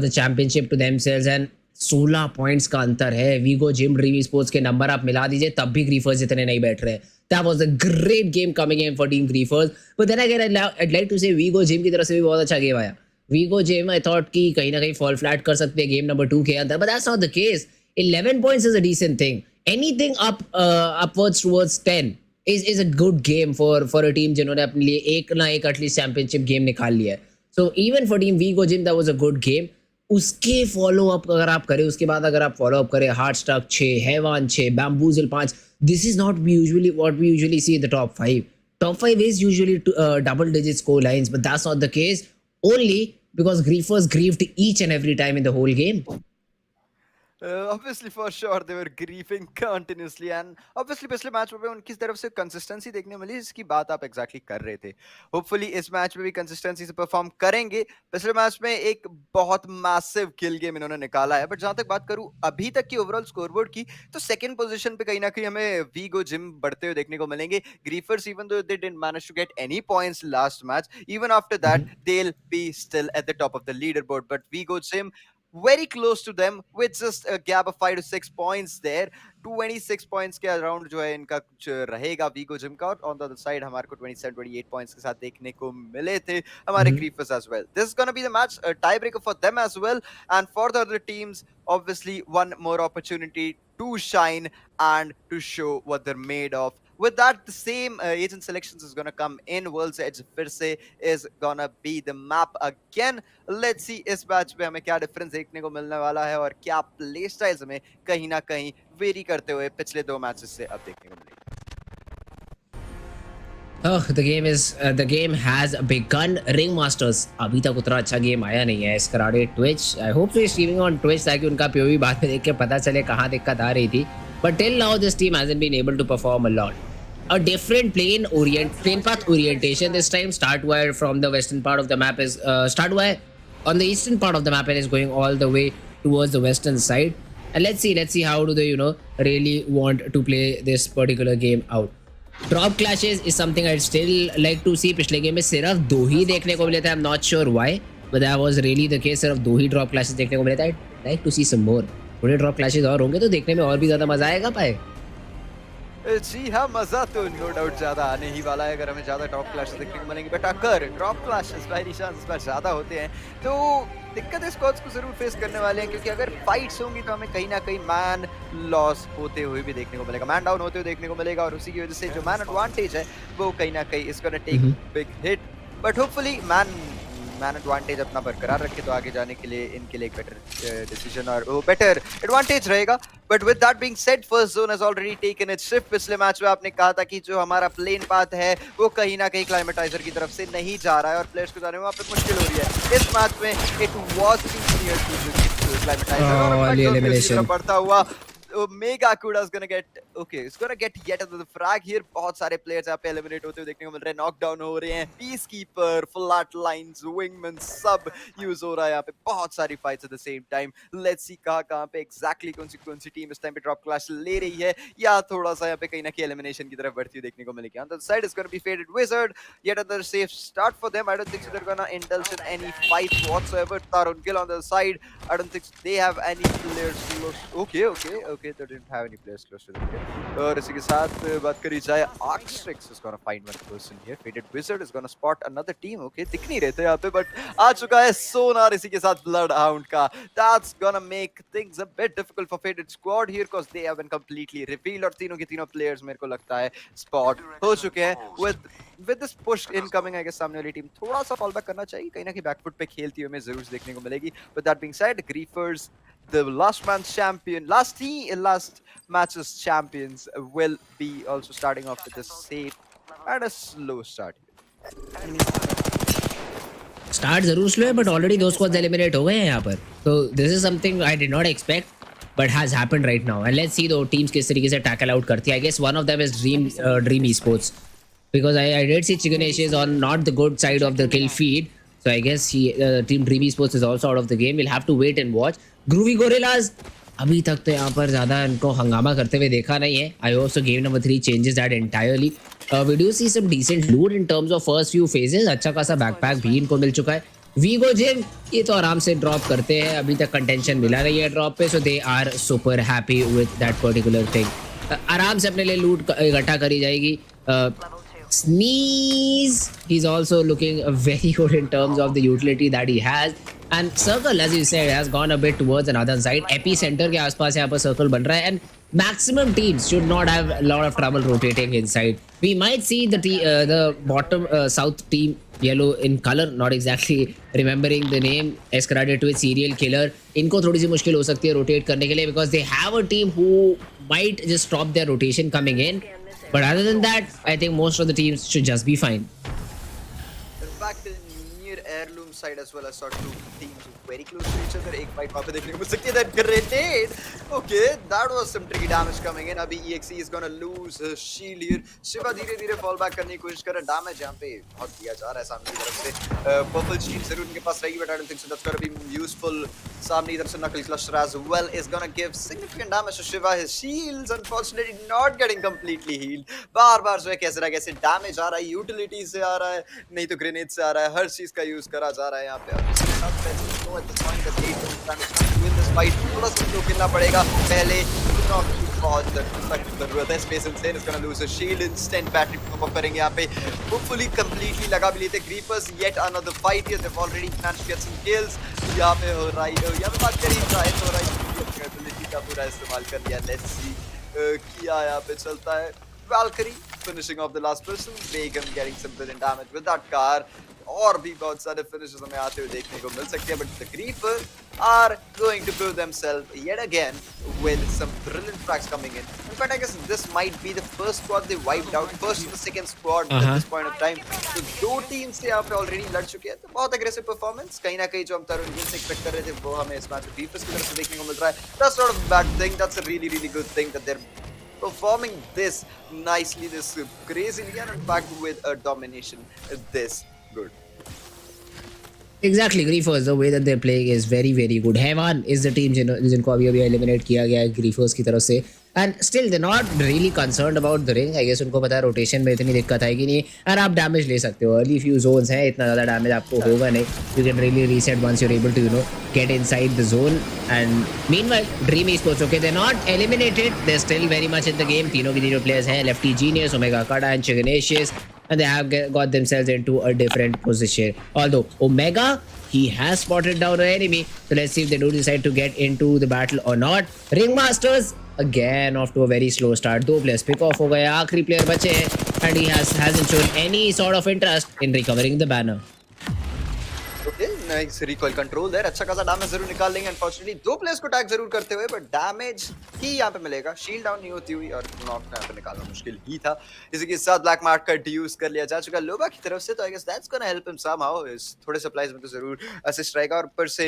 the championship to themselves. And 16 points का अंतर है. Vigo gym dream sports के number आप मिला दीजिए तब भी ग्रीफर्स इतने नहीं बैठ रहे. That was a great game coming in for Team Griefers. But then again, I'd like to say Vigo Gym की तरफ से भी बहुत अच्छा गेम आया. वीगो जिम आई थॉट कि कहीं ना कहीं फॉल फ्लैट कर सकते हैं गेम नंबर 2 के अंदर. But that's not the case. 11 points is a decent thing. Anything upwards towards 10 is a good game for a team जिन्होंने अपने लिए एक ना एक एटलीस्ट चैंपियनशिप गेम निकाल लिया है. So even for Team Vigo Gym that was a good game. उसके फॉलो अप अगर आप करें, उसके बाद अगर आप फॉलो अप करें Hard Stuck 6, Haivan 6, Bamboozle 5, this is not usually what we usually see in the top 5. Top 5 is usually double digit score lines, but that's not the case only because griefers griefed each and every time in the whole game. Obviously for sure they were grieving continuously, and obviously पिछले match में उनकी तरफ से consistency देखने मिली, जिसकी बात आप exactly कर रहे थे. होपफुली इस मैच में भी कंसिस्टेंसी से परफॉर्म करेंगे. पिछले मैच में एक बहुत मैसिव किल गेम इन्होंने निकाला है. बट जहां तक बात करूं अभी तक की ओवरऑल स्कोरबोर्ड की, तो सेकंड पोजीशन पे कहीं ना कहीं हमें वीगो जिम बढ़ते हुए देखने को मिलेंगे. Griefers even though they didn't manage to get any points last match, even after that they will be still at the top of the leader board. But वीगो जिम very close to them with just a gap of 5 to 6 points there. 26 points के around जो है इनका कुछ रहेगा we go gym का. On the other side हमारे को 27-28 पॉइंट्स के साथ देखने को मिले थे हमारे griefers as well. This is gonna be the match tie breaker for them as well, and for the other teams obviously one more opportunity to shine and to show what they're made of. With that, the same agent selections is gonna come in. World's Edge फिर से is gonna be the map again. Let's see इस match में हमें क्या difference देखने को मिलने वाला है और क्या प्ले स्टाइल्स हमें कहीं ना कहीं वेरी करते हुए पिछले 2 मैचेस से अब देखने को मिलेंगे. Oh, the game has begun. Ringmasters अभी तक उतना अच्छा गेम आया नहीं है. Escarade Twitch. I hope they're streaming on Twitch ताकि उनका POV बाद में देख के पता चले कहाँ दिक्कत आ रही थी. But till now this team hasn't been able to perform a lot. A different plane path orientation this time. Start wire from the western part of the map is start wire on the eastern part of the map and is going all the way towards the western side. And let's see how do they really want to play this particular game out. Drop clashes is something I still like to see. पिछले game में सिर्फ 2 ही देखने को मिले थे. आई am not sure why, but that was really the case. सिर्फ 2 ही drop clashes देखने को मिले थे. आई लाइक टू सी सम मोर. थोड़े ड्रॉप क्लैशेस और होंगे तो देखने में और भी ज्यादा मजा आएगा पाए. जी हाँ, मजा तो नो डाउट ज्यादा आने ही वाला है अगर हमें ज्यादा ड्रॉप क्लैशेस देखने को मिलेंगे. बट अगर ड्रॉप क्लैशेस बाय निशान इस बार ज्यादा होते हैं तो दिक्कत स्क्वाड्स को जरूर फेस करने वाले हैं, क्योंकि अगर फाइट्स होंगी तो हमें कहीं ना कहीं मैन लॉस होते हुए भी देखने को मिलेगा, मैन डाउन होते हुए देखने को मिलेगा. और उसी की वजह से जो मैन एडवांटेज है वो कहीं ना कहीं is gonna take big hit. But hopefully man advantage अपना बरकरार रखे तो आगे जाने के लिए इनके लिए एक बेटर डिसीजन और वो बेटर एडवांटेज रहेगा. But with that being said, first zone has already taken it's shift. पिछले मैच में आपने कहा था कि जो हमारा प्लेन पाथ है वो कहीं ना कहीं क्लाइमेटाइजर की तरफ से नहीं जा रहा है और प्लेयर्स को जाने में वहाँ पे मुश्किल हो रही है. इस मैच में it was too near to क्लाइमेटाइजर और बढ़ता हुआ Omega Kuda's gonna get it's gonna get yet another frag here. बहुत सारे players यहाँ पे eliminate होते हुए देखने को मिल रहे हैं, knockdown हो रहे हैं, peacekeeper, flatlines, wingman सब use हो रहा है यहाँ पे, बहुत सारी fights at the same time. Let's see कहाँ पे exactly कौन सी team इस time पे drop clash ले रही है, या थोड़ा सा यहाँ पे कहीं ना कहीं elimination की तरफ बढ़ती हुई देखने को मिलेगी. On the side is gonna be Faded Wizard, yet another safe start for them. I don't think so they're gonna indulge in any fight whatsoever. Tarun Gill on the side, I don't think they have any players close. Okay, they didn't have any players close to them. और इसी के साथ बात करी जाए, Arcstrix is gonna find one person here. Faded Wizard is gonna spot another team. Okay, दिख नहीं रहे थे यहाँ पे, but आ चुका है Sonar इसी के साथ Bloodhound का. That's gonna make things a bit difficult for Faded Squad here because they have been completely revealed और तीनों के तीनों players मेरे को लगता है spot हो चुके हैं. With this push incoming, I guess सामने वाली टीम थोड़ा सा fall back करना चाहिए, कहीं ना कहीं backfoot पे खेलती हुई हमें जरूर देखने को मिलेगी. But that being said, Griefers, the last man's champion, last match's champions, will be also starting off with a safe and a slow start. Start जरूर स्लो है, बट ऑलरेडी दो स्क्वाड्स एलिमिनेट हो गए हैं यहाँ पर. तो this is something I did not expect, but has happened right now. And let's see दो टीम्स किस तरीके से टैकल आउट करती है. I guess one of them is Dream esports, because I did see Chicken Ashes on not the good side of the kill feed. So I guess team Dream Esports is also out of the game. We'll have to wait and watch. Groovy Gorillas अभी तक तो यहाँ पर ज़्यादा इनको हंगामा करते हुए देखा नहीं है. I hope so game number 3 changes that entirely. We do see some decent loot in terms of first few phases. अच्छा खासा बैकपैक भी इनको मिल चुका है. Vigo Jim ये तो आराम से ड्रॉप करते हैं, अभी तक कंटेंशन मिला नहीं है ड्रॉप पे. So they are super happy with that particular thing. आराम से अपने लिए लूट इकट्ठा करी जाएगी. Sneeze, he's also looking very good in terms of the utility that he has. And Circle, as you said, has gone a bit towards another side. Epicenter के आसपास यहाँ पर Circle बन रहा है, and maximum teams should not have a lot of trouble rotating inside. We might see the bottom south team, yellow in color, not exactly remembering the name, as credit to its serial killer. इनको थोड़ी सी मुश्किल हो सकती है rotate करने के लिए, because they have a team who might just stop their rotation coming in. But other than that, I think most of the teams should just be fine. In fact, near Heirloom side as well, I saw two teams very close to each other. एक fight वहाँ पे देखने को मिल सकती है. That grenade, okay, that was some tricky damage coming in. अभी EXE is gonna lose his shield here. Shiva धीरे-धीरे fall back करने की कोशिश कर रहा है. Damage यहाँ पे बहुत दिया जा रहा है सामने की तरफ से. Purple shield जरूर इनके पास रहेगी, but I don't think so that's gonna be useful. सामने इधर से Knuckle Cluster as well is gonna give significant damage to Shiva. His shields unfortunately not getting completely healed. बार-बार जो है कैसे damage आ रहा है, utility से आ रहा है, नहीं तो grenade से आ रहा है, हर चीज का यूज करा जा रहा है यहाँ पे. At this point that they don't understand to win this fight, थोड़ा सा slow खेलना पड़ेगा पहले. बहुत सख्त जरूरत है. Space Insane is gonna lose a shield. Instant battery pop up करेंगे यहाँ पे. Hopefully completely लगा भी लेते. Griefers yet another fight here. They've already managed to get some kills. यहाँ पे हो रहा है, यहाँ पे बात करें try हो रहा है, ability का पूरा इस्तेमाल कर लिया. Let's see क्या यहाँ पे चलता है. Valkyrie finishing off the last person. Begum getting some brilliant damage with that car. और भी बहुत सारे finishes हमें आते हुए देखने को मिल सकते हैं, but the Griefers are going to prove themselves yet again with some brilliant frags coming in. In fact, I guess this might be the first squad they wiped out, first and the second squad at this point of time. तो दो teams से यहाँ पे already लड़ चुके हैं, तो बहुत aggressive performance. कहीं ना कहीं जो हम तरुण गिल से expect कर रहे थे, वो हमें इस match में Griefers की तरफ से देखने को मिल रहा है. That's not a bad thing. That's a really, really good thing that they're performing this nicely, this crazily, and in fact with a domination this good. Exactly, Griefers, the way that they're playing is very, very good. Heaven is the team जिनको अभी eliminate किया गया है Griefers की तरफ से, and still they're not really concerned about the ring. I guess उनको पता है rotation में इतनी दिक्कत आएगी नहीं, और आप damage ले सकते हो. Early few zones हैं, इतना ज़्यादा damage आपको होगा नहीं. You can really reset once you're able to get inside the zone. And meanwhile, Dream Esports, okay, they're not eliminated. They're still very much in the game. तीनों के तीनों players हैं, Lefty Genius, Omega Kada, and Chicken Ashes. And they have got themselves into a different position. Although Omega, he has spotted down an enemy. So let's see if they do decide to get into the battle or not. Ringmasters again off to a very slow start. दो players pick off हो गए, आखिरी player बचे हैं, and he hasn't shown any sort of interest in recovering the banner. Okay, nice recoil control their, अच्छा खासा damage जरूर निकाल लेंगे। अनफॉर्चुनेटली 2 प्लेयर्स को टैग जरूर करते हुए, बट डैमेज ही यहाँ पे मिलेगा, शील्ड डाउन नहीं होती हुई, और नॉक यहाँ पे निकालना मुश्किल ही था। इसी के साथ ब्लैक मार्क का ड्यूस कर लिया जा चुका लोबा की तरफ से, तो I guess that's gonna help him somehow. इस थोड़े सप्लाईज में तो जरूर असिस्ट रहेगा, और ऊपर से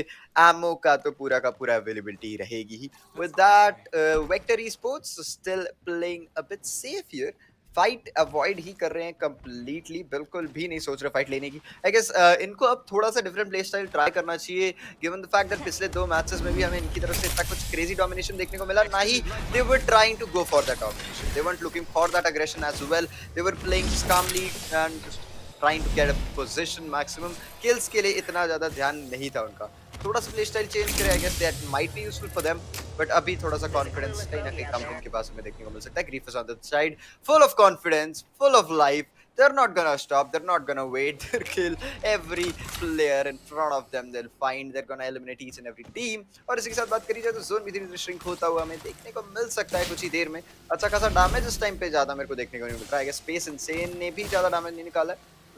एमो का तो पूरा का पूरा अवेलेबिलिटी रहेगी ही। With that Vector Esports still playing a bit safe here, fight avoid ही कर रहे हैं कंप्लीटली, बिल्कुल भी नहीं सोच रहे फाइट लेने की। आई गेस इनको अब थोड़ा सा डिफरेंट प्ले स्टाइल ट्राई करना चाहिए, गिवन द फैक्ट दैट पिछले 2 मैचेस में भी हमें इनकी तरफ से इतना कुछ क्रेजी डोमिनेशन देखने को मिला, ना ही they were trying to go for that domination, they weren't looking for that aggression as well, they were playing just calmly and trying to get a position maximum kills के लिए इतना ज्यादा ध्यान नहीं था उनका। थोड़ा सा प्ले स्टाइल चेंज करें, I guess that might be useful for them, but अभी थोड़ा सा कॉन्फिडेंस कहीं ना कहीं कम इनके पास हमें देखने को मिल सकता है। Grief is on the side, full of confidence, full of life, they're not gonna stop, they're not gonna wait, they'll kill every player in front of them, they'll find, they're gonna eliminate each and every team। और इसी के साथ बात करी जाए तो zone भी धीरे धीरे श्रिंक होता हुआ हमें देखने को मिल सकता है कुछ ही देर में। अच्छा खासा डैमेज इस टाइम पे ज्यादा मेरे को देखने को नहीं मिल रहा है, स्पेस इनसेन ने भी ज्यादा डैमेज नहीं निकाला,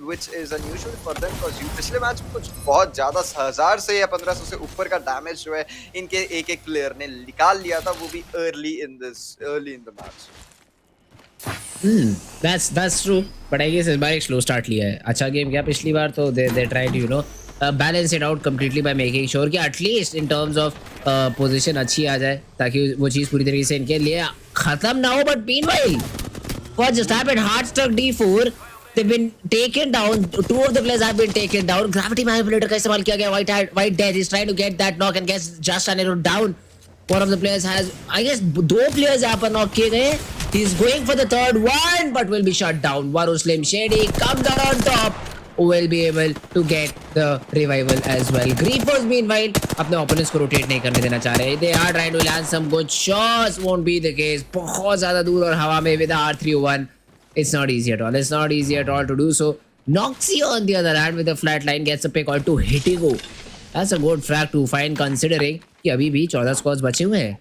which is unusual for them because you पिछले मैच में कुछ बहुत ज्यादा 1000 से या 1500 से ऊपर का डैमेज जो है इनके एक प्लेयर ने निकाल लिया था, वो भी early in the match। That's true, but I guess इस बार एक स्लो स्टार्ट लिया है। अच्छा गेम किया पिछली बार, तो they tried to, you know, balance it out completely by making sure कि at least in terms of position अच्छी आ जाए, ताकि वो चीज़ पूरी तरीके से इनके लिए खत्म ना हो। But meanwhile, what just happened? Hard struck D4. They've been taken down. 2 of the players have been taken down. Gravity manipulator का इस्तेमाल किया गया। White Death is trying to get that knock and gets just an arrow down. One of the players has, I guess, 2 players यहाँ पर knock किए गए। He's going for the third one, but will be shut down. Waru Slim Shady comes out on top. Will be able to get the revival as well. Griefers meanwhile अपने opponents को rotate नहीं करने देना चाह रहे। They are trying to land some good shots. Won't be the case. बहुत ज़्यादा दूर और हवा में with the R301. It's not easy at all. It's not easy at all to do so. Noxy on the other hand with the flat line gets a pick on to Hitigo. That's a good frag to find considering कि अभी भी 14 squads बचे हुए हैं।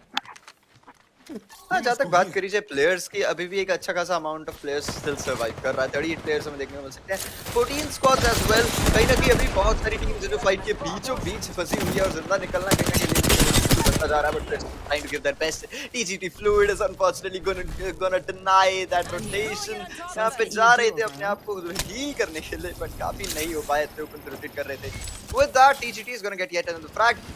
हाँ, जहाँ तक बात करी जाए प्लेयर्स की, अभी भी एक अच्छा खासा amount of players still survive कर रहा है। 38 प्लेयर्स हमें देखने को मिल सकते हैं, 14 स्क्वाड्स एज वेल। कहीं ना कहीं अभी बहुत सारी टीम्स जो फाइट के बीचों बीच फंसी हुई है और जिंदा निकलना कहीं ना कहीं बनता जा रहा है, but trying to give their best। TGT Fluid is unfortunately gonna deny that rotation। यहाँ पे जा रहे थे अपने आप को हील करने के लिए, बट काफी नहीं हो पाए थे, ऊपर से रोटेट कर रहे थे। With that TGT is gonna get yet another frag।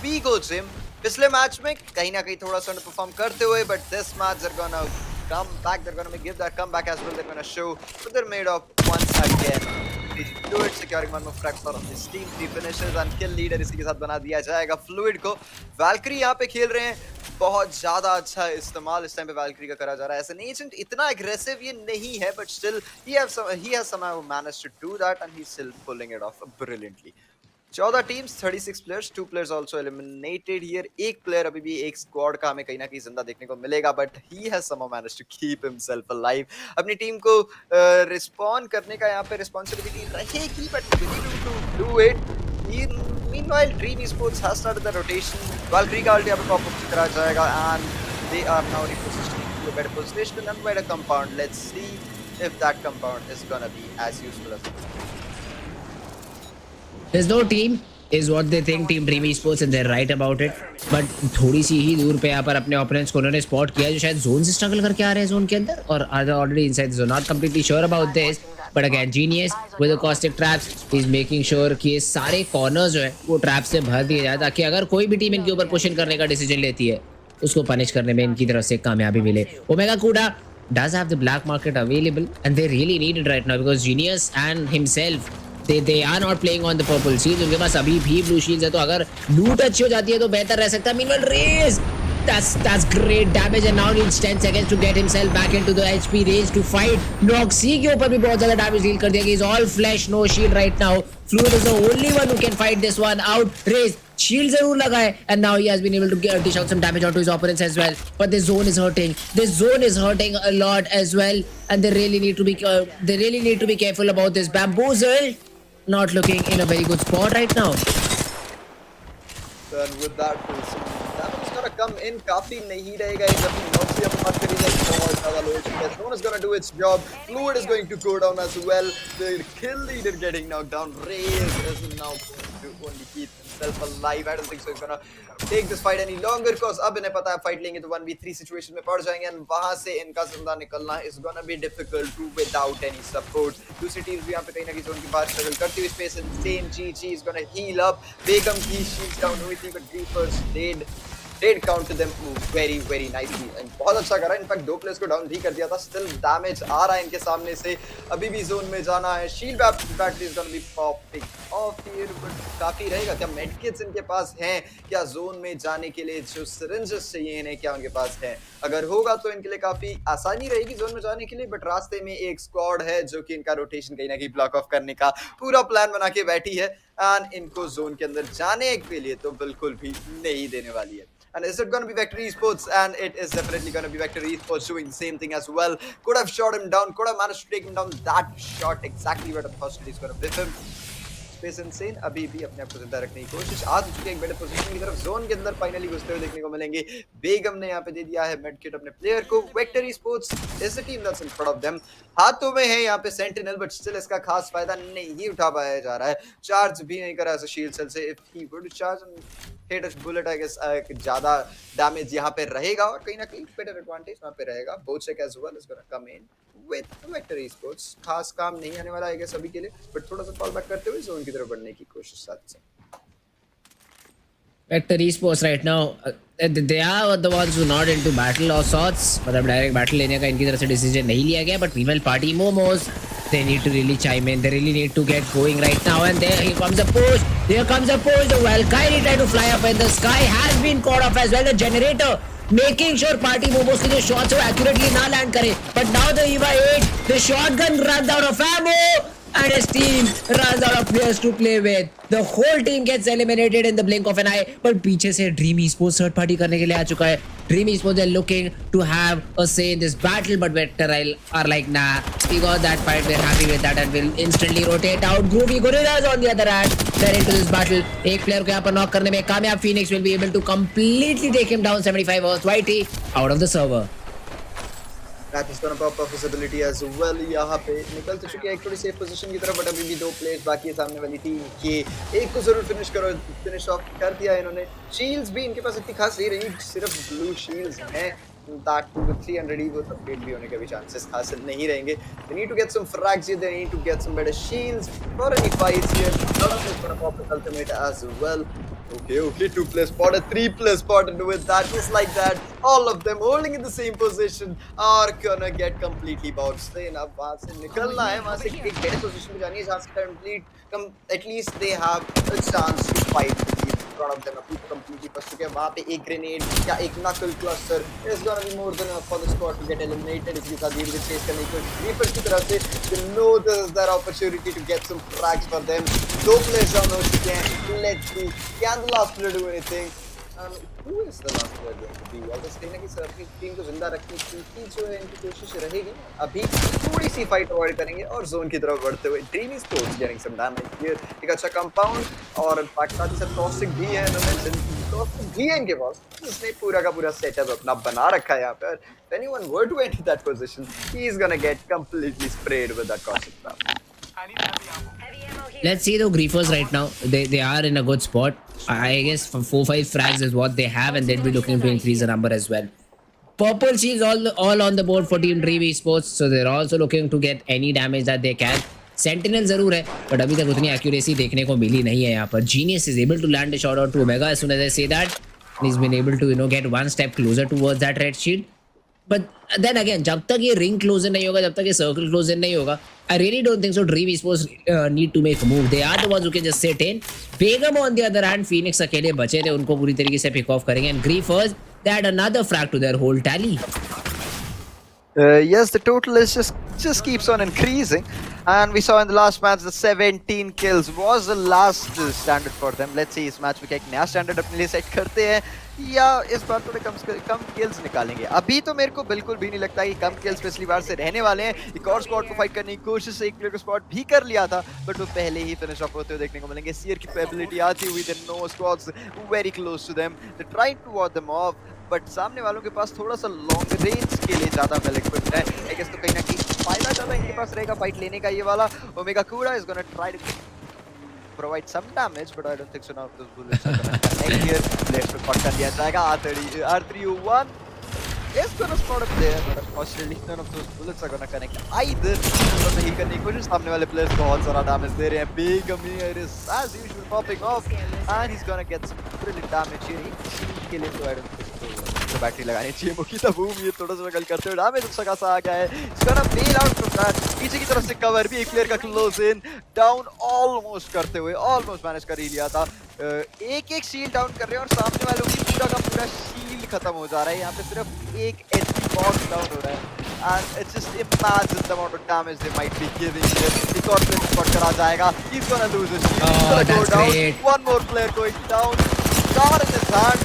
We go Jim। पिछले मैच में कहीं ना कहीं थोड़ा सा परफॉर्म करते हुए, but this match they're gonna come back, they're gonna give that comeback as well, they're gonna show what they're made of once again। Fluid securing one more frag for his team, 3 finishes and kill leader इसी के साथ बना दिया जाएगा Fluid को। Valkyrie यहाँ पे खेल रहे हैं, बहुत ज्यादा अच्छा इस्तेमाल इस टाइम पे Valkyrie का करा जा रहा है। As an agent इतना aggressive ये नहीं है, but still he has somehow managed to do that and he's still pulling it off brilliantly। 14 teams, 36 players, 2 players also eliminated here. एक प्लेयर अभी भी एक स्क्वाड का हमें कहीं ना कहीं जिंदा देखने को मिलेगा, but he has somehow managed to keep himself alive. अपनी टीम को रिस्पॉन्ड करने का यहाँ पे रिस्पांसिबिलिटी रहेगी, but we need to do it. Meanwhile Dream esports has started the rotation। Valkyrie का अल्टी यहाँ पे पॉप अप करा जाएगा and they are now repositioning to a better position and better compound। Let's see if that compound is gonna be as useful as possible। There's no team is what they think Team Dream Esports and they're right about it, but थोड़ी सी ही दूर पे यहाँ पर अपने opponents को उन्होंने spot किया जो शायद zone से struggle करके आ रहे हैं zone के अंदर, और are already inside the zone। Not completely sure about this, but again genius with the caustic traps is making sure कि ये सारे corners जो है वो trap से भर दिए जाए, ताकि अगर कोई भी टीम इनके ऊपर push in करने का decision लेती है उसको punish करने में इनकी तरफ से कामयाबी मिले। Omega Kuda does have the black market available and they really need it right now because Genius and himself they are not playing on the purple shields। उनके पास अभी भी blue shields है, तो अगर loot अच्छी हो जाती है तो बेहतर रह सकता है। Meanwhile Raze, that's great damage and now needs 10 seconds to get himself back into the HP range to fight। Noxy के ऊपर भी बहुत ज़्यादा damage deal कर दिया गया। He's all flesh, no shield right now। Fluid is the only one who can fight this one out। Raze shield जरूर लगा है and now he has been able to dish out some damage onto his opponents as well, but this zone is hurting। This zone is hurting a lot as well and they really need to be careful about this। Bamboozle not looking in a very good spot right now। And with that is gonna come in, काफी नहीं रहेगा ये जब Noxy अब बात करी जाए बहुत ज़्यादा लो चुका है। Zone is gonna do its job, Fluid is going to go down as well। The kill leader getting knocked down, Raze is now to only keep himself alive. I don't think so he's gonna take this fight any longer because अब इन्हें पता है fight लेंगे तो 1v3 situation में पड़ जाएंगे and वहां से इनका जिंदा निकलना is gonna be difficult to without any support. दूसरी टीम्स भी यहाँ पे कहीं ना कहीं जोन के बाहर स्ट्रगल करती हुई space insane GG is gonna heal up. बेगम की शील्ड डाउन हुई थी but Reapers did counter them very very nicely and बहुत अच्छा करा. इनफैक्ट दो प्लेयर्स को डाउन भी कर दिया था. स्टिल डैमेज आ रहा है इनके सामने से. अभी भी जोन में जाना है. Shield battery is gonna B popping of here but काफी रहेगा. क्या मेडकिट्स इनके पास हैं? क्या जोन में जाने के लिए जो सिरिंजेस चाहिए इन्हें क्या उनके पास है? अगर होगा तो इनके लिए काफी आसानी रहेगी जोन में जाने के लिए. बट रास्ते में एक स्क्वाड है जो कि इनका रोटेशन कहीं ना कहीं ब्लॉक ऑफ करने का पूरा प्लान बना के बैठी है एंड इनको जोन के अंदर जाने के लिए तो बिल्कुल भी नहीं देने वाली है. And is it going to be Vector Esports? And it is definitely going to be Vector Esports doing the same thing as well. Could have shot him down, could have managed to take him down. That shot exactly where the first is going to whiff him. Space Insane अभी भी अपने आप को जिंदा रखने की कोशिश. आ चुके हैं एक बेटर पोजीशन की तरफ. जोन के अंदर फाइनली घुसते हुए देखने को मिलेंगे. बेगम ने यहाँ पे दे दिया है मेड किट अपने प्लेयर को. Vector Esports is the team that's in front of them. हाथों में है यहाँ पे सेंटिनल बट स्टिल इसका खास फायदा नहीं उठा पाया जा रहा है. चार्ज भी नहीं करा ऐसा शील्ड सेल से. If he would charge hit a bullet I guess ज्यादा डैमेज यहाँ पे रहेगा और कहीं ना कहीं बेटर एडवांटेज वहाँ पे रहेगा. बोचेक as well is gonna come in with Vector Esports. खास काम नहीं आने वाला है सभी के लिए बट थोड़ा सा फॉल बैक करते हुए जोन की तरफ बढ़ने की कोशिश साथ से. Vector Esports right now, they are the ones who not into battle or sorts. मतलब डायरेक्ट बैटल लेने का इनकी तरफ से डिसीजन नहीं लिया गया. But meanwhile party momos, they need to really chime in. They really need to get going right now. And here comes a push. Here comes a push. The Valkyrie try to fly up in the sky has been caught off as well. The generator making sure party momos के जो shots वो accurately ना land करे. But now the EVA 8, the shotgun runs out of ammo. And his team runs out of players to play with. The whole team gets eliminated in the blink of an eye. But पीछे से Dream Esports third party करने के लिए आ चुका है. Dream Esports are looking to have a say in this battle, but Vector are like, nah, we got that fight, we're happy with that, and we'll instantly rotate out. Groovy Gorillas on the other hand, they're into this battle. एक player को यहाँ पर knock करने में कामयाब Phoenix will be able to completely take him down. 75 hours, YT out of the server. That is gonna pop up his ability as well. यहाँ पे निकल तो चुकी है एक थोड़ी सेफ पोजीशन की तरफ बट अभी भी दो प्लेयर्स बाकी है सामने वाली टीम के. एक को जरूर फिनिश ऑफ कर दिया इन्होंने. शील्ड्स भी इनके पास इतनी खास नहीं रही. सिर्फ ब्लू शील्ड्स हैं. That to the 300 वो अपडेट भी होने के भी चांसेस खास नहीं रहेंगे. They need to get some frags here. They need to get some better shields for any fights here. Donald is gonna pop his ultimate as well. Okay, 2 players spotted, 3 players spotted with that, just like that. All of them holding in the same position are gonna get completely bounced in. अब वहाँ से निकलना है, वहाँ से एक better position में जानी है जहाँ से at least they have a chance to fight. Front of them अभी तो completely फंस चुके हैं. वहाँ पे एक grenade या एक knuckle cluster is gonna be more than enough for the squad to get eliminated. इसके साथ धीरे धीरे chase करने की कोशिश Reapers की तरफ से. They know this is their opportunity to get some frags for them. 2 players down हो चुके हैं. Let's see, can the last player do anything? Who is the last player going to be? I guess कहीं ना कहीं sir अपनी team को जिंदा रखने की जो है इनकी कोशिश रहेगी. अभी थोड़ी सी फाइट अवॉइड करेंगे और जोन की तरफ बढ़ते हुए Dream Esports getting some damage here. एक अच्छा कंपाउंड और इनफैक्ट साथ ही साथ टॉक्सिक भी है. टॉक्सिक भी है इनके पास. उसने पूरा का पूरा सेटअप अपना बना रखा है यहाँ पर. If anyone were to enter that position, he is gonna get completely sprayed with that toxic trap. Let's see the Griefers right now. They are in a good spot. I guess 4-5 frags is what they have, and they'll be looking to increase the number as well. Purple Shields all on the board for Team Dream Esports, so they're also looking to get any damage that they can. Sentinel जरूर है, but अभी तक उतनी accuracy देखने को मिली नहीं है यहाँ पर. Genius is able to land a shot out to Omega as soon as I say that. He's been able to get one step closer towards that red shield. But then again, जब तक ये ring closer नहीं होगा, जब तक ये circle closer नहीं होगा, I really don't think so. Dream Esports need to make a move. They are the ones who can just sit in. Begum on the other hand, Phoenix अकेले बचे थे, उनको पूरी तरीके से pick off करेंगे. And Griefers, they add another frag to their whole tally. Yes, the total is just keeps on increasing, and we saw in the last match the 17 kills was the last standard for them. Let's see इस match में क्या एक नया standard अपने लिए set करते हैं या इस बार थोड़े कम किल्स निकालेंगे. अभी तो मेरे को बिल्कुल भी नहीं लगता कि कम किल्स पिछली बार से रहने वाले हैं. एक और स्क्वाड को फाइट करने की कोशिश से एक प्लेयर को स्पॉट भी कर लिया था बट वो पहले ही फिनिश ऑफ होते हुए देखने को मिलेंगे. सीयर की एबिलिटी आती हुई, they know squads very close to them, they trying to watch them off but सामने वालों के पास थोड़ा सा लॉन्ग रेंज के लिए ज्यादा वेल इक्विप्ड है. आई गेस तो कहीं ना कहीं फायदा ज्यादा इनके पास रहेगा फाइट लेने का ये वाला. ओमेगा कूड़ा is gonna try to provide some damage, but I don't think so now those bullets are gonna connect here. Let's record कर दिया जाएगा R301 is gonna spot up there, but unfortunately none of those bullets are gonna connect either. तो नहीं करने की कोशिश, सामने वाले players को बहुत सारा damage दे रहे हैं. Big Amir is as usual popping off, and he's gonna get some brilliant damage here. के लिए तो I don't think so battery लगानी चाहिए मुखी था बूम ये थोड़ा सा गल करते हुए डैमेज अच्छा खासा आ गया है. He's gonna bail out from that. पीछे की तरफ से कवर भी एक प्लेयर का क्लोज इन डाउन ऑलमोस्ट करते हुए ऑलमोस्ट मैनेज कर ही लिया था. एक शील्ड डाउन कर रहे हैं और सामने वालों की पूरा का पूरा शील्ड खत्म हो जा रहा है. यहाँ पे सिर्फ एक एचपी बॉक्स डाउन हो रहा है. And it's just imagine the amount of damage they might be giving here. एक और प्लेयर स्पॉट करा जाएगा. He's gonna lose his shield. He's gonna go down. Great. One more player going down. Star in his hand.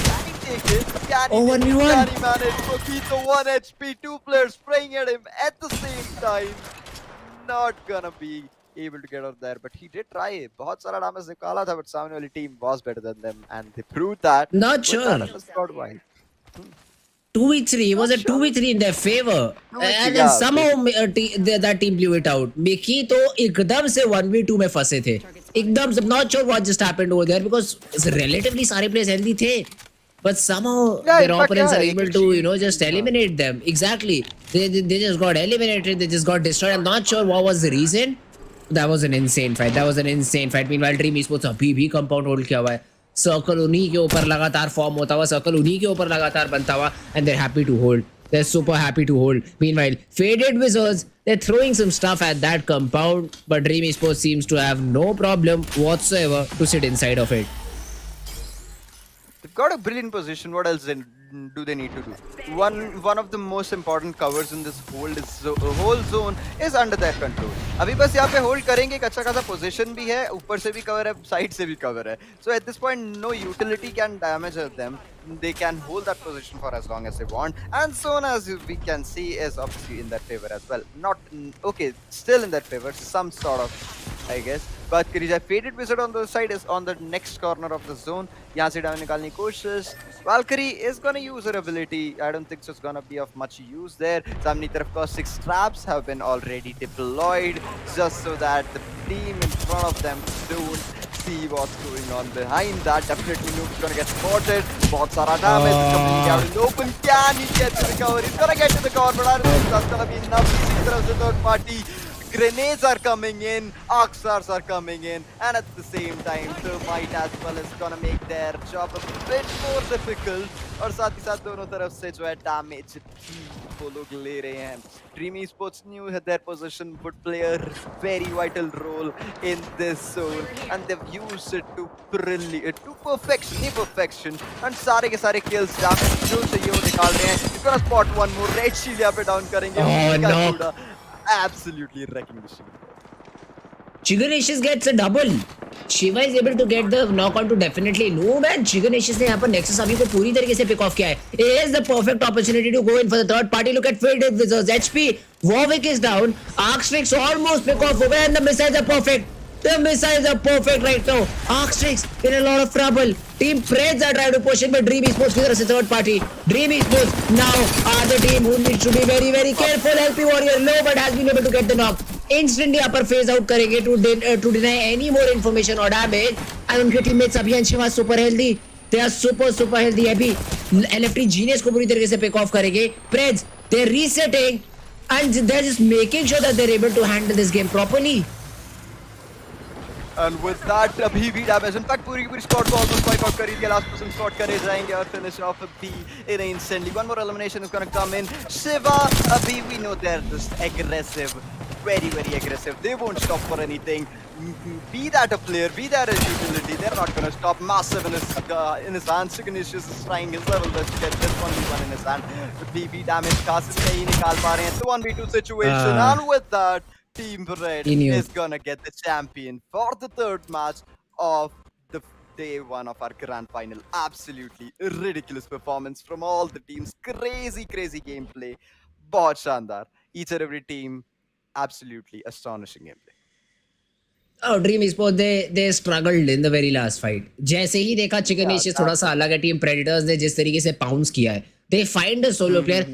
Can he take it? Can he 1v1. Can he manage? Mojito 1 HP. Two players spraying at him at the same time. Not gonna be able to get out there, but he did try. बहुत सारा damage निकाला था, but सामने वाली team was better than them, and they proved that. Not with sure. that squad wide. 2v3. It was a 2v3 in their favor, and then somehow that team blew it out. Mickey तो एकदम से 1v2 में फंसे थे. एकदम से not sure what just happened over there because relatively सारे players healthy थे, but somehow their opponents are able to just eliminate them. Exactly. They just got eliminated. They just got destroyed. I'm not sure what was the reason. That was an insane fight. Meanwhile, Dream Esports अभी भी compound hold किया हुआ है. Circle उन्हीं के ऊपर लगातार form होता हुआ, सर्कल उन्हीं के ऊपर लगातार बनता हुआ, and they're happy to hold. They're super happy to hold. Meanwhile, Faded Wizards, they're throwing some stuff at that compound, but Dream Esports seems to have no problem whatsoever to sit inside of it. They've got a brilliant position. What else do they need to do? One of the most important covers in this whole zone is under their control. अभी बस यहाँ पे hold करेंगे. एक अच्छा खासा position भी है, ऊपर से भी cover है, side से भी cover है. So at this point, no utility can damage them. They can hold that position for as long as they want, and Zone, as we can see, is obviously in their favor as well. Not okay, still in their favor, some sort of, I guess. But Faded Wizard on the side is on the next corner of the zone. यहाँ से damage निकालने की कोशिश. Valkyrie is gonna use her ability. I don't think so it's gonna be of much use there. सामने तरफ caustic traps have been already deployed just so that the team in front of them don't see what's going on behind that. Definitely Noob's gonna get spotted. बहुत सारा damage. Completely out in the open. Can he get to the cover? He's gonna get to the cover, but I don't think that's gonna be enough. इसी तरफ से third party. Grenades are coming in, arc stars are coming in, and at the same time, Thermite as well is gonna make their job a bit more difficult. और साथ ही साथ दोनों तरफ से जो है damage वो लोग ले रहे हैं. Dream Esports knew that their position would play a very vital role in this zone, and they've used it to perfection. And सारे के सारे kills damage जो चाहिए वो निकाल रहे हैं. He's gonna spot one more red shield यहाँ पे down करेंगे. Oh no! Absolutely wrecking the Shiva. Chiganatius gets a double. Shiva is able to get the knock on to definitely Noob, and Chiganatius ने यहाँ पर Nexus अभी को पूरी तरीके से pick off किया है. It is the perfect opportunity to go in for the third party. Look at Faded Wizards. HP. Warwick is down. Arcstrix almost pick off over, and the missiles are perfect. The missiles are perfect right now. Arcstrix in a lot of trouble. Team Preds are trying to push in, but Dream Esports की तरफ से third party. Dream Esports now are the team who needs to be very very careful. LP Warrior low, but has been able to get the knock. Instantly यहाँ पर phase out करेंगे to deny any more information or damage. And उनके teammates अभी अंशिवा super healthy. They are super healthy. अभी LFT Genius को पूरी तरीके से pick off करेंगे. Preds they're resetting and they're just making sure that they're able to handle this game properly. And with that, अभी भी damage. In fact, पूरी की पूरी squad को almost wipe out कर ही दिया. Last person squad करे जाएंगे और finish off a B in instantly. One more elimination is gonna come in. Shiva, अभी we know they're just aggressive, very aggressive. They won't stop for anything. Be that a player, be that a utility, they're not gonna stop. Massive in his hand. Chiganatius is trying his level best to get this 1v1 in his hand. The BB damage Qasim नहीं निकाल पा रहे हैं. It's a 1v2 situation, and with that, Team Red is gonna get the champion for the third match of the day one of our grand final. Absolutely ridiculous performance from all the teams. Crazy gameplay. बहुत शानदार. Each and every team, absolutely astonishing gameplay. Oh, Dream Esports, they struggled in the very last fight. जैसे ही देखा Chiganatius थोड़ा सा अलग है, Team Predators ने जिस तरीके से pounce किया है. They find a solo player.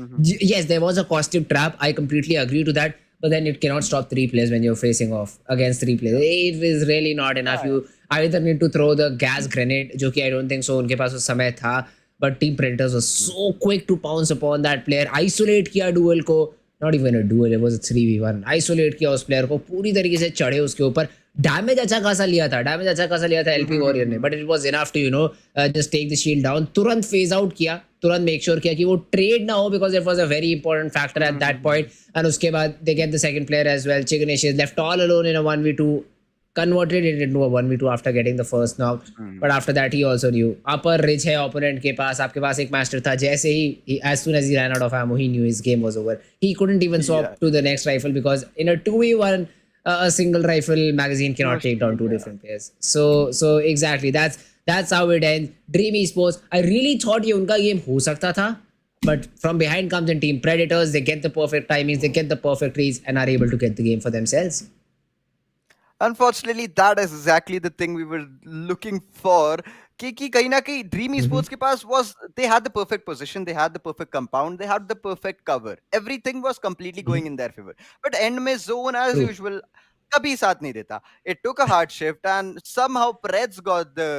Yes, there was a costume trap. I completely agree to that. but then it cannot stop 3 players when you're facing off against 3 players. It is really not enough. You either need to throw the gas grenade, जो कि I don't think so उनके पास उस समय था, but Team Predators was so quick to pounce upon that player. Isolate किया duel को, not even a duel, it was a 3v1. Isolate किया उस player को, पूरी तरीके से चढ़े उसके ऊपर. डैमेज अच्छा खासा लिया था एलपी वॉरियर ने, but it was enough to just take the shield down. तुरंत फेज आउट किया, तुरंत मेक श्योर किया कि वो ट्रेड ना हो, because it was a very important factor at that point. And उसके बाद they get the second player as well. चिगनेश is left all alone in a 1v2, converted it into a 1v2 after getting the first knock. But after that he also knew upper ridge है opponent के पास. आपके पास एक master था, जैसे ही as soon as he ran out of ammo he knew his game was over. He couldn't even swap to the next rifle because in a 2v1 a single rifle magazine cannot take down 2 different players. So exactly that's how it ends. Dream Esports, I really thought ये उनका game हो सकता था, but from behind comes in Team Predators. They get the perfect timings, they get the perfect reads and are able to get the game for themselves. Unfortunately, that is exactly the thing we were looking for. कि कहीं ना कहीं dream esports के पास was, they had the perfect position, they had the perfect compound, they had the perfect cover. Everything was completely going in their favor. But end में zone as usual कभी साथ नहीं देता. It took a hard shift and somehow Preds got the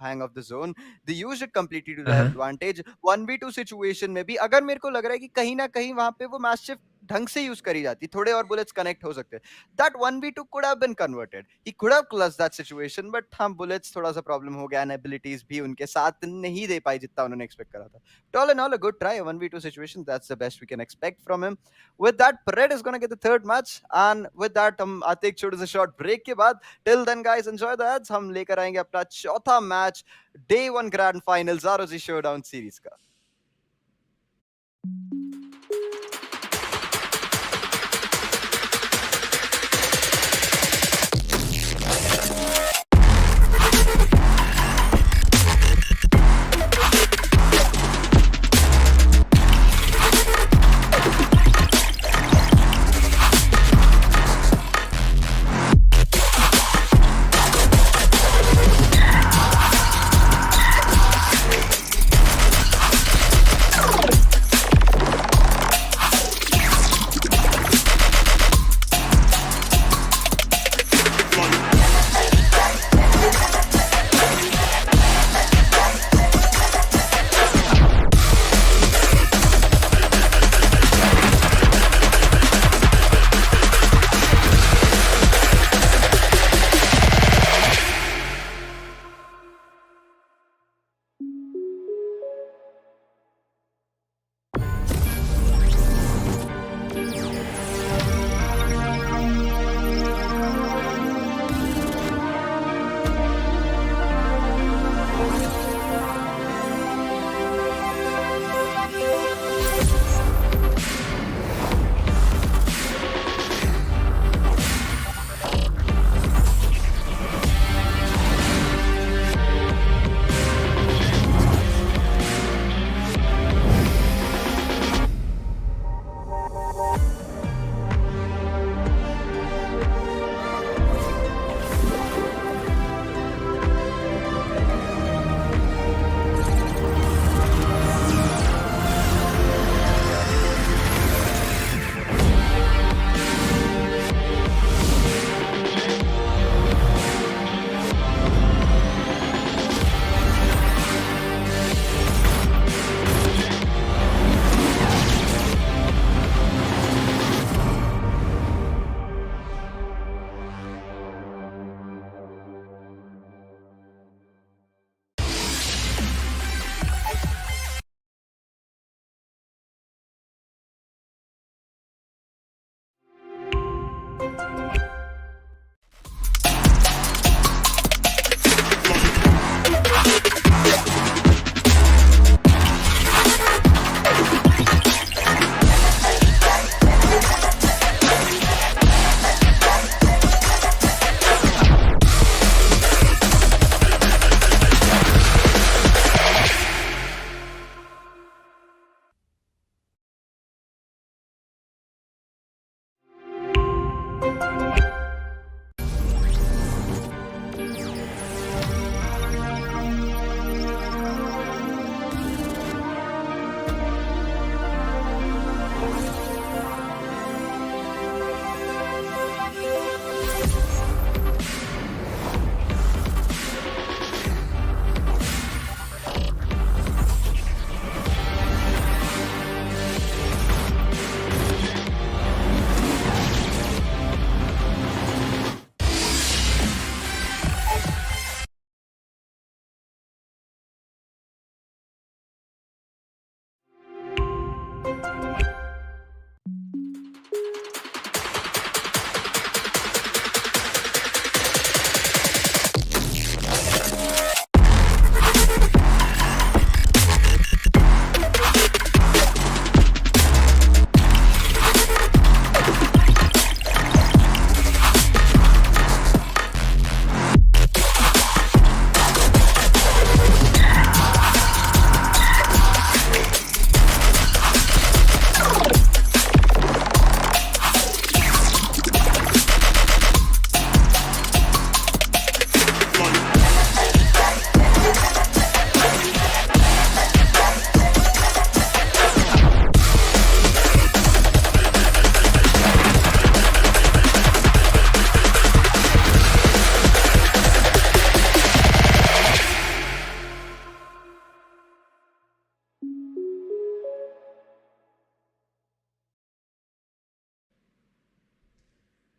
hang of the zone. They used it completely to their advantage. 1v2 situation में भी अगर मेरे को लग रहा है कि कहीं ना कहीं वहां पे वो मैच शिफ्ट ढंग से यूज करी जाती, थोड़े और बुलेट्स कनेक्ट हो सकते. That 1v2 could have been converted. He could have clutched that situation, but हम bullets थोड़ा सा प्रॉब्लम हो गया, and abilities भी उनके साथ नहीं दे पाई जितना उन्होंने एक्सपेक्ट करा था. But all in all, a good try, a 1v2 situation. That's the best we can expect from him. With that, Pred is going to get the third match, and with that हम आते एक छोटे से short break के बाद. Till then, guys, enjoy the ads. हम लेकर आएंगे अपना चौथा match, Day 1 Grand Finals ROG Showdown Series का.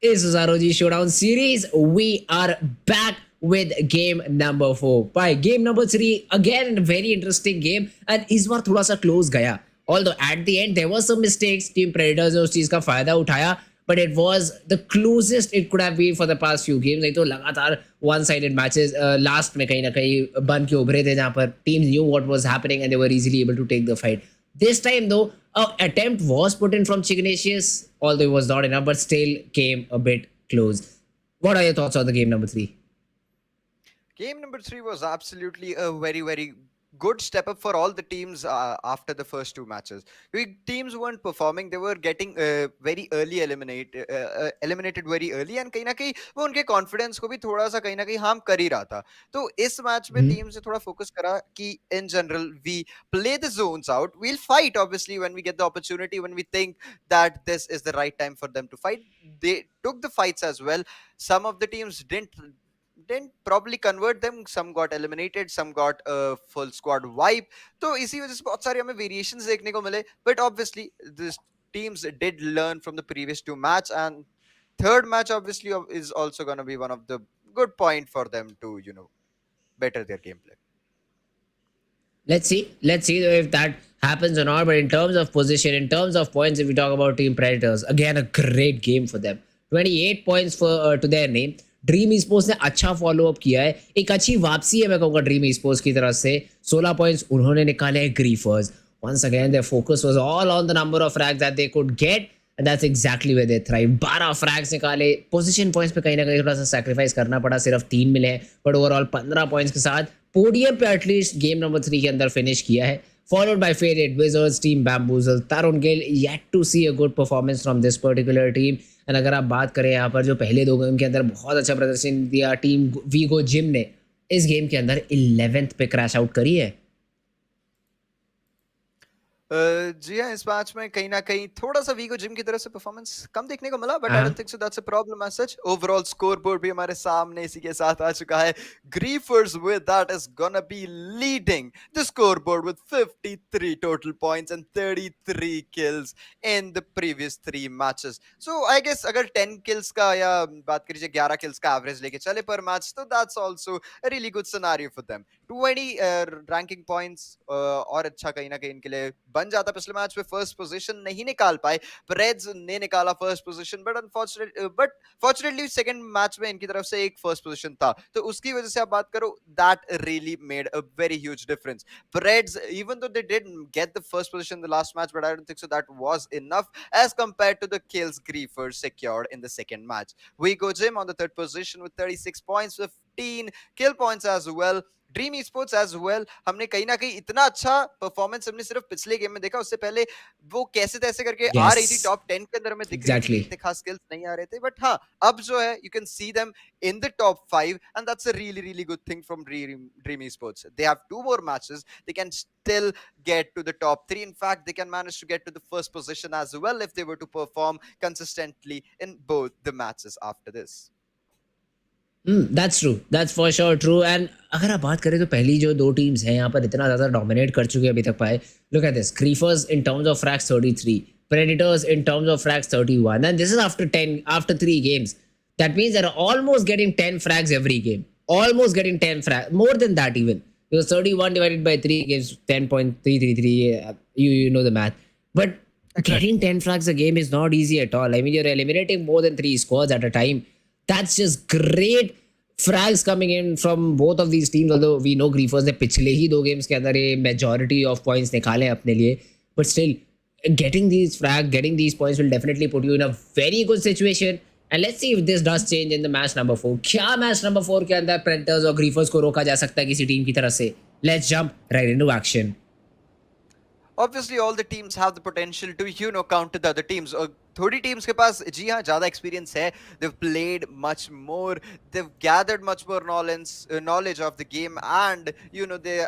This is ROG Showdown Series. We are back with game number 4. By game number 3, again a very interesting game, and इस बार थोड़ा सा close गया. Although at the end there were some mistakes, Team Predators ने उस चीज का फायदा उठाया, but it was the closest it could have been for the past few games. नहीं तो लगातार one-sided matches last में कहीं ना कहीं बन के उभरे थे, जहाँ पर teams knew what was happening and they were easily able to take the fight. This time though, an attempt was put in from Chignatius, although it was not enough, but still came a bit close. What are your thoughts on the game number 3? Game number 3 was absolutely a very, very good step up for all the teams after the first two matches. Teams weren't performing; they were getting very early eliminated very early, and कहीं ना कहीं वो उनके confidence को भी थोड़ा सा कहीं ना कहीं harm कर ही रहा था. तो इस match में team से थोड़ा focus करा कि in general we play the zones out. We'll fight obviously when we get the opportunity, when we think that this is the right time for them to fight. They took the fights as well. Some of the teams didn't probably convert them. Some got eliminated, some got a full squad wipe. तो इसी वजह से बहुत सारे हमें variations देखने को मिले. But obviously, these teams did learn from the previous two match, and third match obviously is also going to be one of the good point for them to better their gameplay. Let's see if that happens or not. But in terms of position, in terms of points, if we talk about Team Predators, again a great game for them. 28 points for to their name. Dream esports ने अच्छा follow up किया है, एक अच्छी वापसी है मैं कहूँगा ड्रीम esports की तरफ से. 16 पॉइंट्स उन्होंने निकाले हैं ग्रीफर्स. Once again their focus was all on the number of frags that they could get, and that's exactly where they thrive. 12 frags निकाले. पोजीशन पॉइंट्स पे कहीं ना कहीं थोड़ा सा सैक्रिफाइस करना पड़ा, सिर्फ 3 मिले हैं, बट ओवरऑल 15 पॉइंट्स के साथ पोडियम पे एटलीस्ट गेम नंबर 3 के अंदर फिनिश किया है. Followed by Faded, Wizards, Team Bamboozle, Tarun Gill, yet to see a good performance from this particular team. And अगर आप बात करें यहाँ पर जो पहले दो गेम के अंदर बहुत अच्छा प्रदर्शन दिया टीम वीगो जिम ने, इस गेम के अंदर 11th पे क्रैश आउट करी है. जी हाँ, इस मैच में कहीं ना कहीं थोड़ा सा वीगो जिम की तरफ से परफॉर्मेंस कम देखने को मिला, but I don't think so that's a problem as such. Overall scoreboard भी हमारे सामने इसी के साथ आ चुका है. Griefers with that is gonna be leading the scoreboard with 53 total points and 33 kills in the previous 3 matches. So I guess अगर 10 किल्स का या बात करिए 11 किल्स का एवरेज लेके चले पर मैच, तो that's also a really good scenario for them. 20 ranking points और अच्छा कहीं ना कहीं इनके लिए बन जाता. पिछले मैच में फर्स्ट पोजीशन नहीं निकाल पाए, रेड्स ने निकाला first position, but fortunately second match में इनकी तरफ से एक फर्स्ट पोजीशन था, तो उसकी वजह से आप बात करो that really made a very huge difference. Reds even though they didn't get the first position in the last match, but I don't think so that was enough as compared to the kills Griefers secured in the second match. We go Jim on the third position with 36 points, 15 kill points as well. Dream esports as well. हमने कहीं ना कहीं इतना अच्छा performance हमने सिर्फ पिछले game में देखा, उससे पहले वो कैसे तैसे करके आ रही थी टॉप 10 के अंदर में दिख रही थी, इतने खास स्किल्स नहीं आ रहे थे, बट हाँ अब जो है you can see them in the top 5, and that's a really really good thing from Dream Esports. They have 2 more matches, they can still get to the top 3. In fact, they can manage to get to the first position as well if they were to perform consistently in both the matches after this. That's true. That's for sure true. And अगर आप बात करें तो पहली जो दो teams हैं यहाँ पर इतना ज़्यादा डोमिनेट कर चुके हैं अभी तक पाए. Look at this. Griefers in terms of frags 33. Predators in terms of frags 31. And this is after 3 games. That means they're almost getting 10 frags every game. Almost getting 10 frags. More than that even. Because 31 divided by 3 gives 10.333. You know the math. But getting 10 frags a game is not easy at all. I mean, you're eliminating more than 3 squads at a time. That's just great frags coming in from both of these teams. Although we know Griefers ने पिछले ही 2 games के अंदर ये majority of points निकाले अपने लिए, but still getting these frags, getting these points will definitely put you in a very good situation. And let's see if this does change in the match number 4. क्या match number 4 के अंदर Predators और Griefers को रोका जा सकता है किसी टीम की तरफ से? Let's jump right into action. Obviously all the teams have the potential to counter the other teams. थोड़ी टीम्स के पास जी हाँ ज़्यादा एक्सपीरियंस है. They've played much more, they've gathered much more knowledge of the game, and they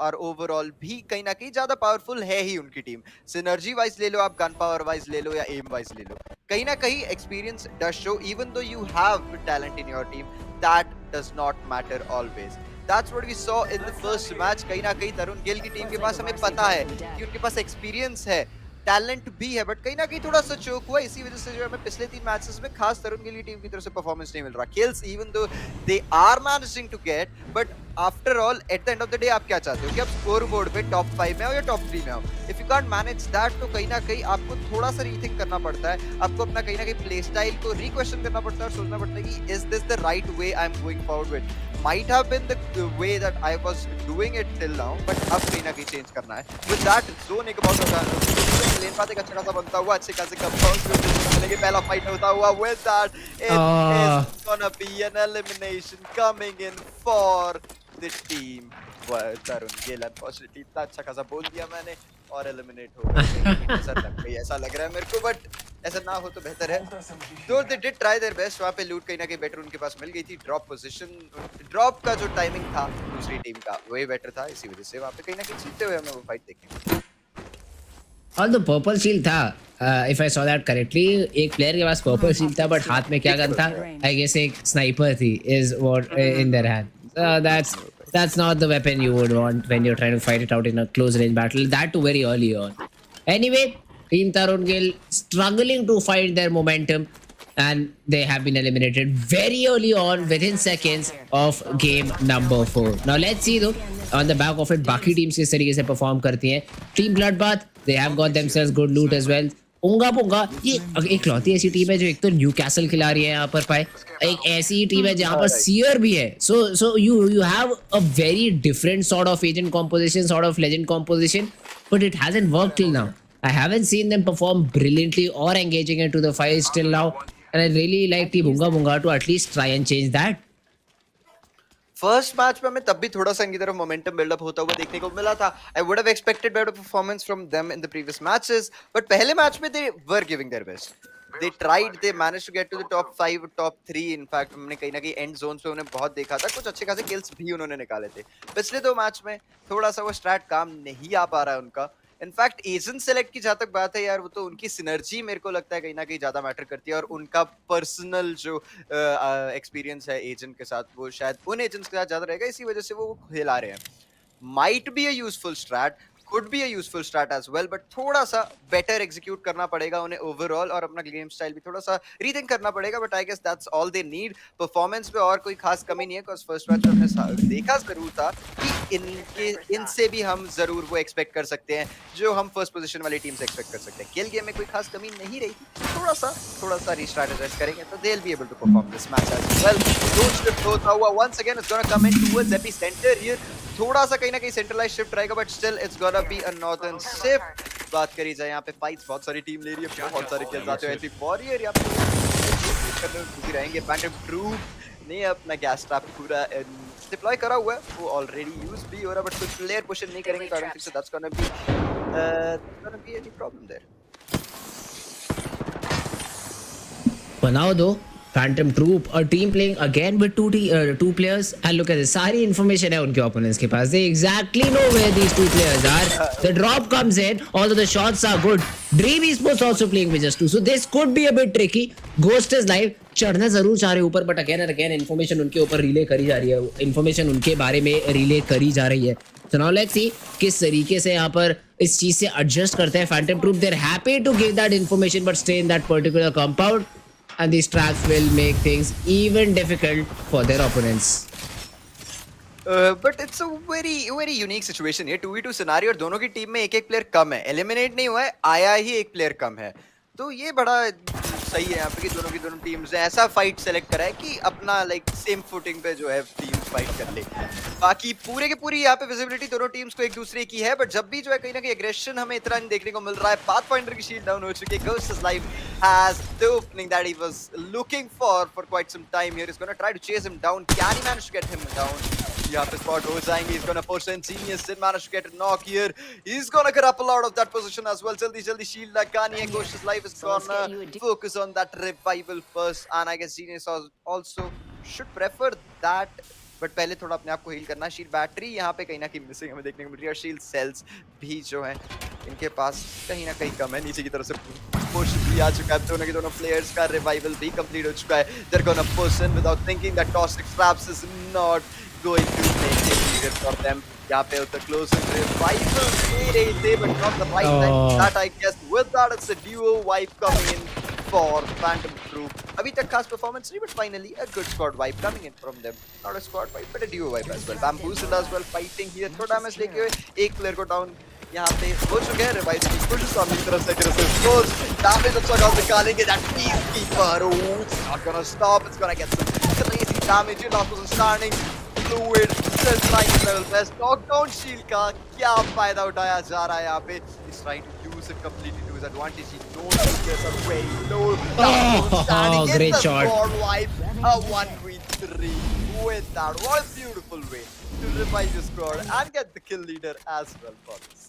are overall भी कहीं ना कहीं ज़्यादा पावरफुल है ही उनकी टीम. सिनर्जी वाइज ले लो आप, गन पावर वाइज ले लो या एम वाइज ले लो, कहीं ना कहीं experience does show. Even though you have talent in your team, that does not matter always. That's what we saw in the first match. कहीं ना कहीं तरुण गिल की टीम के पास हमें पता है कि उनके पास एक्सपीरियंस है, टैलेंट भी है, बट कहीं ना कहीं थोड़ा सा चोक हुआ। इसी वजह से जो है हमें पिछले 3 मैचेस में खास तरुण के लिए टीम की तरफ से परफॉर्मेंस नहीं मिल रहा। Kills even though they are managing to get, but after all at the end of the day आप क्या चाहते हो कि आप स्कोर बोर्ड पे टॉप 5 में आओ या टॉप 3 में आओ। If you can't manage that, तो कहीं ना कहीं आपको थोड़ा सा रीथिंक करना पड़ता है, आपको अपना कहीं ना कहीं प्ले स्टाइल को रिक्वेश्चन करना पड़ता है और सोचना पड़ता है कि is this the right way I am going forward with. might have been the way that I was doing it till now, but अब कहीं ना कहीं चेंज करना है। With that zone एक बहुत अच्छा लेन पाथ एक अच्छा खासा बनता हुआ, अच्छे खासे कंपाउंड मिलेंगे, पहला फाइट होता हुआ। With that it is gonna be an elimination coming in for the team। Tarun Gill unfortunately इतना अच्छा खासा बोल दिया मैंने और एलिमिनेट हो गए। ऐसा लग रहा है मेरे को, बट ऐसा ना हो तो बेहतर है। तो they did try their best, वहाँ पे लूट कहीं ना कहीं बेटर उनके पास मिल गई थी। ड्रॉप पोजीशन, ड्रॉप का जो टाइमिंग था दूसरी टीम का वे बेटर था, इसी वजह से वहाँ पे कहीं ना कहीं जीतते हुए हमें वो फाइट देखेंगे। और तो पर्पल शील्ड था, if I saw that correctly, एक प्लेयर के पास पर्पल शील्ड था, बट हाथ में क्या गन था? आई गेस एक स्नाइपर थी, is what in their hand. That's not the weapon you would want when you're trying to fight it out in a close range battle. That too very early on. Anyway, Team Tarun Gill struggling to find their momentum, and they have been eliminated very early on, within seconds of game number 4. Now let's see though, on the back of it, बाकी teams किस तरीके से perform करती हैं. Team Bloodbath, they have got themselves good loot as well. उंगा पुंगा ये एक लौती ऐसी team है जो एक तो न्यूकैसल खिला रही है यहाँ पर पाए, एक ऐसी टीम है जहाँ पर सीयर भी है। So you have a very different sort of agent composition, sort of legend composition, but it hasn't worked till now. I haven't seen them perform brilliantly or engaging into the fight till now, and I really like Team Unga Bunga to at least try and change that. First match में हमें तब भी थोड़ा सा इनकी तरफ momentum buildup होता हुआ देखने को मिला था। I would have expected better performance from them in the previous matches, but पहले मैच में they were giving their best. They tried, they managed to get to the top 5, top 3. In fact हमने कहीं ना कहीं एंड जोन्स पे उन्हें बहुत देखा था, कुछ अच्छे खासे किल्स भी उन्होंने निकाले थे। पिछले 2 मैच में थोड़ा सा वो स्ट्रैट काम नहीं आ पा रहा है उनका। इनफैक्ट एजेंट सेलेक्ट की जहाँ तक बात है यार, वो तो उनकी सिनर्जी मेरे को लगता है कहीं ना कहीं ज्यादा मैटर करती है, और उनका पर्सनल जो एक्सपीरियंस है एजेंट के साथ, वो शायद उन एजेंट्स के साथ ज्यादा रहेगा, इसी वजह से वो खेला रहे हैं। Might be a useful straight, could be a useful strat as well, but थोड़ा सा better execute करना पड़ेगा उन्हें overall, और अपना गेम स्टाइल भी थोड़ा सा rethink करना पड़ेगा, but I guess that's all they need। Performance पे और कोई खास कमी नहीं है, cause first match में हमने देखा जरूर था कि इनसे भी हम जरूर वो एक्सपेक्ट कर सकते हैं जो हम फर्स्ट पोजीशन वाली टीम से एक्सपेक्ट कर सकते हैं। किल गेम में कोई खास कमी नहीं रही, थोड़ा सा रीस्ट्रैटेजाइज करेंगे तो they'll be able to perform this match as well। दो शिफ्ट होता हुआ once again it's gonna come in towards epicenter here, थोड़ा सा कहीं ना कहीं सेंट्रलाइज शिफ्ट रहेगा, but still it's gonna be a northern shift. बात करी जाए यहाँ पे फाइट्स, बहुत सारी टीम ले रही है, बहुत सारे किल्स आते हैं। एथी वॉरियर यहाँ पे करने में बिजी रहेंगे। पैंटम ट्रूप ने अपना गैस ट्रैप पूरा डिप्लॉय करा हुआ है, वो ऑलरेडी यूज भी हो रहा है, बट कुछ प्लेयर पुश नहीं करेंगे, तो I don't think so that's gonna be any problem there. For now though, Phantom Troop, a team playing again with two players, and look at this, सारी information है उनके opponents के पास, they exactly know where these two players are। The drop comes in, although the shots are good। Dream Esports also playing with just 2, so this could be a bit tricky। Ghost is live, चढ़ना जरूर चाह रहे ऊपर, but again and again information उनके ऊपर relay करी जा रही है, इन्फॉर्मेशन उनके बारे में रिले करी जा रही है। So now let's see किस तरीके से यहाँ पर इस चीज से एडजस्ट करते हैं Phantom Troop। They're happy to give that information but stay in that particular compound, and these traps will make things even difficult for their opponents। But it's a very unique situation here। 2v2 scenario और दोनों की team में एक player कम है, eliminate नहीं हुआ है, आया ही एक प्लेयर कम है, तो ये बड़ा सही है यहाँ पे कि दोनों की दोनों टीम्स ने ऐसा फाइट सेलेक्ट करा है कि अपना लाइक सेम फुटिंग पे जो है टीम्स फाइट कर ले। बाकी पूरे की पूरी यहाँ पे विजिबिलिटी दोनों टीम्स को एक दूसरे की है, बट जब भी जो है कहीं ना कहीं एग्रेशन हमें इतना नहीं देखने को मिल रहा है। पाथफाइंडर की शील्ड डाउन हो चुकी है, Ghost is live has the opening that he was looking for quite some time here. Is gonna try to chase him down, can he manage to get him down? यहाँ पे spot हो जाएंगे, he's gonna push in, Genius did manage to get a knock here, he's gonna grapple out of that position as well। जल्दी shield लगानी है, Ghost's life is gonna focus on that revival first, and I guess Genius also should prefer that, but पहले थोड़ा अपने आप को heal करना। Shield battery यहाँ पे कहीं ना कहीं मिसिंग हमें देखने को मिल रही है, और शील्ड सेल्स भी जो है इनके पास कहीं ना कहीं कम है। नीचे की तरफ से पुश भी आ चुका है, दोनों के दोनों प्लेयर्स का रिवाइवल भी कंप्लीट हो चुका है। They're gonna push in without thinking that Toxic Traps is not going to make it easier for them. यहाँ पे the closest revival दे रहे थे, but not the right time. That I guess with that it's a duo wipe coming in for Phantom Crew. अभी तक खास performance नहीं, but finally a good squad wipe coming in from them. Not a squad wipe, but a duo wipe as well. Bamboozled as well, fighting here. थोड़ा damage लेके हुए एक player को down यहाँ पे हो चुके हैं. Revive की कोशिश सामने की तरफ से aggressive goes. Damage अच्छा खास निकालेंगे. That peacekeeper, oh, it's not gonna stop. It's gonna get some crazy damage. Narcos is standing. Fluid, still trying to level best. Knockdown shield का क्या फायदा उठाया जा रहा है यहाँ पे? He's trying to use it completely to his advantage. He knows that there's a very low. Oh, great shot. Squad wipe, a 1v3 with that. What a beautiful way to revive the squad and get the kill leader as well for this.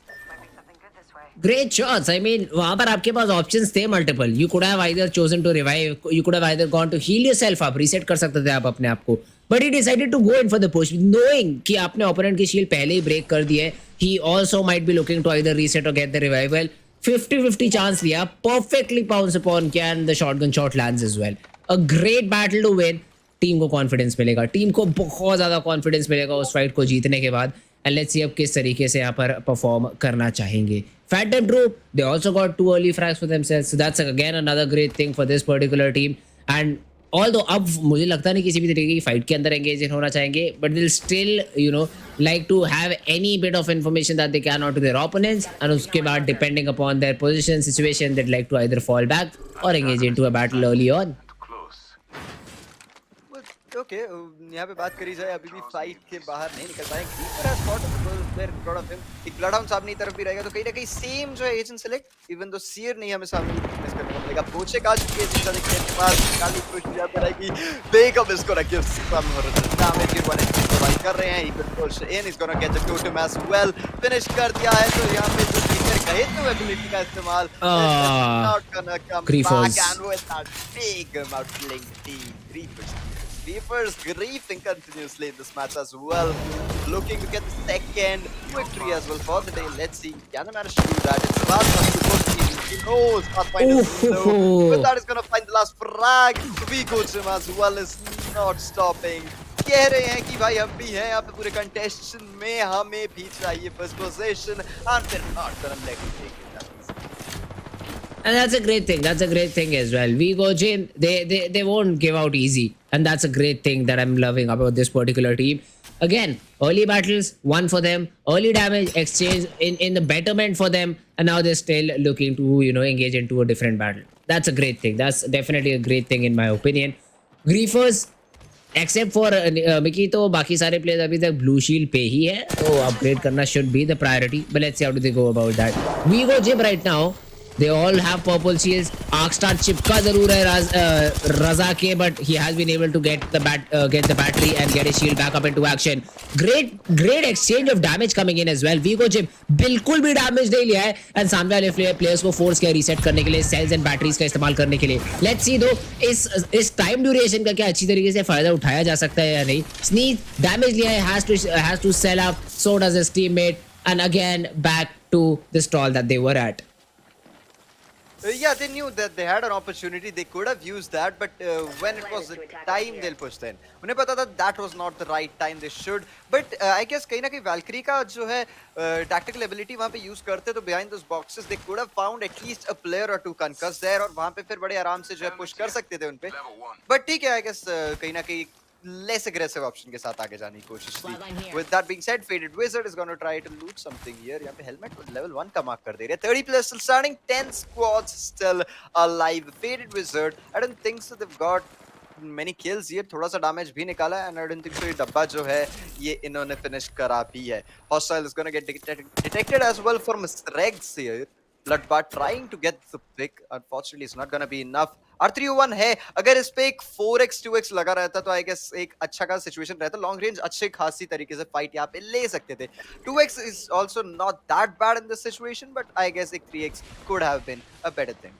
Great shots. I mean, वहाँ पर आपके पास options थे multiple. You could have either chosen to revive. You could have either gone to heal yourself up. Reset कर सकते थे आप अपने आप को. But he decided to go in for the push, knowing कि आपने opponent की shield पहले ही break कर दी है. He also might be looking to either reset or get the revival. 50-50 chance लिया. Perfectly pounce upon Kyan and the shotgun shot lands as well. A great battle to win. Team को confidence मिलेगा. Team को बहुत ज़्यादा confidence मिलेगा उस fight को जीतने के बाद. And let's see अब किस तरीके से यहाँ पर परफॉर्म करना चाहेंगे. Phantom Troop, they also got 2 early frags for themselves. So that's again another great thing for this particular team. And although अब मुझे लगता नहीं किसी भी तरीके की फाइट के अंदर एंगेज होना चाहेंगे, but they'll still, you know, like to have any bit of information that they can out to their opponents. And उसके बाद depending upon their position situation, they'd like to either fall back or engage into a battle early on. Okay, यहाँ पे बात करी जाए अभी भी fight के बाहर नहीं निकल पाए. Keeper has spotted the bull there in front of him. एक bloodhound सामने की तरफ भी रहेगा तो कहीं ना कहीं सेम जो है agent select even though seer नहीं हमें सामने मिस करने को मिलेगा. पोचे का चुकी है जिसका देखिए के पास काली पुश यहाँ पे रहेगी. बेकअप इसको रखिए some damage के वन प्रोवाइड कर रहे हैं. He could push in, he's gonna get the totem as well. Finish कर दिया है तो यहाँ पे जो keeper गए थे एबिलिटी का इस्तेमाल not gonna come back and with that big amount lengthy Reapers. Reapers griefing continuously in this match as well. Looking to get the second victory as well for the day. Let's see. Can they manage to do that? It's about time to go to him. He knows Pathfinder is low. But that is going to find the last frag. Vigo Jim as well is not stopping. कह रहे हैं कि भाई हम भी हैं यहाँ पे पूरे कंटेस्टेंट में हमें भी चाहिए first position and they're not gonna let it take it. And that's a great thing. That's a great thing as well. We go Jin. They won't give out easy, and that's a great thing that I'm loving about this particular team. Again, early battles, one for them. Early damage exchange in the betterment for them, and now they're still looking to engage into a different battle. That's a great thing. That's definitely a great thing in my opinion. Griefers, except for Mickey, तो बाकी सारे players अभी तक blue shield पे ही है, तो upgrade करना should be the priority. But let's see how do they go about that. We go Jim right now. They all have purple shields. Arkstar चिपका जरूर है रजा के, but he has been able to get the battery and get his shield back up into action. Great exchange of damage coming in as well. Vigo Jim बिल्कुल भी damage नहीं लिया है and सामने वाले players को force किया reset करने के लिए, cells and batteries का इस्तेमाल करने के लिए. Let's see though इस time duration का क्या अच्छी तरीके से फायदा उठाया जा सकता है या नहीं. Sneeze damage लिया है, has to sell up. So does his teammate, and again back to the stall that they were at. Yeah, they knew that they had an opportunity. They could have used that, but when it was the time, they'll push then. उन्हें पता था that was not the right time. They should, but I guess कहीं ना कहीं Valkyrie का जो है tactical ability वहाँ पे use करते तो behind those boxes they could have found at least a player or two concussed there और वहाँ पे फिर बड़े आराम से जो है push कर सकते थे उनपे. But ठीक है, I guess कहीं ना कहीं less aggressive option के साथ आगे जाने की कोशिश की. With that being said, Faded Wizard is going to try to loot something here. यहाँ पे helmet level 1 का mark कर दे रहे हैं. 30 players still standing, 10 squads still alive. Faded Wizard, I don't think so they've got many kills here. थोड़ा सा damage भी निकाला है and I don't think so ये डब्बा जो है ये इन्होंने finish करा भी है. Hostile is going to get detected as well from Regs here. Bloodbath trying to get the pick. Unfortunately, it's not going to be enough. R301 है. अगर इस पे एक 4x 2x लगा रहता तो I guess एक अच्छा का situation रहता. Long range अच्छे खासी तरीके से fight यहाँ पे ले सकते थे. 2x is also not that bad in this situation, but I guess एक 3x could have been a better thing.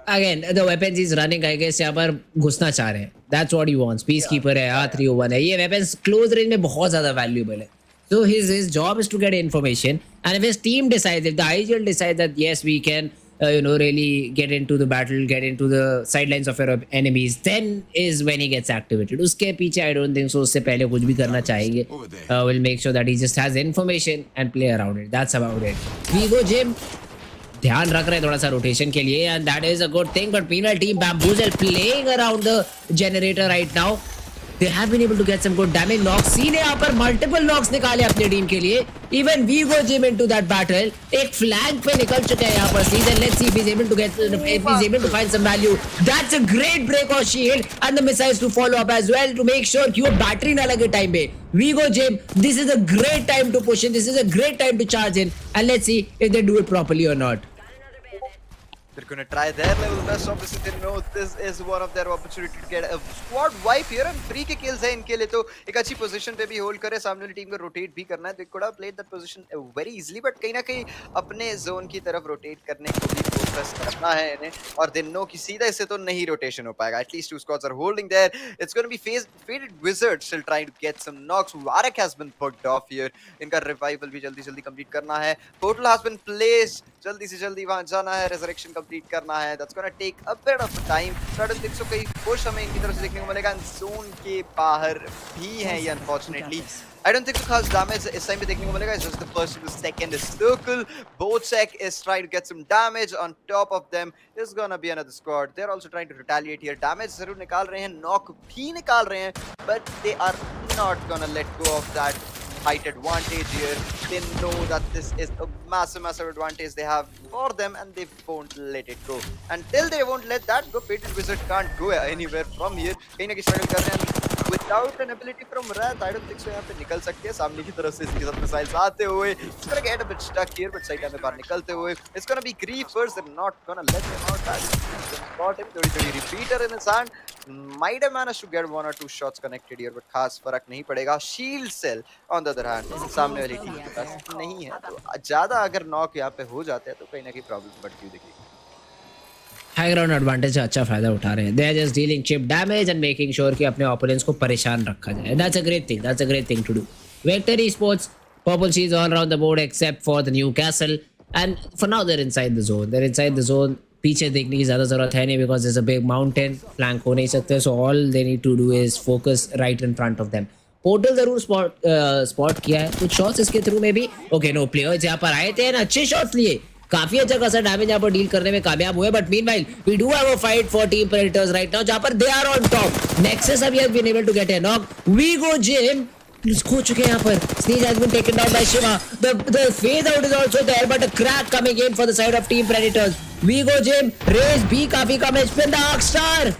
Again, the weapons he's running, I guess यहाँ पर घुसना चाह रहे हैं. That's what he wants. Peacekeeper है, R301 है. ये weapons close range में बहुत ज़्यादा valuable है. So his job is to get information, and if his team decides, if the IGL decides that yes, we can really get into the battle, get into the sidelines of your enemies, then is when he gets activated. उसके पीछे I don't think so उससे पहले कुछ भी करना चाहेंगे. Will make sure that he just has information and play around it. That's about it. We go Jim. ध्यान रख रहे हैं थोड़ा सा रोटेशन के लिए and that is a good thing. But meanwhile team Bamboozle playing around the generator right now. They have been able to get some good damage. Nox ने यहाँ पर multiple knocks निकाले अपने टीम के लिए. Even we go Jim into that battle. एक flank पे निकल चुके हैं यहाँ पर Sneeze and let's see if he's able to get, if he's able to find some value. That's a great break of shield and the missiles to follow up as well to make sure कि वो battery ना लगे time पे. We go Jim. This is a great time to push in. This is a great time to charge in and let's see if they do it properly or not. They're gonna try their level best. Obviously, they know this is one of their opportunity to get a squad wipe here and free के kills है इनके लिए तो एक अच्छी position पे भी hold करे सामने वाली टीम को rotate भी करना है. They could have played that position very easily, but कहीं ना कहीं अपने zone की तरफ rotate करने को भी focus करना है इन्हें और they know कि सीधा इससे तो नहीं rotation हो पाएगा. At least two squads are holding there. It's gonna be faded wizard still trying to get some knocks. Varek has been poked off here. इनका revival भी जल्दी जल्दी complete करना है. Portal has been placed. जल्दी से जल्दी वहां जाना है. Resurrection complete करना है. That's gonna take a bit of time. I don't think so कहीं push हमें इनकी तरफ से देखने को मिलेगा. Zone के बाहर भी है ये unfortunately. I don't think so खास damage इस time पे देखने को मिलेगा. It's just the first and the second circle. Bocek is trying to get some damage. On top of them is gonna be another squad. They're also trying to retaliate here. Damage जरूर निकाल रहे हैं. Knock भी निकाल रहे हैं. But they are not gonna let go of that height advantage here. They know that this is a massive advantage they have for them and they won't let it go. Until they won't let that go, Fated Wizard can't go anywhere from here. कहीं ना कहीं struggle कर रहे हैं. Without an ability from Wrath, I don't think so यहाँ पे निकल सकते हैं. सामने की तरफ से इसके साथ missiles आते हुए. It's gonna get a bit stuck here, but side में बाहर निकलते हुए. It's gonna be Griefers. They're not gonna let him out. Got him. थोड़ी repeater in his hand. Might have managed to get one or two shots connected here, but खास फर्क नहीं पड़ेगा. Shield cell on the other hand, सामने वाली team के पास नहीं है. तो ज़्यादा अगर knock यहाँ पे हो जाते हैं तो कहीं ना कहीं प्रॉब्लम बढ़ती हुई दिखेगी. हाई ग्राउंड एडवांटेज का अच्छा फायदा उठा रहे हैं. They are just dealing chip damage and making sure कि अपने ओपोनेंट्स को परेशान रखा जाए. That's a great thing. That's a great thing to do. Vector Esports, purple sheets all around the board except for the new castle. And for now they're inside the zone. They're inside the zone. पीछे देखने की ज़्यादा ज़रूरत है नहीं because there's a big mountain. Flank हो नहीं सकते. So all they need to do is focus right in front of them. Portal जरूर स्पॉट किया है. कुछ शॉट्स इसके थ्रू में भी. ओके नो प्लेयर्स यहाँ पर आए थे ना अच्छे शॉट्स लिए. काफी अच्छा खासा डैमेज यहाँ पर डील करने में कामयाब हुए. But meanwhile we do have a fight for team predators right now जहाँ पर they are on top. Nexus अभी has been able to get a knock. वी गो जिम खो चुके हैं यहाँ पर. Sneeze has been taken down by Shiva. The phase out is also there, but a crack coming in for the side of Team Predators. We go Jim. Raze भी काफी कम है. Spin the Arc Star.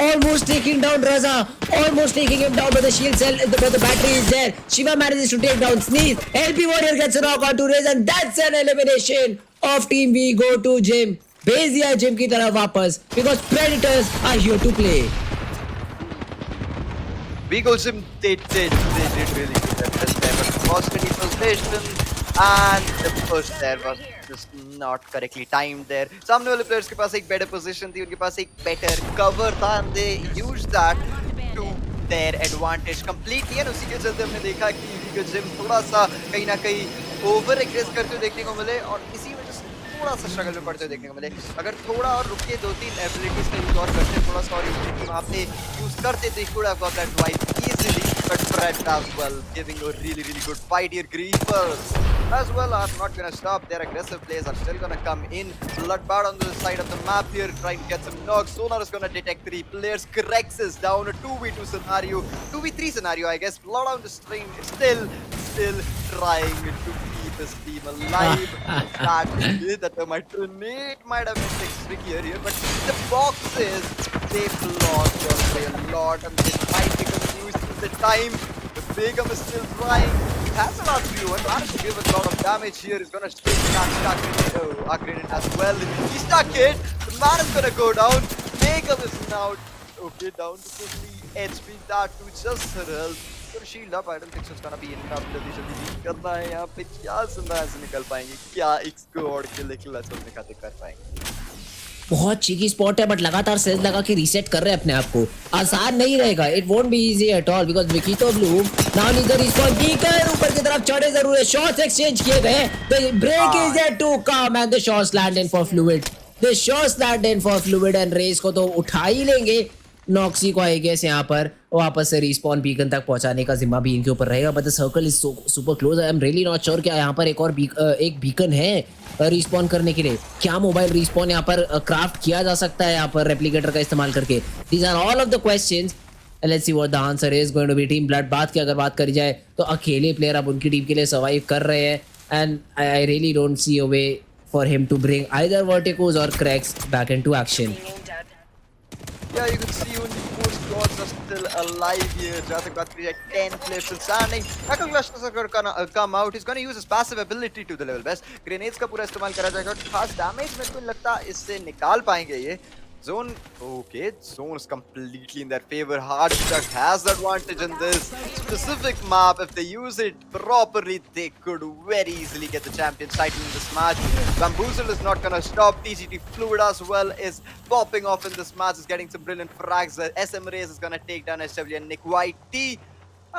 Almost taking down Raza. Almost taking him down, but the shield cell, but the battery is there. Shiva manages to take down Sneeze. LP Warrior gets a knock onto Raze, and that's an elimination of Team We go to Jim. भेज दिया Jim की तरफ वापस because Predators are here to play. We go Jim, they did really good at this time, but constantly possession and the push there was just not correctly timed there. सामने वाले players के पास एक better position थी, उनके पास एक better cover था and they used that to their advantage completely. And उसी के चलते हमने देखा कि Jim थोड़ा सा कहीं ना कहीं over aggress करते हुए देखने को मिले और इसी वजह से थोड़ा सा स्ट्रगल में पड़ते हुए देखने को मिले. अगर थोड़ा और रुक के 2-3 एबिलिटीज का यूज और करते, थोड़ा सा और यूटिलिटी वहाँ पे यूज करते तो could have got that wipe easily. But Brett as well giving a really good fight here. Griefers as well are not gonna stop. Their aggressive plays are still gonna come in. Bloodbath on the side of the map here trying to get some knocks. Sonar is gonna detect 3 players. Crex is down. A 2v2 scenario, 2v3 scenario I guess. Blood on the stream still trying to keep his team alive. That might have been trickier here, but the boxes they blocked your way a lot and they might be confused with the time. The Begum is still trying. He has an R3 and managed to give a lot of damage here. He's gonna stick that grenade as well. He's stuck it. The man is gonna go down. Begum is now okay down to 50 HP. That too just her health. तो shield up. I don't think it's gonna be enough. जल्दी करना है यहाँ पे. क्या सुंदर से निकल पाएंगे, क्या एक स्क्वाड के लिए क्लच दिखाते कर पाएंगे. बहुत चीकी स्पॉट है बट लगातार सेल्स लगा के रीसेट कर रहे हैं अपने आप को. आसान नहीं रहेगा. It won't be easy at all because विकीतो bloom now need the response. बीकर ऊपर की तरफ चढ़े जरूर है. शॉट्स एक्सचेंज किए गए. The break is there to come and the shots land in for fluid. They shows that in for fluid and रेस को तो उठा ही लेंगे। नॉक्सी को आई गेस यहाँ पर वापस से रिस्पॉन बीकन तक पहुंचाने का जिम्मा भी इनके ऊपर रहेगा, but the circle is super close. I am really not sure क्या यहाँ पर एक और एक बीकन है रिस्पॉन करने के लिए। क्या मोबाइल रिस्पॉन यहाँ पर क्राफ्ट किया जा सकता है यहाँ पर रेप्लिकेटर का इस्तेमाल करके? These are all of the questions. Let's see what the answer is going to be. Team blood बात की अगर बात करी जाए तो अकेले प्लेयर अब उनकी टीम के लिए सर्वाइव कर रहे हैं, and I really don't see a way for him to bring either verticos or cracks back into action. Yeah, you can see only 4 squads are still alive here. जहाँ तक बात करी जाए 10 players still standing. Michael Clutch is gonna come out. He's gonna use his passive ability to the level best. Grenades का पूरा इस्तेमाल करा जाएगा और खास डैमेज मेरे को लगता है इससे निकाल पाएंगे ये. Zone, okay, zone is completely in their favor. Hardstuck has the advantage in this specific map. If they use it properly, they could very easily get the champion title in this match. Bamboozle is not gonna stop. TGT Fluid as well is popping off in this match. Is getting some brilliant frags. SM Rays is gonna take down SW and Nick YT.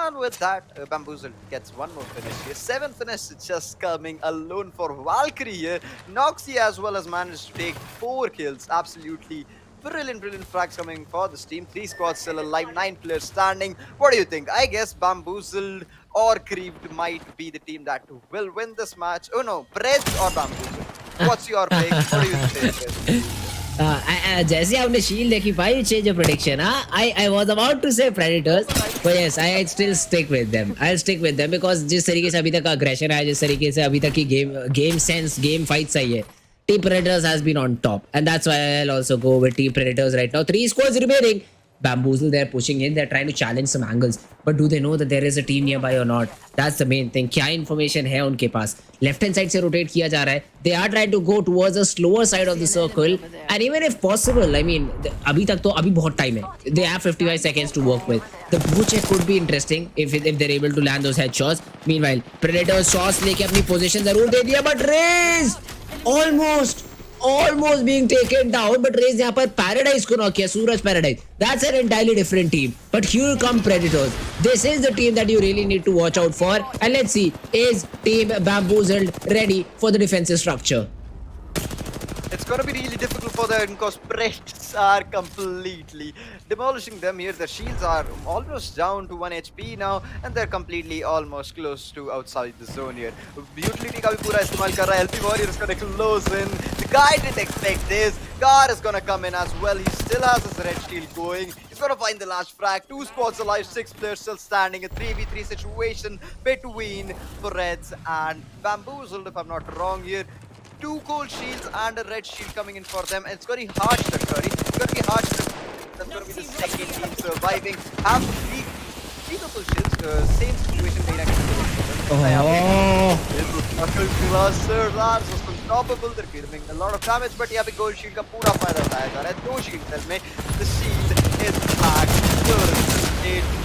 And with that, Bamboozle gets one more finish here. 7 finish just coming alone for Valkyrie here. Noxy as well has managed to take 4 kills. Absolutely brilliant frags coming for this team. 3 squads still alive, 9 players standing. What do you think? I guess Bamboozled or Creeped might be the team that will win this match. Oh no, Bread or Bamboozled? What's your pick? What do you think? जैसे आपने shield देखी भाई, change of prediction. I was about to say predators, but yes I still stick with them. I stick with them because जिस तरीके से अभी तक aggression आया, जिस तरीके से अभी तक की game sense, game fights I है, Team Predators has been on top, and that's why I'll also go with Team Predators right now. 3 squads remaining. Bamboozle, they're pushing in, they're trying to challenge some angles, but do they know that there is a team nearby or not? That's the main thing. क्या information है उनके पास? Left hand side से rotate किया जा रहा है. They are trying to go towards the slower side of the circle, and even if possible, I mean, अभी तक तो अभी बहुत time है. They have 55 seconds to work with. The blue check could be interesting if they're able to land those headshots. Meanwhile, Predators shots लेके अपनी position जरूर दे दिया, but Raze almost being taken down, but Raze यहाँ पर Paradise को knock किया, सूरज Paradise. That's an entirely different team. But here come Predators. This is the team that you really need to watch out for. And let's see, is Team Bamboozled ready for the defensive structure? It's gonna be really difficult for them because Preds are completely demolishing them here. Their shields are almost down to 1 HP now, and they're completely almost close to outside the zone here. Utility का भी पूरा इस्तेमाल कर रहा है. LP Warrior is gonna close in. The guy didn't expect this. Gar is gonna come in as well. He still has his red shield going. He's gonna find the last frag. 2 squads alive, 6 players still standing. A 3v3 situation between Preds and Bamboozled, if I'm not wrong here. 2 cold shields and a red shield coming in for them. It's gonna be harsh, sorry. It's gonna be harsh. That's gonna be the second team surviving. Have 3 purple shields. Same situation made actually. Lars was unstoppable. They're giving a lot of damage, but यहाँ पे gold shield का पूरा फायदा उठाया जा रहा है. 2 shield cell में the shield is back.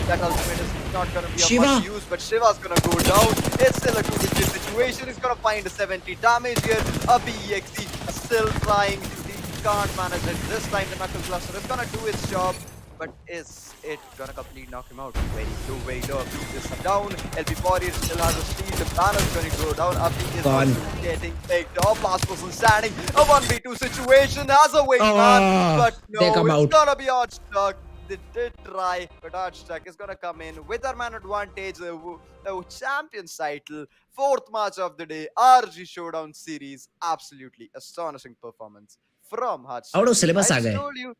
That ultimate is not gonna be of much use, but Shiva's gonna go down. It's still a 2v3 situation. He's gonna find a 70 damage here. Abhi EXE still trying. He can't manage it. This time the Knuckle Cluster is gonna do its job, but is it gonna completely knock him out? Very low. Abhi is down. LP Warrior still has a steal. The banner is gonna go down. Abhi is also getting picked off. Last person standing. A 1v2 situation as a wingman, but no, it's gonna be Archduck. They did try, but Archduck is gonna come in with our man advantage. The champions title, 4th match of the day, ROG Showdown Series. Absolutely astonishing performance from Archduck. Out of syllabus आ गए. I told you,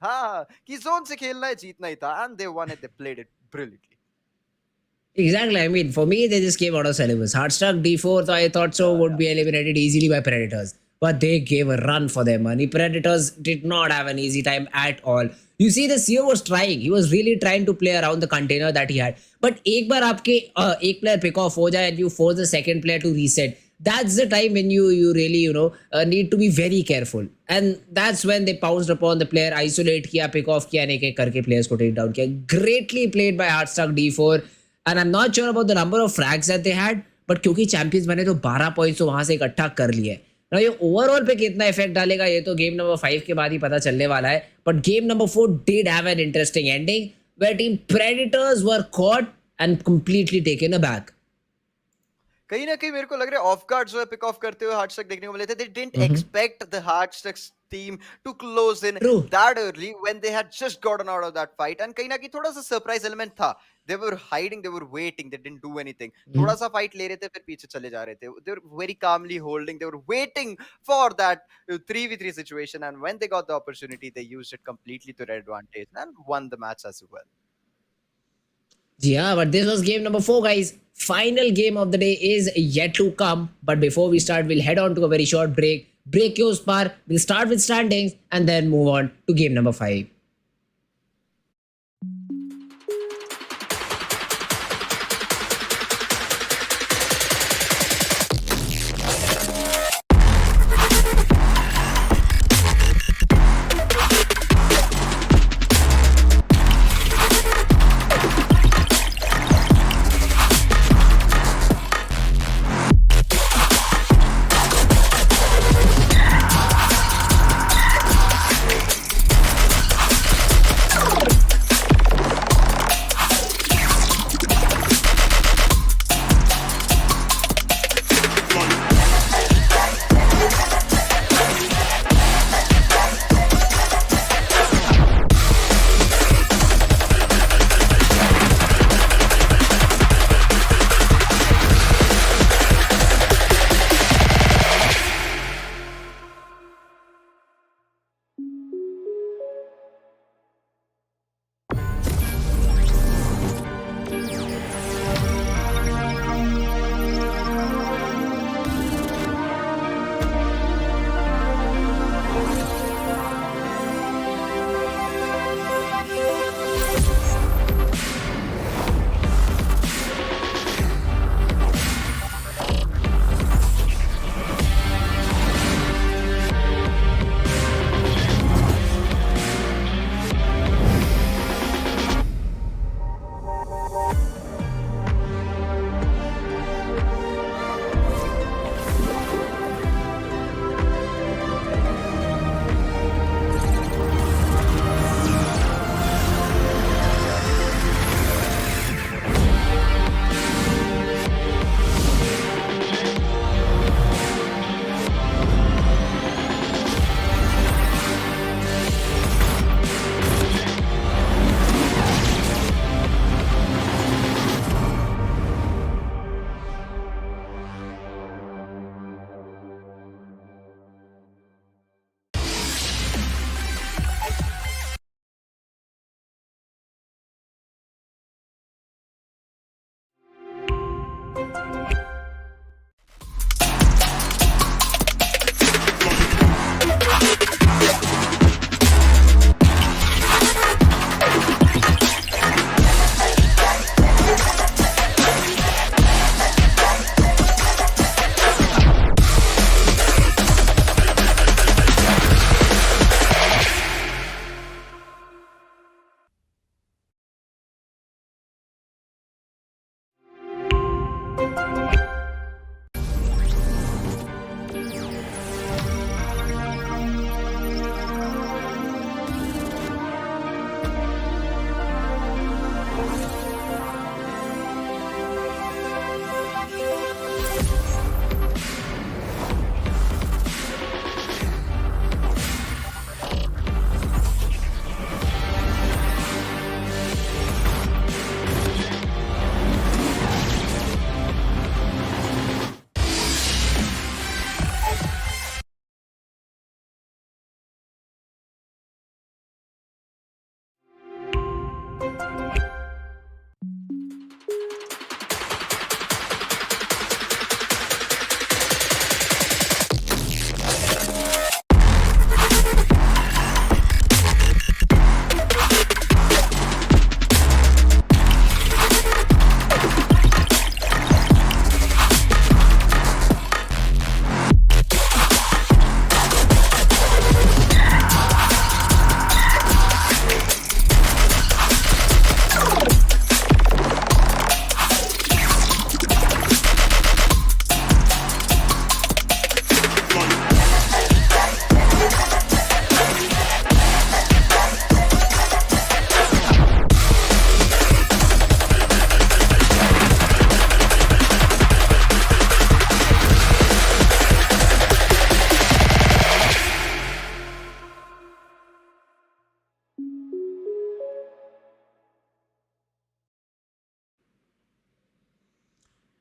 हाँ, कि zone से खेलना है, जीतना ही था, and they won it. They played it brilliantly. Exactly. I mean, for me, they just came out of syllabus. Hardstuck D4, so I thought so would be eliminated easily by Predators. But they gave a run for their money. Predators did not have an easy time at all. You see, the CEO was trying. He was really trying to play around the container that he had. But एक बार आपके एक player pick off हो जाए and you force the second player to reset, that's the time when you really need to be very careful. And that's when they pounced upon the player, isolate किया, pick off किया, एक एक करके players को take down किया. Greatly played by Hardstuck D4. And I'm not sure about the number of frags that they had, but क्योंकि champions बने तो 12 points तो वहां से इकट्ठा कर लिए. Now, ये ओवरऑल पे कितना इफेक्ट डालेगा ये तो गेम नंबर 5 के बाद ही पता चलने वाला है. But game number 4 did have an interesting ending where Team Predators were caught and completely taken aback. कहीं ना कहीं मेरे को लग रहा है ऑफ गार्ड जो है पिक ऑफ करते हुए हार्ट्स तक देखने को मिले थे. They didn't Mm-hmm. Expect the hearts तक team to close in True. that early when they had just gotten out of that fight. And कहीं ना कहीं थोड़ा सा सरप्राइज एलिमेंट था. They were hiding, they were waiting, they didn't do anything. थोड़ा सा fight ले रहे थे फिर पीछे चले जा रहे थे. They were very calmly holding, they were waiting for that 3v3 situation, and when they got the opportunity they used it completely to their advantage and won the match as well. Yeah, but this was game number 4, guys. Final game of the day is yet to come. But before we start, we'll head on to a very short break. Break your spar. We'll start with standings and then move on to game number 5.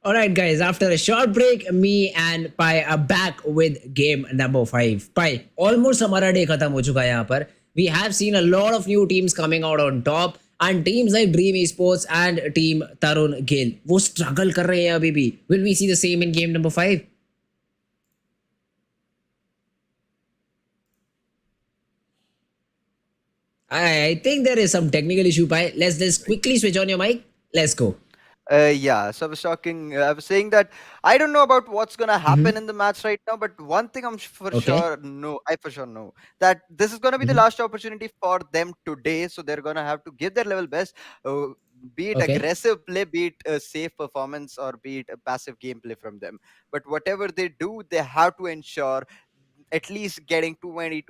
Alright, guys, after a short break, me and Pai are back with game number 5. Pai, almost हमारा day खत्म हो चुका है यहाँ पर. We have seen a lot of new teams coming out on top, and teams like Dream Esports and team Tarun Gill वो struggle कर रहे हैं अभी भी. Will we see the same in game number 5? I think there is some technical issue, Pai. Let's just quickly switch on your mic. Let's go. Yeah, so I was talking, I was saying that I don't know about what's gonna happen in the match right now, but one thing for Okay. sure know, I for sure know that this is gonna be the last opportunity for them today, so they're gonna have to give their level best, be it Okay. aggressive play, be it a safe performance, or be it a passive gameplay from them. But whatever they do, they have to ensure at least getting 20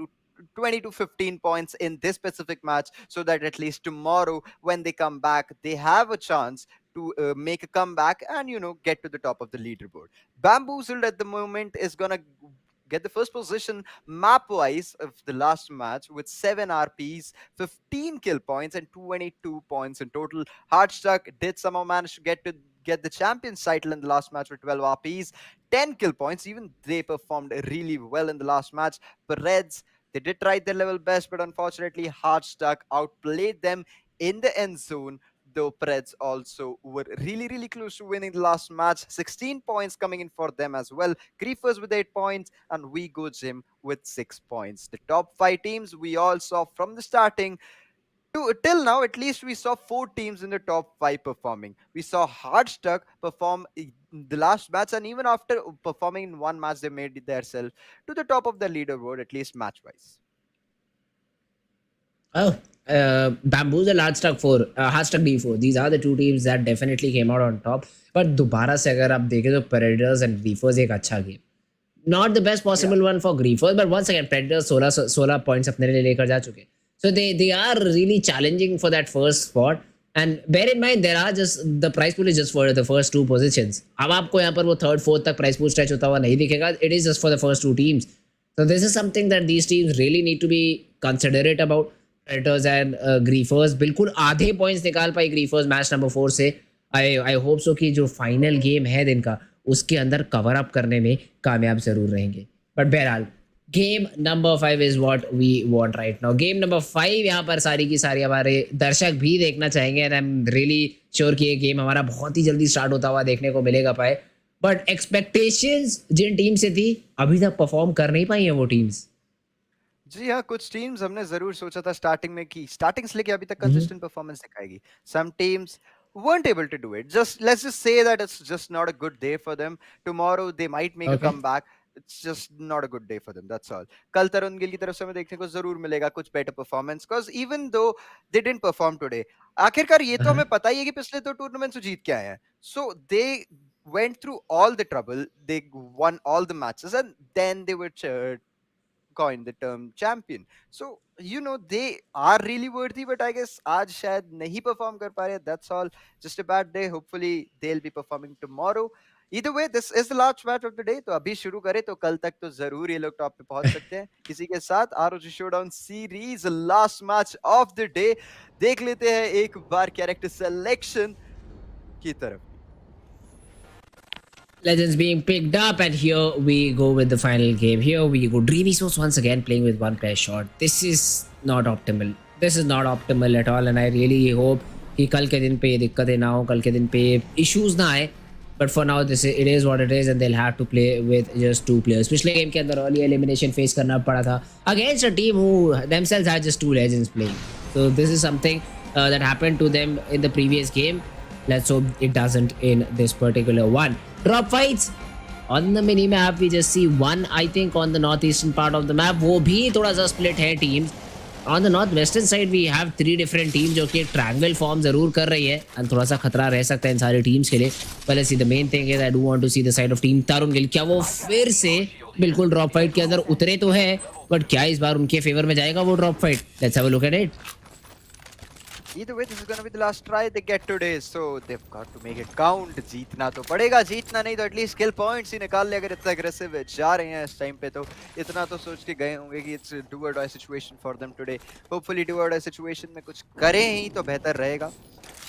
to 15 points in this specific match, so that at least tomorrow when they come back they have a chance to make a comeback and get to the top of the leaderboard. Bamboozled at the moment is gonna get the first position map wise of the last match with 7 RPs, 15 kill points, and 22 points in total. Hardstuck did somehow manage to get the champion's title in the last match with 12 RPs, 10 kill points. Even they performed really well in the last match. But Reds, they did try their level best, but unfortunately, Hardstuck outplayed them in the end zone. Though Preds also were really, really close to winning the last match. 16 points coming in for them as well. Griefers with 8 points, and We Go Gym with 6 points. The top 5 teams we all saw from the starting to till now, at least we saw 4 teams in the top 5 performing. We saw Hardstuck perform in the last match, and even after performing in one match, they made themselves to the top of the leaderboard, at least match wise. Oh, Bamboozle, Hardstuck D4. These are the two teams that definitely came out on top. But दोबारा से अगर आप देखें तो Predators and Griefers एक अच्छा game. Not the best possible one for Griefers, but once again Predators 16 points अपने लिए लेकर जा चुके. So they are really challenging for that first spot. And bear in mind, there are just the price pool is just for the first two positions. अब आपको यहाँ पर वो third, fourth तक price pool stretch होता हुआ नहीं दिखेगा. It is just for the first two teams. So this is something that these teams really need to be considerate about. Predators and Griefers बिल्कुल आधे points निकाल पाई Griefers मैच नंबर 4 से. I hope so कि जो final game है दिन का उसके अंदर कवर अप करने में कामयाब जरूर रहेंगे. बट बहरहाल game number 5 is what we want right now. Game number 5 यहाँ पर सारी की सारी हमारे दर्शक भी देखना चाहेंगे, and I am really sure कि ये गेम हमारा बहुत ही जल्दी स्टार्ट होता हुआ देखने को मिलेगा. पाए बट एक्सपेक्टेशंस जिन टीम से थी अभी तक परफॉर्म कर नहीं पाई हैं वो टीम्स. जी हाँ, कुछ टीम्स हमने जरूर सोचा था स्टार्टिंग में कि स्टार्टिंग से लेके अभी तक कंसिस्टेंट परफॉर्मेंस दिखाएगी. Some teams weren't able to do it. Let's just say that it's just not a good day for them. Tomorrow they might make a comeback. It's just not a good day for them. That's all. कल तरुण गिल की तरफ से हमें देखने को जरूर मिलेगा कुछ better performance, because even though they didn't perform today, आखिरकार ये तो हमें पता ही है कि पिछले 2 टूर्नामेंट्स जीत के आए हैं. So they went through all the trouble. They won all the matches, and then they were coined the term champion. So they are really worthy, but I guess आज शायद नहीं perform कर पा रहे. That's all. Just a bad day. Hopefully they'll be performing tomorrow. Either way, this is the last match of the day. तो अभी शुरू करें तो कल तक तो जरूर ये लोग टॉप पे पहुंच सकते हैं. इसी के साथ ROG Showdown Series last match of the day. देख लेते हैं एक बार character selection की तरफ. Legends being picked up, and here we go with the final game. Here we go. Dreamy Source once again playing with one player short. This is not optimal. This is not optimal at all, and I really hope कि कल के दिन पे ये दिक्कतें ना हो, कल के दिन पे issues ना आए. But for now, it is what it is, and they'll have to play with just 2 players. पिछले गेम के अंदर early elimination face करना पड़ा था against a team who themselves had just 2 legends playing. So this is something that happened to them in the previous game. Let's hope it doesn't in this particular one. Drop fights on the mini map. We just see one, I think, on the northeastern part of the map. वो भी थोड़ा सा split है teams. On the northwestern side we have 3 different teams जो कि triangle form जरूर कर रही है, and थोड़ा सा खतरा रह सकता है इन सारी teams के लिए. But let's see, the main thing is I do want to see the side of team Tarun Gill. क्या वो फिर से बिल्कुल drop fight के अंदर उतरे तो है, but क्या इस बार उनके फेवर में जाएगा वो drop fight? Let's have a look at it. Either way, this is gonna be the last try they get today, so they've got to make it count. जीतना तो पड़ेगा, जीतना नहीं तो एटलीस्ट किल पॉइंट्स ही निकाल ले. अगर इतना अग्रेसिव जा रहे हैं इस टाइम पे तो इतना तो सोच के गए होंगे कि it's do or die situation for them today. Hopefully do or die situation में कुछ करें ही तो बेहतर रहेगा.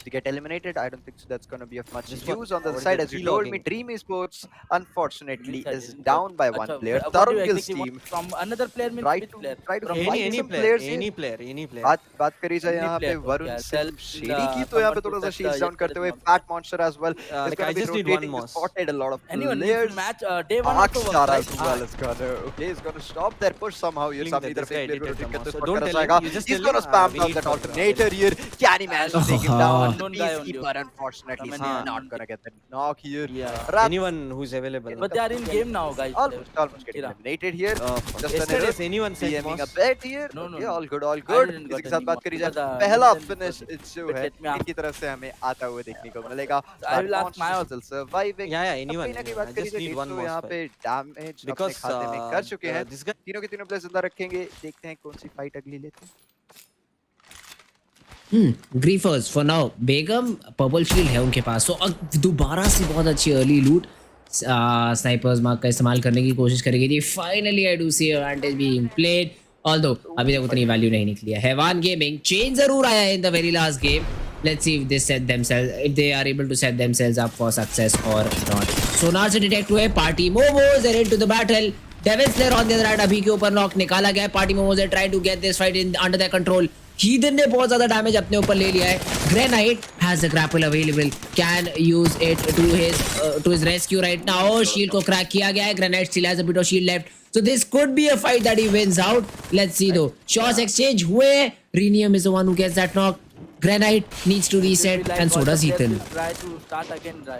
to get eliminated. I don't think so that's going to be of much This one, use. On the other what is side, the as you key told me, logging? Dream Esports unfortunately Inside, is inside. down by one Acha, player. what do you Tarun Gill's exactly want team from another player means try which to player? try to From fight Any some player, players here. any player, any player. बात करी जाए Any यहाँ पे player, okay, Varun I'll Singh tell shady की, तो यहाँ someone पे to थोड़ा सा set शील्ड डाउन करते हुए intelligence fat monster as well is Like going I to be just need one rotating. They mouse. spotted a lot of anyone if players. match day one also works, Akshara right? as well is gonna he's gonna stop their push somehow here. Feeling सामने that तरफ this guy एक player को edited rotate the करते mouse. हुए So spot don't करा tell him, जाएगा. you just He's tell gonna him, spam we down need that for, alternator here. Can he manage to take him down? Unknown guy on you. Peacekeeper unfortunately is Haan. not gonna get the knock here. Yeah, Rats anyone who's available. But they are in game now, guys. almost getting Kira. eliminated here. Just an Yesterday, error. anyone said DMing a mouse? bit here. No, no, Okay, no. all good, all I good. didn't इसी got के साथ any बात करी जाए because, पहला Newton finish because जो wait, है let me ask. इनकी तरफ से हमें आता हुआ देखने को मिलेगा. I will ask my still surviving. Yeah, अब anyone. कहीं ना कहीं I बात करी just जाए need one 150 mouse यहाँ fight. पे डैमेज अपने Because खाते में कर चुके हैं. this guy. तीनों के तीनों प्लेयर जिंदा रखेंगे. देखते हैं कौन सी फाइट अगली लेते हैं. ग्रीफर्स फॉर नाउ बेगम पर्पल शील्ड है उनके पास, तो अब दोबारा से बहुत अच्छी अर्ली लूट स्नाइपर्स मार्क का इस्तेमाल करने की कोशिश करेगी थी. Finally I do see advantage being played, although अभी तक उतनी वैल्यू नहीं निकली है. हैवान गेमिंग चेंज जरूर आया है in the very last game. Let's see if they set themselves, if they are able to set themselves up for success or not. Sonar से डिटेक्ट हुए party momos are into the battle. Devil slayer on the other hand अभी के ऊपर knock निकाला गया है. Party momos are trying to get this fight in under their control. Heathen ने बहुत ज्यादा डैमेज अपने ऊपर ले लिया है. Granite has the grapple available, can use it to his rescue right now. Shield को क्रैक किया गया है. Granite still has a bit of shield left, so this could be a fight that he wins out. Let's see though. Shots exchange हुए. Renium is the one who gets that knock. Granite needs to reset and so does Ethan. Try to start again, try.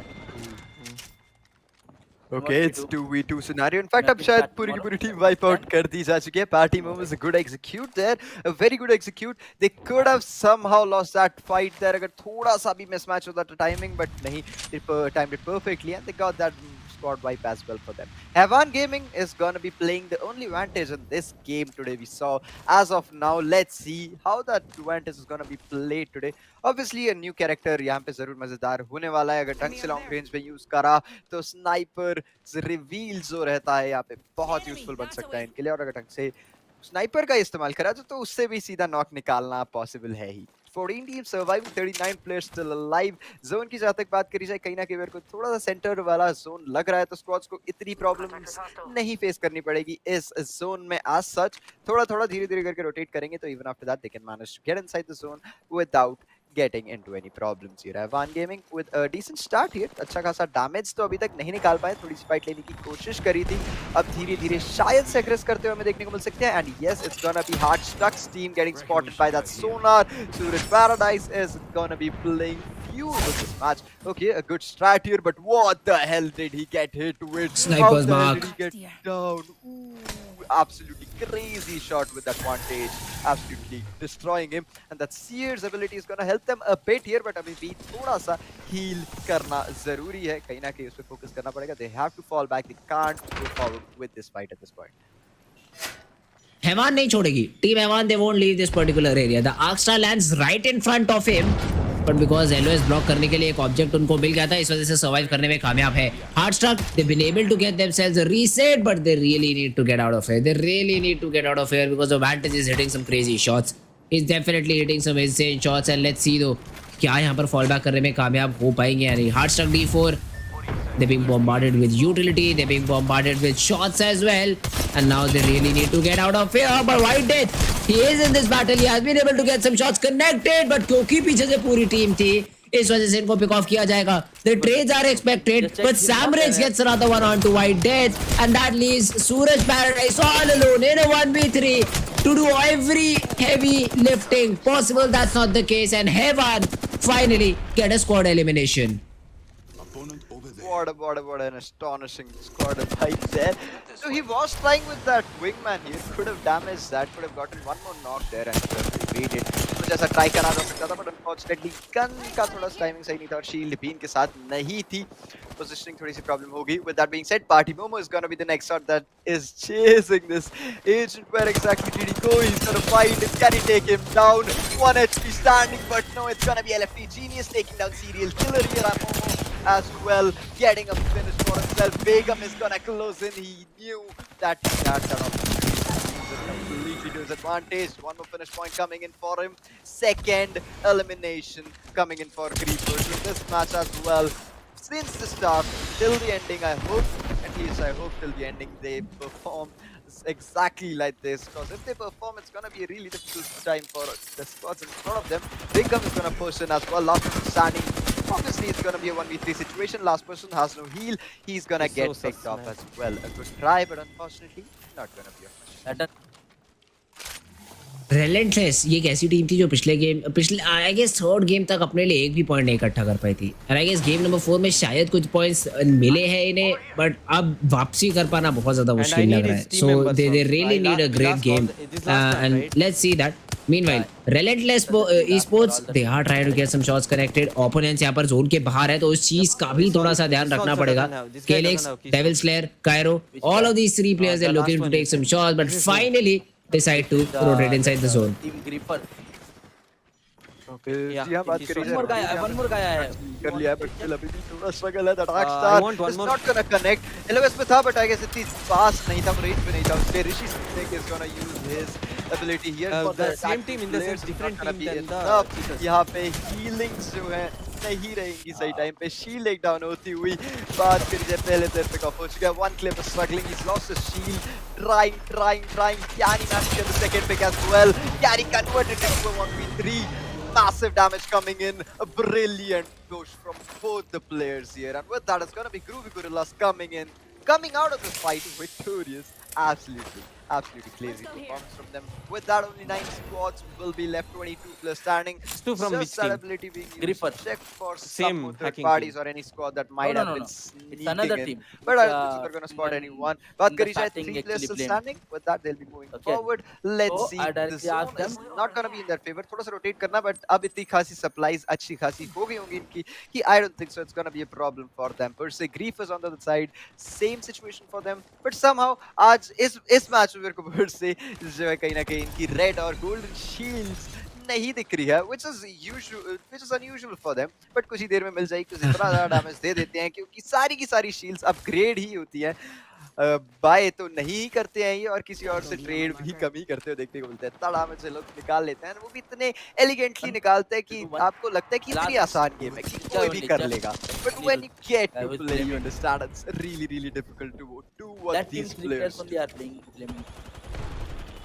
Okay, What we it's do? 2v2 scenario. In fact, अब Nothing शायद start पूरी की tomorrow. पूरी team wipe out कर दी जा चुकी है. Party Momos a good execute there, a very good execute. They could have somehow lost that fight there अगर थोड़ा सा भी mismatch होता था timing, but नहीं, they timed it perfectly and they got that squad wipe as well for them. Havan Gaming is gonna be playing the only Vantage in this game today. We saw as of now. Let's see how that Vantage is gonna be played today. Obviously a new character यहाँ पे जरूर मजेदार होने वाला है. अगर ढंग से लॉन्ग रेंज पे यूज करा तो स्नाइपर रिवील जो रहता है यहाँ पे बहुत यूजफुल बन सकता है इनके लिए. और अगर ढंग से स्नाइपर का इस्तेमाल करा तो उससे भी सीधा नॉक निकालना पॉसिबल है ही. 14 teams surviving, 39 players still alive. Zone की जहाँ तक बात करी जाए, कहीं ना कहीं मेरे को थोड़ा सा सेंटर वाला जोन लग रहा है, तो स्क्वाड्स को इतनी प्रॉब्लम्स नहीं फेस करनी पड़ेगी इस जोन में. as such थोड़ा थोड़ा धीरे धीरे करके रोटेट करेंगे तो even after that they can manage to get inside the zone without getting into any problems here. Havan Gaming with a decent start here. अच्छा खासा डैमेज तो अभी तक नहीं निकाल पाए, थोड़ी सी फाइट लेने की कोशिश करी थी. अब धीरे धीरे शायद से एग्रेस करते हुए हमें देखने को मिल सकते हैं. And yes, it's gonna be hard stuck. Team getting spotted by that sonar. Suraj Paradise is gonna be playing few with this match. Okay, a good strat here, but what the hell did he get hit with? Sniper's How the hell mark. did he get down? Ooh, absolutely crazy shot with that Vantage. Absolutely destroying him. And that Seer's ability is gonna help them a bit here, but अभी भी थोड़ा सा heal करना जरूरी है. कहीं ना कहीं उस पे focus करना पड़ेगा. They have to fall back. They can't go forward with this fight at this point. Havan नहीं छोड़ेगी. Team Havan, they won't leave this particular area. The arc star lands right in front of him. But because LOS block करने के लिए एक object उनको मिल गया था, इस वजह से सर्वाइव करने में कामयाब है. Hard Struck, they've been able to get themselves a reset, but they really need to get out of here. They really need to get out of here because the Vantage is hitting some crazy shots. He's definitely hitting some insane shots, and let's see though क्या यहाँ पर fall back करने में कामयाब हो पाएंगे या नहीं. Hard Struck D4. They're being bombarded with utility. They're being bombarded with shots as well. And now they really need to get out of here. But White Death, he is in this battle. He has been able to get some shots connected. But क्योंकि पीछे से पूरी team थी, इस वजह से इनको pick of किया जाएगा. The trades are expected. But Samrix gets another one onto White Death. And that leaves Suraj Paradise all alone in a 1v3 to do every heavy lifting possible. That's not the case. And Havan finally get a squad elimination. What an astonishing squad of fight there. So he was trying with that wingman here, could have damaged that, could have gotten one more knock there and could have evaded. तो जैसा try करा जा सकता था, but unfortunately gun का थोड़ा timing सही नहीं था और शील्ड भी इनके साथ नहीं थी. Positioning थोड़ी सी प्रॉब्लम होगी. With that being said, Party Momo is gonna be the next shot that is chasing this agent. Where exactly did he go? He's gonna fight him. Can he take him down? 1 HP standing, but no, it's gonna be LFT Genius taking down Serial Killer here. Momo as well, getting a finish for himself. Begum is gonna close in. He knew that he had that opportunity. He was a complete completely to his advantage. One more finish point coming in for him. Second elimination coming in for Creepers in this match as well. Since the start till the ending, I hope, at least I hope till the ending, they perform exactly like this. Because if they perform, it's gonna be a really difficult time for the squads in front of them. Big Gum is gonna push in as well. Last person standing. Obviously, it's gonna be a 1v3 situation. Last person has no heal. He's gonna get picked off as well. A good try, but unfortunately, not gonna be a much. रेलेंटलेस ये एक ऐसी team थी जो पिछले I guess third game तक अपने लिए एक भी पॉइंट नहीं इकट्ठा कर पाई थी और आई गेस गेम नंबर 4 में शायद कुछ पॉइंट्स मिले हैं इन्हें बट अब वापसी कर पाना बहुत ज्यादा मुश्किल लग रहा है so they really need a great game and let's see that Meanwhile, relentless esports they are trying to get some shots connected. Opponents यहाँ पर जोन के बाहर है तो उस चीज का भी थोड़ा सा ध्यान रखना पड़ेगा. Kelix, Devil Slayer, Cairo, all of these three players are looking to take some shots, but finally decide to rotate inside the zone. Team Gripper. Okay, जी हाँ बात करिए. One more guy है. कर लिया है but still अभी भी थोड़ा struggle है. That Dark Star is not gonna connect. LOS पे था but I guess इतनी fast नहीं था, range पे नहीं था. उसके Rishi Snake is gonna use his ability here for the same team in the sense different team than the यहाँ पे healings जो है नहीं रहेंगी सही टाइम पे. शील्ड एक डाउन होती हुई बात करिए. पहले तेरे पे कफ हो चुका है. One clip struggling. He's lost his shield. Trying. Can he manage to get the second pick as well? Can he convert it into a 1v3? Massive damage coming in. A brilliant push from both the players here. And with that, it's going to be Groovy Gorillas coming out of this fight victorious. Absolutely crazy performance from them. With that, only 9 squads will be left. 22 plus standing. Two from Just which that team? ability being used Gripper. to check for Same some third hacking parties team. or any squad that might No, have no, been no. sneaking It's another in. team. But I don't think they're going to spot anyone. Baat in the kari jaye, starting 3 players actually still playing. standing. With that, they'll be moving Okay. forward. Let's So, see. I The directly zone asked is them. not going to be in their favor. थोड़ा सा rotate करना, but अब इतनी खासी supplies अच्छी खासी हो गई होंगी इनकी कि I don't think so it's going to be a problem for them. Per se, Grief is on the other side. Same situation for them. But somehow आज इस मैच में मेरे को per se जो है कहीं ना कहीं इनकी रेड और गोल्डन शील्ड्स नहीं दिख रही है, which is unusual for them. But कुछ ही देर में मिल जाएगी कुछ इतना ज़्यादा डैमेज दे देते हैं क्योंकि सारी की सारी शील्ड्स अपग्रेड ही होती हैं. बाय तो नहीं करते हैं ये और किसी और से ट्रेड भी कम ही करते हो देखने को मिलता है. इतना डैमेज से लोग निकाल लेते हैं. वो भी इतने एलिगेंटली निकालते हैं कि आपको लगता है कि इतनी आसान गेम है कि कोई भी कर लेगा. But when you get to play, you understand it's really difficult to do what That these team players players only are playing.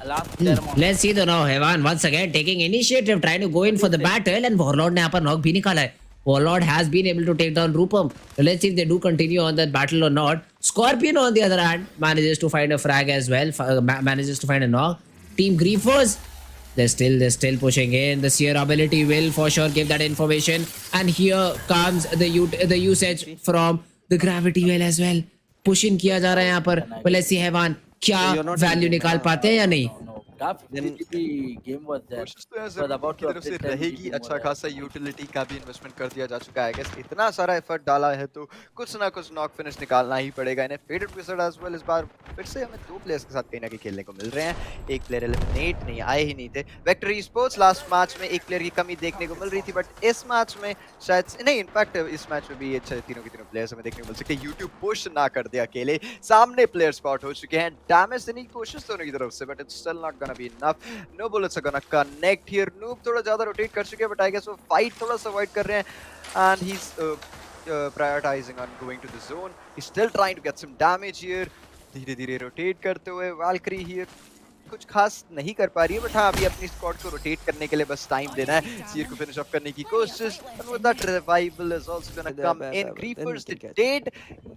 Last player Let's see the now Hevan once again taking initiative, trying to go in for the battle, and Warlord ने यहाँ पर knock भी निकाला है. Warlord has been able to take down Rupam. So let's see if they do continue on that battle or not. Scorpion on the other hand manages to find a frag as well, manages to find a knock. Team Griefers, they're still pushing in. The Seer ability will for sure give that information. And here comes the usage from the gravity well as well. Push in किया जा रहा है यहाँ पर. Well, let's see Hevan क्या value निकाल पाते हैं या नहीं. the game was there. कोशिश तो है Was जरूर about की to तरफ से update रहेगी. everything अच्छा over खासा यूटिलिटी का भी इन्वेस्टमेंट कर दिया जा चुका है. गेस इतना सारा एफर्ट डाला है तो कुछ ना कुछ नॉक फिनिश निकालना ही पड़ेगा इन्हें. फेडेड विज़र्ड एज वेल इस बार फिर से हमें 2 प्लेयर्स के साथ कहीं ना कहीं खेलने को मिल रहे हैं. एक प्लेयर एलिमिनेट नहीं आए ही नहीं थे. वेक्टर स्पोर्ट्स लास्ट मैच में एक प्लेयर की कमी देखने को मिल रही थी बट इस मैच में शायद नहीं. इनफैक्ट इस मैच में भी अच्छा तीनों के तीनों प्लेयर्स हमें देखने को मिल सकते हैं. यूट्यूब पुश ना कर दे अकेले. सामने प्लेयर स्पॉट हो चुके हैं. डैमेज देने की कोशिश दोनों की तरफ से but it's still not gonna be enough. No bullets are gonna connect here. Noob थोड़ा ज्यादा रोटेट कर चुके हैं बट आई गेस वो फाइट थोड़ा सा अवॉइड कर रहे हैं. And he is prioritizing on going to the zone. He's still trying to get some damage here. धीरे-धीरे रोटेट करते हुए Valkyrie here कुछ खास नहीं कर पा रही है बट हाँ अभी अपनी स्क्वाड को रोटेट करने के लिए बस टाइम देना है. सीर को फिनिश ऑफ करने की कोशिश. And with that revival is also gonna come in. Creepers did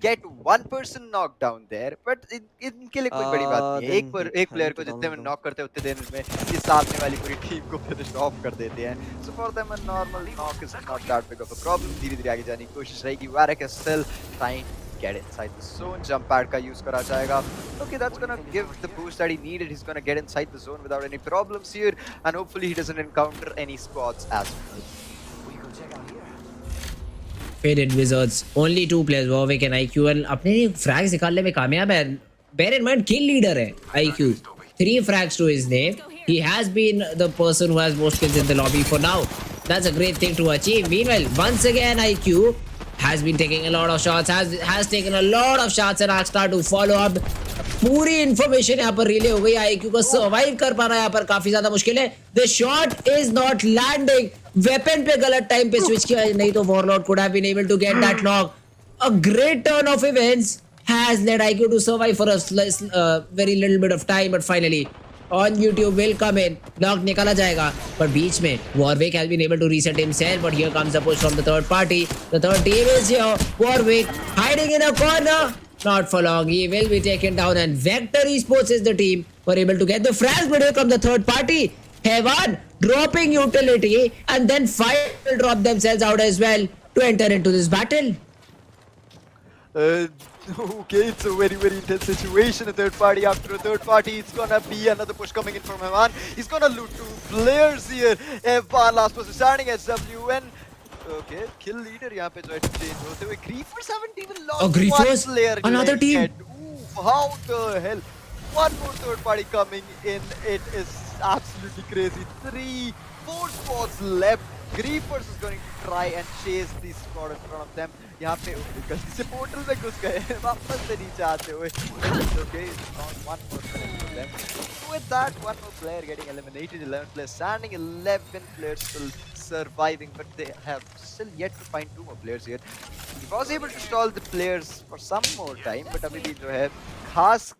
get one person knocked down there but इनके लिए कोई बड़ी बात नहीं है. एक प्लेयर को जितने में नॉक करते हैं उतने देर में ये सामने वाली पूरी टीम को फिनिश ऑफ कर देते हैं. So for them a normal knock is not that big of a problem. धीरे-धीरे आगे जाने की कोशिश रहेगी. Varric is still trying get inside the zone. Jump pad का use करा जाएगा. Okay, that's gonna give the boost that he needed. He's gonna get inside the zone without any problems here, and hopefully he doesn't encounter any squads as well. Faded Wizards, only 2 players, Warwick and IQ, and अपने frags निकालने में कामयाब है. Bear in mind, kill leader है IQ. 3 frags to his name. He has been the person who has most kills in the lobby for now. That's a great thing to achieve. Meanwhile, once again IQ has been taking a lot of shots, has taken a lot of shots, and Rockstar to follow up. पूरी information यहाँ पर relay हो गई। IQ को survive कर पाना यहाँ पर काफी ज्यादा मुश्किल है। The shot is not landing, weapon पे गलत टाइम पे स्विच किया, नहीं तो warlord could have been able to get that knock. A great turn of events has led IQ to survive for a very little bit of time, but finally on YouTube will come in. Knock निकाला जाएगा, पर बीच में Warwick has been able to reset himself, but here comes the push from the third party. The third team is here. Warwick hiding in a corner. Not for long. He will be taken down, and Vector Esports is the team were able to get the frag, but here comes the third party. Heaven dropping utility, and then Fire will drop themselves out as well to enter into this battle. Okay, it's a very, very intense situation. A third party after a third party. It's gonna be another push coming in from Evan. He's gonna loot 2 players here. Evan last person standing as WN. Okay, kill leader यहाँ पे जो है change होते हुए. Griefers haven't even lost Griefers, one player. another team. Yet. Ooh, how the hell? One more third party coming in. It is absolutely crazy. 4 spots left. Griefers is going to try and chase this squad in front of them. यहाँ पे गलती से portal में घुस गए, वापस से नीचे आते हुए. Okay, one more connect to them. With that, one more player getting eliminated. 11 players standing, 11 players still surviving, but they have still yet to find 2 more players here. He was able to stall the players for some more time, but अभी भी जो है खास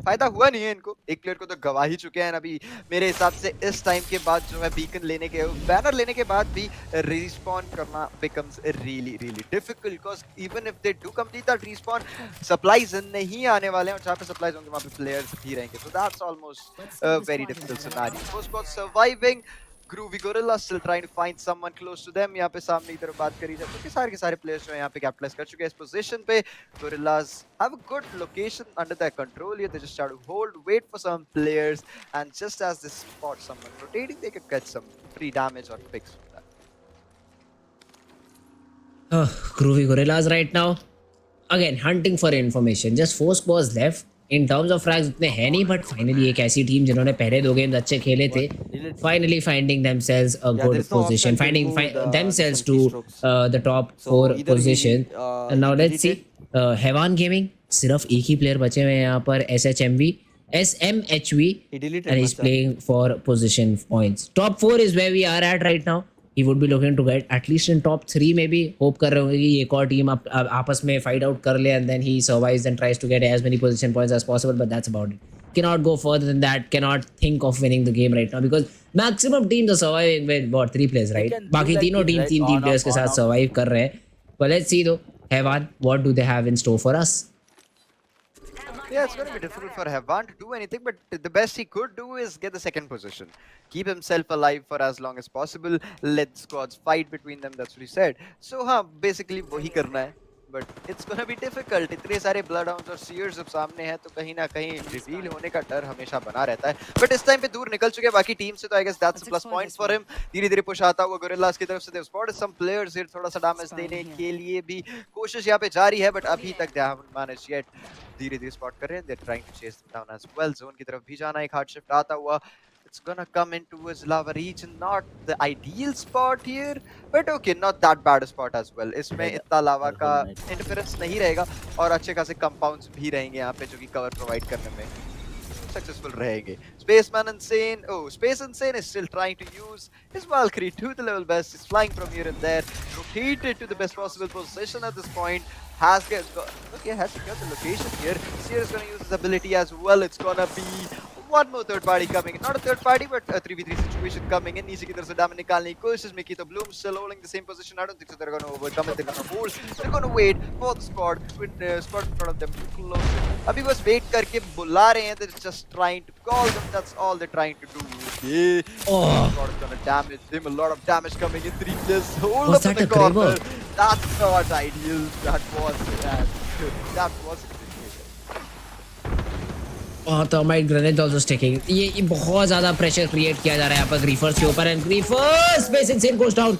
फायदा हुआ नहीं है इनको. एक प्लेयर को तो गवा ही चुके हैं. अभी मेरे हिसाब से इस टाइम के बाद जो है बीकन लेने के बैनर लेने के बाद भी रिस्पॉन करना becomes really really difficult, because even if they do complete that respawn, supplies नहीं आने वाले हैं, और जहाँ पे supplies होंगे वहाँ पे players भी रहेंगे. So that's almost a very difficult scenario. First was surviving. Groovy Gorilla still trying to find someone close to them. यहाँ पे सामने की तरफ बात करी जाए तो सारे के सारे players जो हैं यहाँ पे capitalize कर चुके हैं इस position पे. Gorillas have a good location under their control here. They just try to hold, wait for some players, and just as they spot someone rotating, they can get some free damage or picks from that. Groovy Gorillas right now again hunting for information. Just 4 squads left. In terms of frags उतने हैं नहीं, but finally एक ऐसी team जिन्होंने पहले 2 games अच्छे खेले थे, finally finding themselves a good position, finding themselves to the top 4 position. And now let's see, Heaven Gaming सिर्फ एक ही प्लेयर बचे हुए हैं यहाँ पर, SMHV, and he's playing for position points. Top 4 is where we are at right now. He would be looking to get at least in top 3 maybe. Hope कर रहे होंगे कि एक और टीम आपस में fight out कर ले, and then he survives and tries to get as many position points as possible, but that's about it. Cannot go further than that. Cannot think of winning the game right now, because maximum teams are surviving with what 3 players, right? बाकी तीनों team 3 players के साथ survive कर रहे हैं. But let's see though, Heaven, what do they have in store for us? Yeah, it's going to be difficult for Heaven to do anything, but the best he could do is get the second position. Keep himself alive for as long as possible. Let squads fight between them, that's what he said. So, हाँ, basically वही करना है. But it's going to be difficult. इतने सारे Bloodhounds और Seers अब सामने हैं, तो कहीं ना कहीं reveal होने का डर हमेशा बना रहता है. But इस time पे दूर निकल चुके हैं बाकी टीम से, तो I guess that's a plus point for him. धीरे-धीरे push आता हुआ Gorillas की तरफ से they've spotted some players here. थोड़ा सा damage देने के लिए भी कोशिश यहाँ पे जारी है, but अभी तक they haven't managed yet. धीरे-धीरे spot कर रहे हैं. They're trying to chase them down as well. Zone की तरफ भी जाना, एक hard shift आता हुआ. It's gonna come into his lava region. Not the ideal spot here, but okay, not that bad a spot as well. इसमें इतना lava का interference नहीं रहेगा, और अच्छे खासे compounds भी रहेंगे यहाँ पे जो कि cover provide करने में successful रहेंगे. Spaceman Insane, Space Insane is still trying to use his Valkyrie to the level best. He's flying from here and there, rotated to the best possible position at this point. Has got the location here. Seer is going to use his ability as well. It's gonna be one more third party coming in. Not a third party, but a 3v3 situation coming in. नीचे की तरफ से damage निकालने की कोशिश में की, तो Bloom still holding the same position. I don't think so they're going to overcome it. They're going to hold. They're going to wait for the squad with squad in front of them to close it. अभी बस wait करके बुला रहे हैं. They're just trying to call them. That's all they're trying to do. Yeah. Squad is going to damage him. A lot of damage coming in. 3 players hold up in the corner. That's not ideal. That was Thermite grenade also sticking. ये बहुत ज़्यादा pressure create किया जा रहा है यहाँ पर Griefers के ऊपर, and Griefers Space Insane goes down.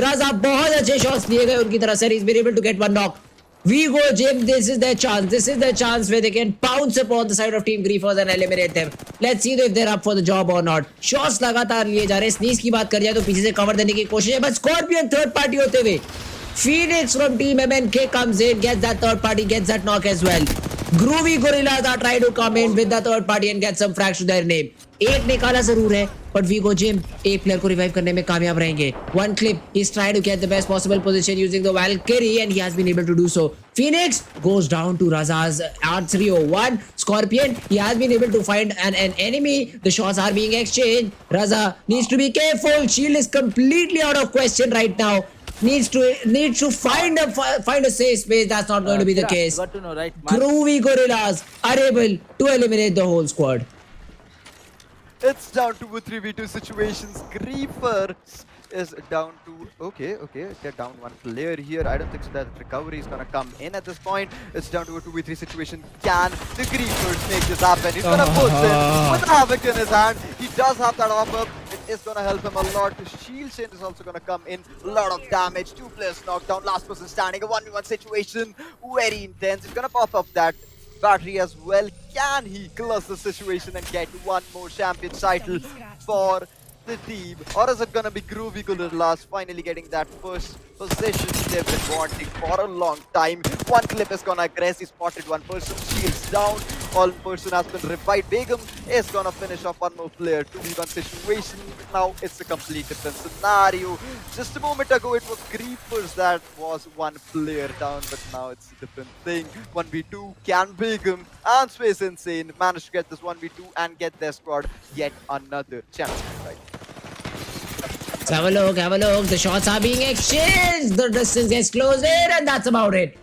Raza बहुत अच्छे shots लिए गए उनकी तरफ से. He's been able to get one knock. We go Jim, this is their chance. This is their chance where they can pounce upon the side of Team Griefers and eliminate them. Let's see if they're up for the job or not. Shots लगातार लिए जा रहे हैं. Sneeze की बात कर जाए तो पीछे से cover देने की कोशिश है, but Scorpion third party होते हुए Phoenix from Team MNK comes in, gets that third party, gets that knock as well. Groovy Gorillas are trying to come in with the third party and get some frags to their name. एक निकाला जरूर है, but we go Jim एक player को revive करने में कामयाब रहेंगे. One clip, he's trying to get the best possible position using the Valkyrie and he has been able to do so. Phoenix goes down to Raza's R301. Scorpion, he has been able to find an enemy. The shots are being exchanged. Raza needs to be careful. Shield is completely out of question right now. Needs to find a safe space. That's not going to be the case. Got to know, right? Groovy Gorillas are able to eliminate the whole squad. It's down to a 3v2 situations. Creeper is down to okay, they're down one player here. I don't think so that recovery is gonna come in at this point. It's down to a 2v3 situation. Can the Creepers make this happen? He's gonna push it with Havoc in his hand. He does have that offer. It is gonna help him a lot. The shield chain is also gonna come in. A lot of damage. 2 players knocked down. Last person standing. A 1v1 situation. Very intense. He's gonna pop up that battery as well. Can he close the situation and get one more champion title for the team? Or is it gonna be Groovy Gorillas finally getting that first position they've been wanting for a long time? One clip is gonna aggress. He spotted one person. Shields down. One person has been revived. Begum is gonna finish off one more player. 2v1 situation. Now it's a complete different scenario. Just a moment ago it was Creepers that was one player down, but now it's a different thing. 1v2. Can Begum and Space Insane manage to get this 1v2 and get their squad yet another champion, right? Have a look, have a look. The shots are being exchanged. The distance gets closer, and that's about it.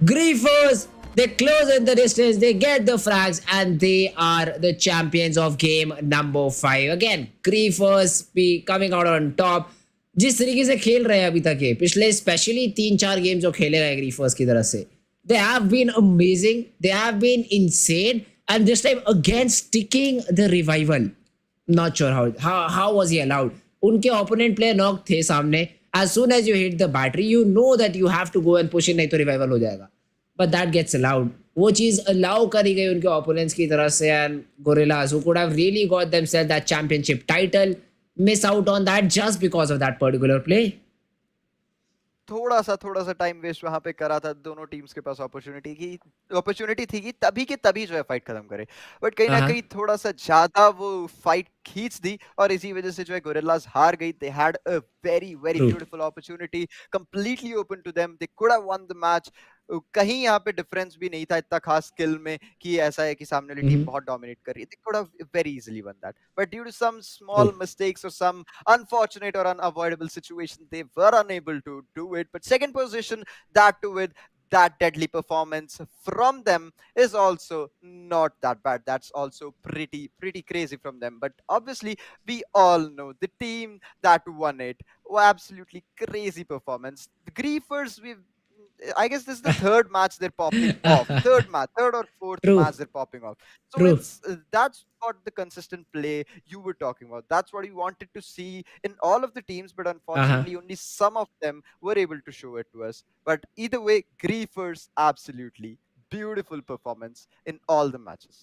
Griefers, they close in the distance, they get the frags, and they are the champions of game number 5. Again, Griefers be coming out on top. जिस तरीके से खेल रहे हैं अभी तक ये पिछले स्पेशली 3-4 गेम जो खेले गए ग्रीफर्स की तरफ से, they have been amazing, they have been insane, and this time again sticking the revival. Not sure how was he allowed. उनके opponent player knock थे सामने. As soon as you hit the battery, you know that you have to go and push in, नहीं तो revival हो जाएगा. But that gets allowed. वो चीज allow करी गई उनके opponents की तरफ से, and Gorillas who could have really got themselves that championship title miss out on that just because of that particular play. थोड़ा सा टाइम वेस्ट वहां पे करा था. दोनों टीम्स के पास अपॉर्चुनिटी थी कि तभी के तभी जो है फाइट खत्म करे, बट कहीं ना कहीं थोड़ा सा ज्यादा वो फाइट खींच दी और इसी वजह से जो है गोरिल्लास हार गई. They had a very beautiful opportunity completely open to them. They could have won the match. कहीं यहाँ पे डिफरेंस भी नहीं था इतना खास स्किल में कि ऐसा है कि सामने वाली टीम बहुत डोमिनेट कर रही है. They could have very easily won that, but due to some small mistakes or some unfortunate or unavoidable situation, they were unable to do it. But second position, that too with that deadly performance from them, is also not that bad. That's also pretty crazy from them. But obviously, we all know the team that won it. Oh, absolutely crazy performance. The Griefers, I guess this is the third match they're popping off. Third or fourth match they're popping off. So it's that's what the consistent play you were talking about. That's what you wanted to see in all of the teams, but unfortunately only some of them were able to show it to us. But either way, Griefers, absolutely beautiful performance in all the matches.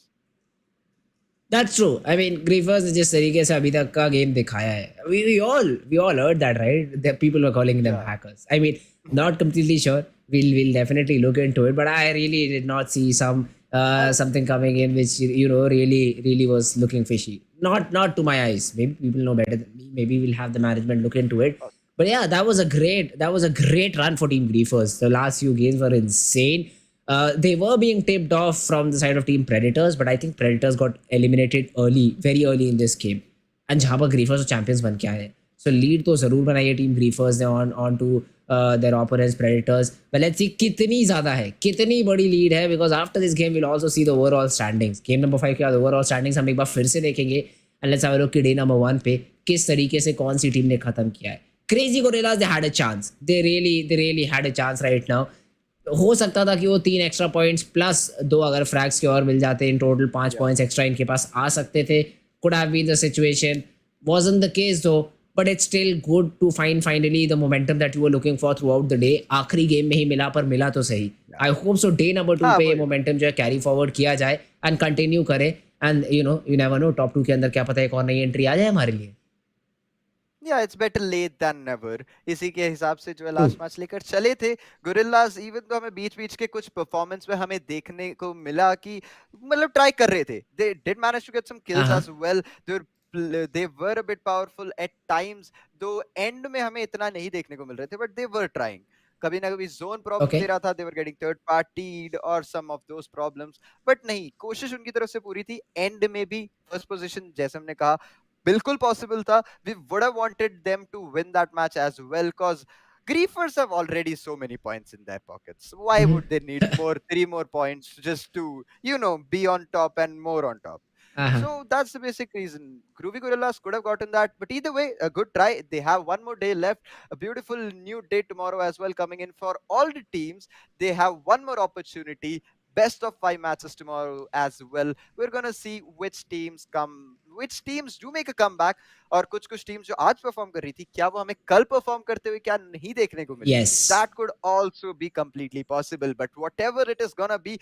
That's true. I mean, Griefers जिस तरीके से अभी तक का game दिखाया है, we all heard that, right? The people were calling them hackers. I mean, not completely sure. We'll definitely look into it, but I really did not see something coming in which really was looking fishy. Not to my eyes. Maybe people know better than me. Maybe we'll have the management look into it. But yeah, that was a great run for Team Griefers. The last few games were insane. They were being tipped off from the side of Team Predators, but I think Predators got eliminated very early in this game. And जहाँ पर Griefers champions बन के आए, so lead तो जरूर बनाई है Team Griefers ने on to their opponents Predators. But let's see कितनी ज़्यादा है, कितनी बड़ी lead है, because after this game we'll also see the overall standings. Game number 5 के बाद overall standings हम एक बार फिर से देखेंगे. And let's have a look कि day number 1 पे किस तरीके से कौन सी टीम ने खत्म किया है. Crazy Gorillas, they had a chance. They really had a chance right now. हो सकता था कि वो 3 एक्स्ट्रा पॉइंट्स प्लस 2 अगर फ्रैग्स के और मिल जाते, इन टोटल 5 पॉइंट्स एक्स्ट्रा इनके पास आ सकते थे. Could have been the situation. Wasn't the case though, but it's still good to find finally the momentum that you were looking for throughout the day. आखिरी game में ही मिला, पर मिला तो सही. I hope so day number 2 पे ये मोमेंटम जो है कैरी फॉरवर्ड किया जाए एंड कंटिन्यू करे. And you never know, top 2 के अंदर क्या पता एक और नई एंट्री आ जाए हमारे लिए. या it's better late than never. इसी के हिसाब से जो है True. लास्ट मैच लेकर चले थे गोरिल्लास। इवन तो हमें बीच बीच के कुछ परफॉर्मेंस में हमें देखने को मिला कि मतलब ट्राई कर रहे थे, they did manage to get some kills Uh-huh. As well, they were a bit powerful at times, though end में हमें इतना नहीं देखने को मिल रहे थे, but they were trying। कभी ना कभी जोन प्रॉब्लम दे Okay. रहा था, they were getting third partied or some of those problems, but नहीं, कोशिश उनकी तरफ से पूरी थी। एंड में भी फर्स्ट पोजीशन जैसे हमने कहा बिल्कुल पॉसिबल था। We would have wanted them to win that match as well, because Griefers have already so many points in their pockets. Why would they need three more points just to, be on top and more on top? Uh-huh. So that's the basic reason. Groovy Gorillas could have gotten that, but either way, a good try. They have one more day left, a beautiful new day tomorrow as well coming in for all the teams. They have one more opportunity. Best of 5 matches tomorrow as well. We're gonna see which teams do make a comeback, और कुछ teams जो आज perform कर रही थी, क्या वो हमें कल perform करते हुए क्या नहीं देखने को मिले? Yes. That could also be completely possible. But whatever it is gonna be,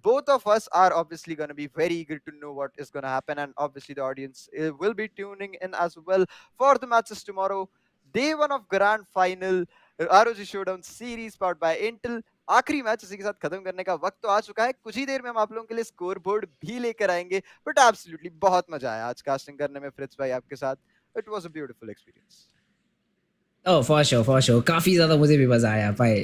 both of us are obviously going to be very eager to know what is going to happen, and obviously the audience will be tuning in as well for the matches tomorrow. Day 1 of grand final, ROG Showdown series powered by Intel। आखिरी match इसी के साथ खत्म करने का वक्त तो आ चुका है। कुछ ही देर में हम आप लोगों के लिए स्कोर बोर्ड भी लेकर आएंगे, बट एब्सोल्युटली बहुत मजा आया आज कास्टिंग करने में फ्रिट्ज भाई आपके साथ। It was a beautiful experience. Oh, for sure, for sure. काफी ज़्यादा मुझे भी मजा आया भाई.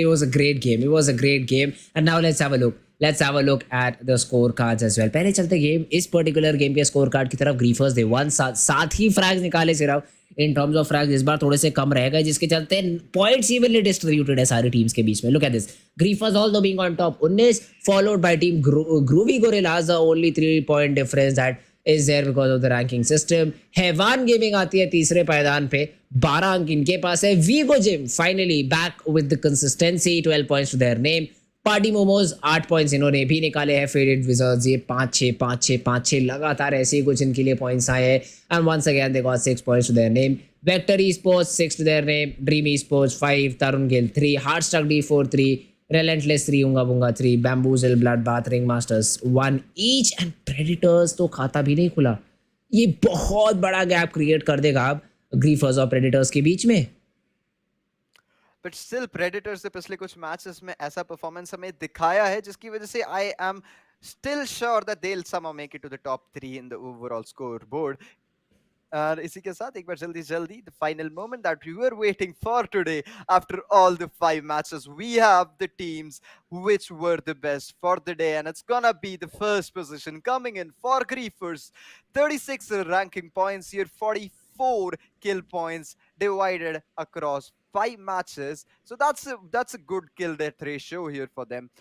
It was a great game. It was a great game. And now let's have a look. Let's have a look at the scorecards as well. पहले चलते game इस पर्टिकुलर गेम के स्कोरकार्ड की तरफ। ग्रीफर्स दे वन साथ ही फ्रैग्स निकाले सिर्फ। इन टर्म्स ऑफ फ्रैग्स इस बार थोड़े से कम रह गए, जिसके चलते पॉइंट्स इवनली डिस्ट्रीब्यूटेड है सारी टीम्स के बीच में। Look at this, griefers although being on top 19, followed by team groovy gorillas, the only 3 point difference that is there because of the ranking system. हैवान गेमिंग आती है तीसरे पायदान पे, 12 अंक इनके पास है। Vigo Gym finally back with the consistency, 12 points to their name. Party momos 8 points इन्होंने भी निकाले हैं। फेडेड विजर्ड्स ये 5-6 लगातार ऐसे ही कुछ इनके लिए पॉइंट्स आए हैं। And once again they got 6 points to their name. Vector esports 6 to their name. Dream esports 5, Tarun Gill 3, Hardstuck D4 3, Relentless 3, Unga Bunga 3, Bamboozle, Bloodbath, Ringmasters 1 each, and Predators तो खाता भी नहीं खुला। ये बहुत बड़ा गैप क्रिएट कर देगा अब ग्रीफर्स और प्रेडिटर्स के बीच में। बट स्टिल प्रेडिटर्स से पिछले कुछ मैचेस में ऐसा परफॉर्मेंस हमें दिखाया है जिसकी वजह से I am still sure that they will somehow make it to the top 3 in the overall scoreboard। और इसी के साथ एक बार जल्दी the final moment that we were waiting for today, after all the 5 matches, we have the teams which were the best for the day, and it's gonna be the first position coming in for Griefers, 36 ranking points here, 44 kill points divided across 5 matches, so that's a good kill death ratio here for them.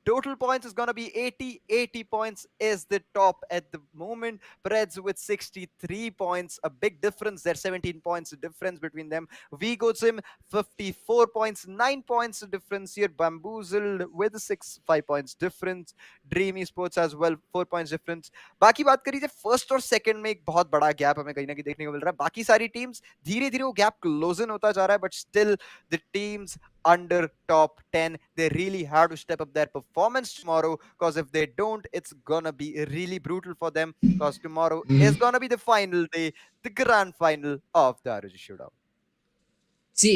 Total points is going to be 80 points is the top at the moment. Preds with 63 points, a big difference there, 17 points difference between them. Vigo Sim 54 points, 9 points difference here. Bamboozled with 5 points difference. Dream esports as well, 4 points difference. बाकी बात करी जाए first और second में एक बहुत बड़ा gap हमें कहीं ना कहीं देखने को मिल रहा है। बाकी सारी टीम्स धीरे धीरे वो गैप क्लोज इन होता जा रहा है, but still the teams under top 10, they really have to step up their performance tomorrow, because if they don't, it's gonna be really brutal for them, because tomorrow is gonna be the final day, the grand final of the ROG Showdown। See,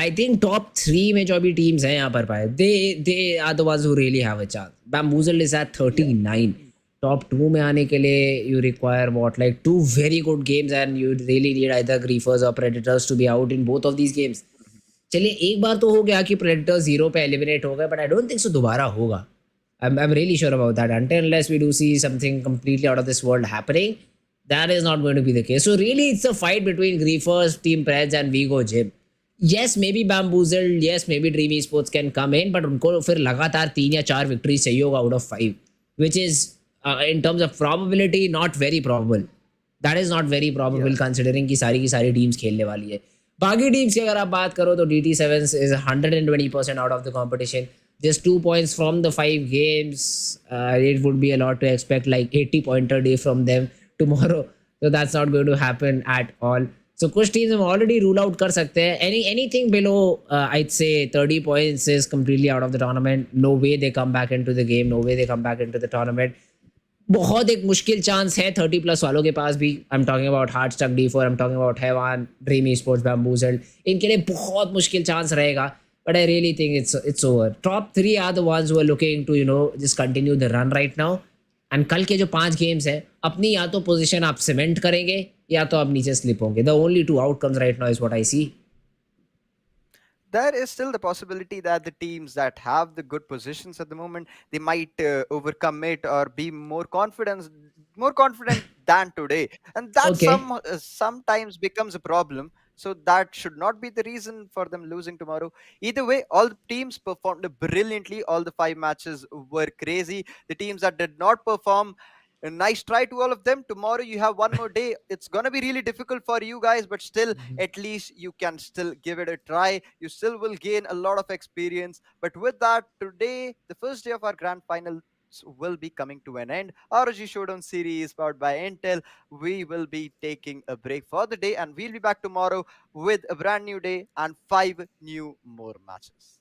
I think top 3 में जो अभी teams हैं यहाँ पर पाए, they are the ones who really have a chance. Bamboozled is at 39. Top 2 में आने के लिए you require what, like 2 very good games, and you really need either Griefers or Predators to be out in both of these games. चलिए एक बार तो हो गया कि प्रेडेटर 0 पे एलिमिनेट हो गए, बट आई डोंट थिंक सो दोबारा होगा। आई am really sure about that. until unless we do see something completely out of this world happening, that is not going to be the case. So really it's a fight between Griefers, Team Preds and Vigo Jim. Yes, maybe Bamboozled, yes, maybe Dream esports can come in, but उनको फिर लगातार 3 या 4 victories चाहिए होगा out of 5, which is in terms of probability not very probable. That is not very probable considering कि सारी की सारी टीम्स खेलने वाली है। बाकी टीम्स की अगर आप बात करो तो DT7 is 120% out of the competition, just 2 points from the 5 games. It would be a lot to expect like 80 pointer day from them tomorrow, so that's not going to happen at all. So कुछ teams हम already rule out कर सकते हैं। anything below I'd say 30 points is completely out of the tournament. No way they come back into the game, no way they come back into the tournament. बहुत एक मुश्किल chance है 30+ वालों के पास भी। I am talking about hard stuck D4, I am talking about हैवान, dream esports, bamboozled, इनके लिए बहुत मुश्किल चांस रहेगा। But I really think it's over. Top 3 are the ones who are looking to just continue the run right now. And कल के जो 5 games हैं, अपनी या तो पोजीशन आप सीमेंट करेंगे या तो आप नीचे स्लिप होंगे। The only 2 outcomes right now is what I see. There is still the possibility that the teams that have the good positions at the moment, they might overcome it or be more confident than today, and that Okay. sometimes becomes a problem. So that should not be the reason for them losing tomorrow. Either way, all the teams performed brilliantly. All the 5 matches were crazy. The teams that did not perform, a nice try to all of them. Tomorrow you have one more day. It's gonna be really difficult for you guys, but still, at least you can still give it a try. You still will gain a lot of experience. But with that, today, the first day of our grand final will be coming to an end. ROG Showdown series powered by Intel. We will be taking a break for the day, and we'll be back tomorrow with a brand new day and 5 new more matches.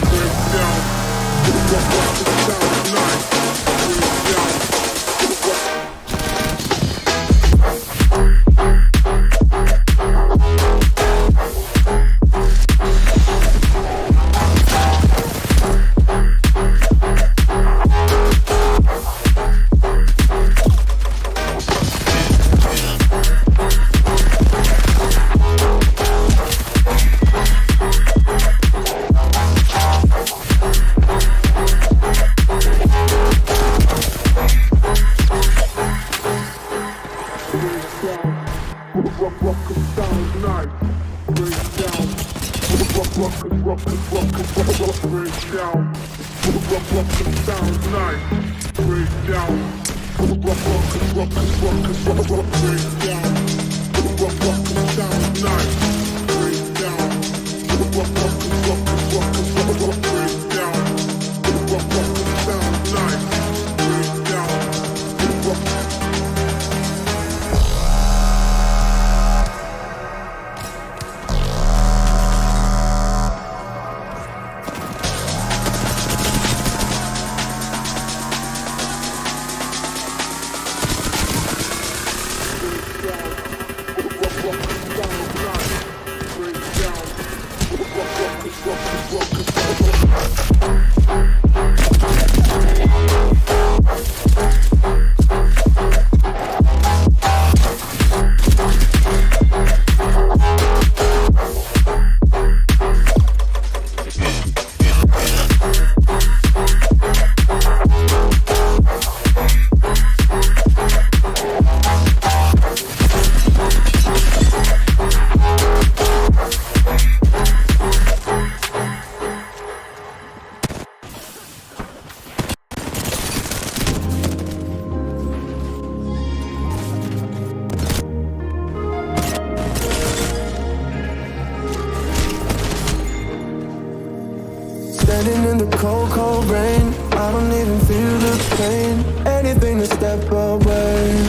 Break down. Standing in the cold, cold rain, I don't even feel the pain. Anything to step away.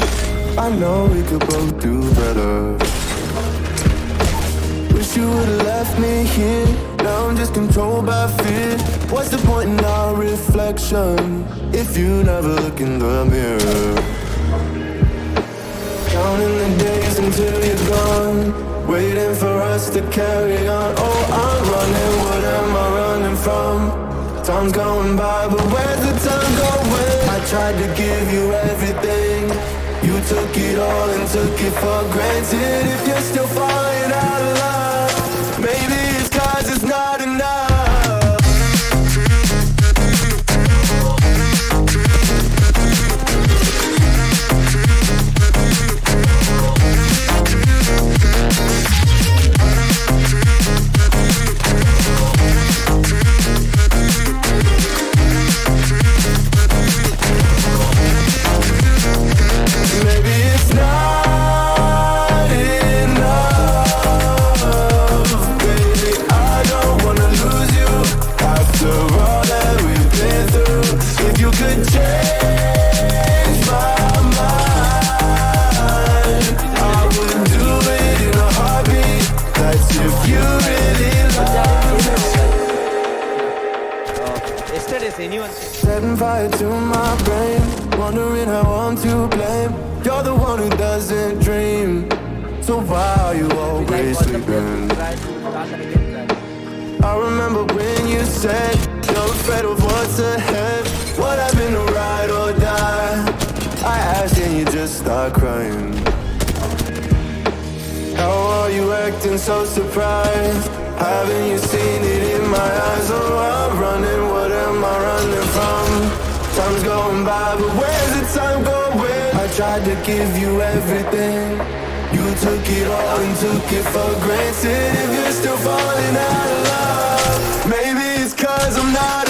I know we could both do better. Wish you would've left me here. Now I'm just controlled by fear. What's the point in our reflection if you never look in the mirror? Counting the days until you're gone, waiting for us to carry on. Oh, I'm running, what am I running from? Time's going by, but where's the time going? I tried to give you everything, you took it all and took it for granted. If you're still falling out of love, maybe it's 'cause it's not enough. Maybe it's not enough, baby. I don't wanna lose you after all that we've been through. If you could change my mind, I would do it in a heartbeat. That's if you really love me. Yesterday's anyone. Setting fire to my brain, wondering how I'm to blame. You're the one who doesn't dream, so why are you always sleeping? I remember when you said you're afraid of what's ahead. What happened to ride or die? I asked and you just start crying. How are you acting so surprised? Haven't you seen it in my eyes? Oh, I'm running, what am I running from? Time's going by, but where's the time going? I tried to give you everything, you took it all and took it for granted. If you're still falling out of love, maybe it's 'cause I'm not